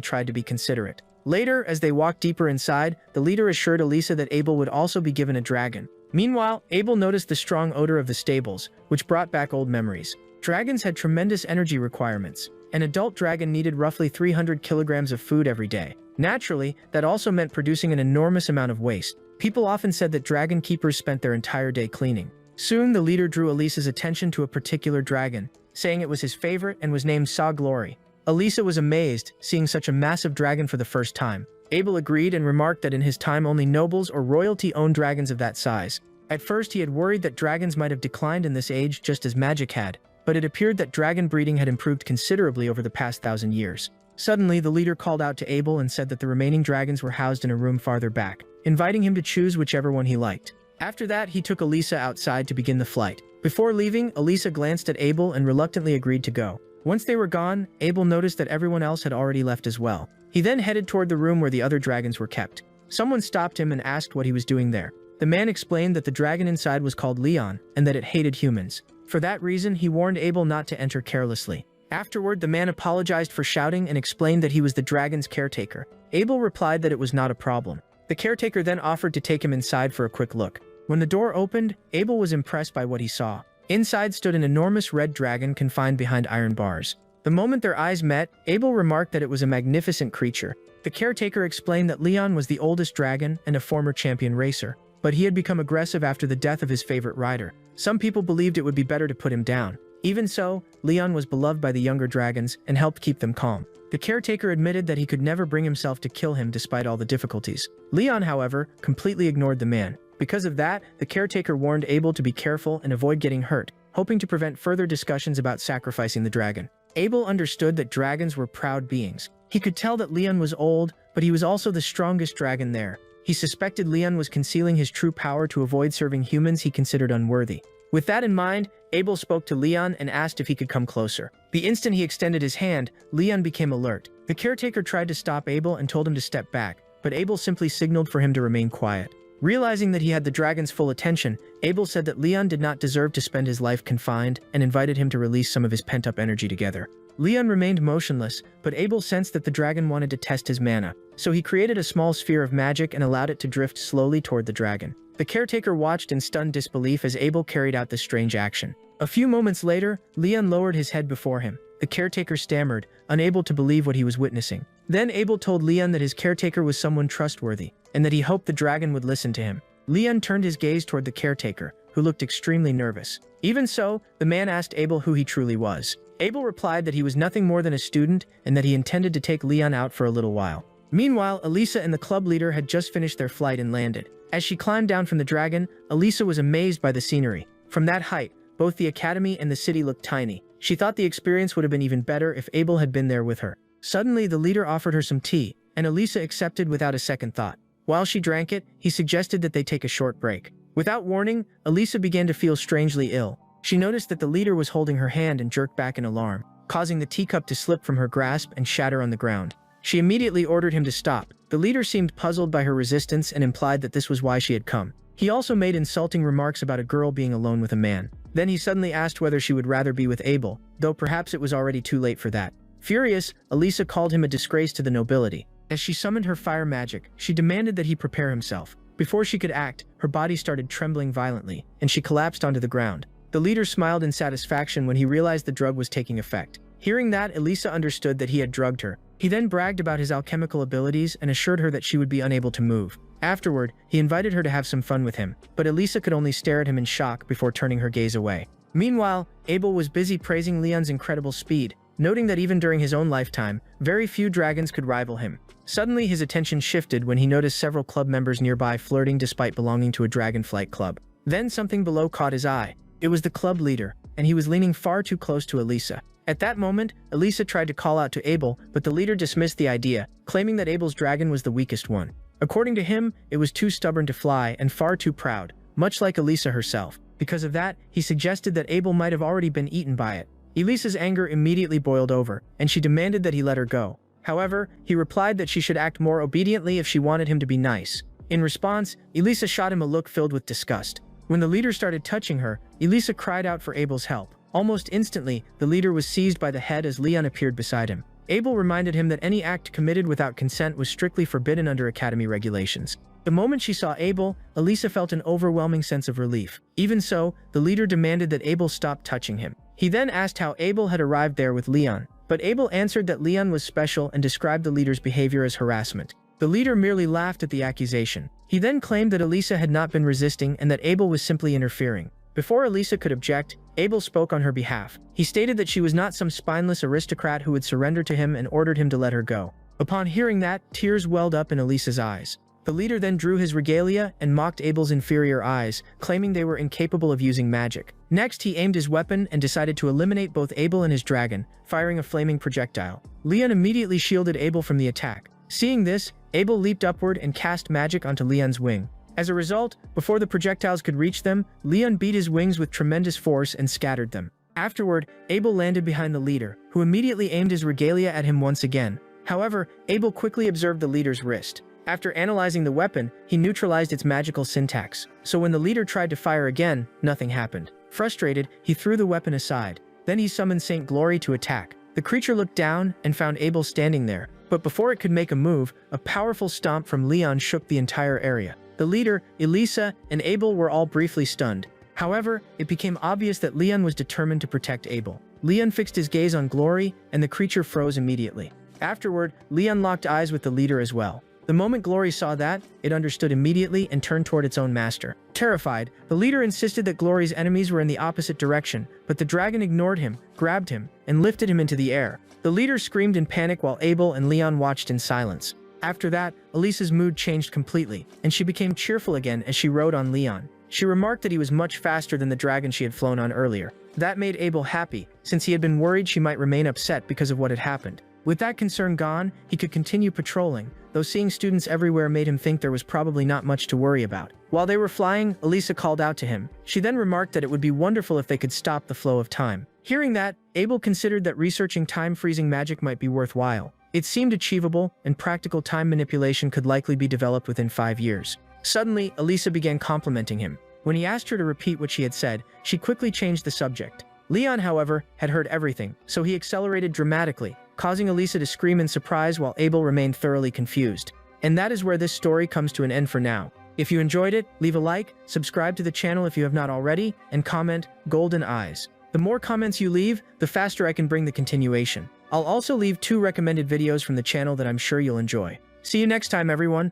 tried to be considerate. Later, as they walked deeper inside, the leader assured Elisa that Abel would also be given a dragon. Meanwhile, Abel noticed the strong odor of the stables, which brought back old memories. Dragons had tremendous energy requirements. An adult dragon needed roughly 300 kilograms of food every day. Naturally, that also meant producing an enormous amount of waste. People often said that dragon keepers spent their entire day cleaning. Soon, the leader drew Elisa's attention to a particular dragon, saying it was his favorite and was named Saw Glory. Elisa was amazed, seeing such a massive dragon for the first time. Abel agreed and remarked that in his time only nobles or royalty owned dragons of that size. At first he had worried that dragons might have declined in this age just as magic had, but it appeared that dragon breeding had improved considerably over the past 1,000 years. Suddenly, the leader called out to Abel and said that the remaining dragons were housed in a room farther back, inviting him to choose whichever one he liked. After that, he took Elisa outside to begin the flight. Before leaving, Elisa glanced at Abel and reluctantly agreed to go. Once they were gone, Abel noticed that everyone else had already left as well. He then headed toward the room where the other dragons were kept. Someone stopped him and asked what he was doing there. The man explained that the dragon inside was called Leon and that it hated humans. For that reason, he warned Abel not to enter carelessly. Afterward, the man apologized for shouting and explained that he was the dragon's caretaker. Abel replied that it was not a problem. The caretaker then offered to take him inside for a quick look. When the door opened, Abel was impressed by what he saw. Inside stood an enormous red dragon confined behind iron bars. The moment their eyes met, Abel remarked that it was a magnificent creature. The caretaker explained that Leon was the oldest dragon and a former champion racer, but he had become aggressive after the death of his favorite rider. Some people believed it would be better to put him down. Even so, Leon was beloved by the younger dragons and helped keep them calm. The caretaker admitted that he could never bring himself to kill him despite all the difficulties. Leon, however, completely ignored the man. Because of that, the caretaker warned Abel to be careful and avoid getting hurt, hoping to prevent further discussions about sacrificing the dragon. Abel understood that dragons were proud beings. He could tell that Leon was old, but he was also the strongest dragon there. He suspected Leon was concealing his true power to avoid serving humans he considered unworthy. With that in mind, Abel spoke to Leon and asked if he could come closer. The instant he extended his hand, Leon became alert. The caretaker tried to stop Abel and told him to step back, but Abel simply signaled for him to remain quiet. Realizing that he had the dragon's full attention, Abel said that Leon did not deserve to spend his life confined and invited him to release some of his pent-up energy together. Leon remained motionless, but Abel sensed that the dragon wanted to test his mana, so he created a small sphere of magic and allowed it to drift slowly toward the dragon. The caretaker watched in stunned disbelief as Abel carried out this strange action. A few moments later, Leon lowered his head before him. The caretaker stammered, unable to believe what he was witnessing. Then Abel told Leon that his caretaker was someone trustworthy, and that he hoped the dragon would listen to him. Leon turned his gaze toward the caretaker, who looked extremely nervous. Even so, the man asked Abel who he truly was. Abel replied that he was nothing more than a student and that he intended to take Leon out for a little while. Meanwhile, Elisa and the club leader had just finished their flight and landed. As she climbed down from the dragon, Elisa was amazed by the scenery. From that height, both the academy and the city looked tiny. She thought the experience would have been even better if Abel had been there with her. Suddenly, the leader offered her some tea, and Elisa accepted without a second thought. While she drank it, he suggested that they take a short break. Without warning, Elisa began to feel strangely ill. She noticed that the leader was holding her hand and jerked back in alarm, causing the teacup to slip from her grasp and shatter on the ground. She immediately ordered him to stop. The leader seemed puzzled by her resistance and implied that this was why she had come. He also made insulting remarks about a girl being alone with a man. Then he suddenly asked whether she would rather be with Abel, though perhaps it was already too late for that. Furious, Elisa called him a disgrace to the nobility. As she summoned her fire magic, she demanded that he prepare himself. Before she could act, her body started trembling violently, and she collapsed onto the ground. The leader smiled in satisfaction when he realized the drug was taking effect. Hearing that, Elisa understood that he had drugged her. He then bragged about his alchemical abilities and assured her that she would be unable to move. Afterward, he invited her to have some fun with him, but Elisa could only stare at him in shock before turning her gaze away. Meanwhile, Abel was busy praising Leon's incredible speed, noting that even during his own lifetime, very few dragons could rival him. Suddenly, his attention shifted when he noticed several club members nearby flirting despite belonging to a dragonflight club. Then something below caught his eye. It was the club leader, and he was leaning far too close to Elisa. At that moment, Elisa tried to call out to Abel, but the leader dismissed the idea, claiming that Abel's dragon was the weakest one. According to him, it was too stubborn to fly and far too proud, much like Elisa herself. Because of that, he suggested that Abel might have already been eaten by it. Elisa's anger immediately boiled over, and she demanded that he let her go. However, he replied that she should act more obediently if she wanted him to be nice. In response, Elisa shot him a look filled with disgust. When the leader started touching her, Elisa cried out for Abel's help. Almost instantly, the leader was seized by the head as Leon appeared beside him. Abel reminded him that any act committed without consent was strictly forbidden under Academy regulations. The moment she saw Abel, Elisa felt an overwhelming sense of relief. Even so, the leader demanded that Abel stop touching him. He then asked how Abel had arrived there with Leon, but Abel answered that Leon was special and described the leader's behavior as harassment. The leader merely laughed at the accusation. He then claimed that Elisa had not been resisting and that Abel was simply interfering. Before Elisa could object, Abel spoke on her behalf. He stated that she was not some spineless aristocrat who would surrender to him and ordered him to let her go. Upon hearing that, tears welled up in Elisa's eyes. The leader then drew his regalia and mocked Abel's inferior eyes, claiming they were incapable of using magic. Next, he aimed his weapon and decided to eliminate both Abel and his dragon, firing a flaming projectile. Leon immediately shielded Abel from the attack. Seeing this, Abel leaped upward and cast magic onto Leon's wing. As a result, before the projectiles could reach them, Leon beat his wings with tremendous force and scattered them. Afterward, Abel landed behind the leader, who immediately aimed his regalia at him once again. However, Abel quickly observed the leader's wrist. After analyzing the weapon, he neutralized its magical syntax, so when the leader tried to fire again, nothing happened. Frustrated, he threw the weapon aside. Then he summoned Saint Glory to attack. The creature looked down and found Abel standing there, but before it could make a move, a powerful stomp from Leon shook the entire area. The leader, Elisa, and Abel were all briefly stunned. However, it became obvious that Leon was determined to protect Abel. Leon fixed his gaze on Glory, and the creature froze immediately. Afterward, Leon locked eyes with the leader as well. The moment Glory saw that, it understood immediately and turned toward its own master. Terrified, the leader insisted that Glory's enemies were in the opposite direction, but the dragon ignored him, grabbed him, and lifted him into the air. The leader screamed in panic while Abel and Leon watched in silence. After that, Elisa's mood changed completely, and she became cheerful again as she rode on Leon. She remarked that he was much faster than the dragon she had flown on earlier. That made Abel happy, since he had been worried she might remain upset because of what had happened. With that concern gone, he could continue patrolling, though seeing students everywhere made him think there was probably not much to worry about. While they were flying, Elisa called out to him. She then remarked that it would be wonderful if they could stop the flow of time. Hearing that, Abel considered that researching time-freezing magic might be worthwhile. It seemed achievable, and practical time manipulation could likely be developed within 5 years. Suddenly, Elisa began complimenting him. When he asked her to repeat what she had said, she quickly changed the subject. Leon, however, had heard everything, so he accelerated dramatically, causing Elisa to scream in surprise while Abel remained thoroughly confused. And that is where this story comes to an end for now. If you enjoyed it, leave a like, subscribe to the channel if you have not already, and comment, "Golden Eyes." The more comments you leave, the faster I can bring the continuation. I'll also leave 2 recommended videos from the channel that I'm sure you'll enjoy. See you next time, everyone!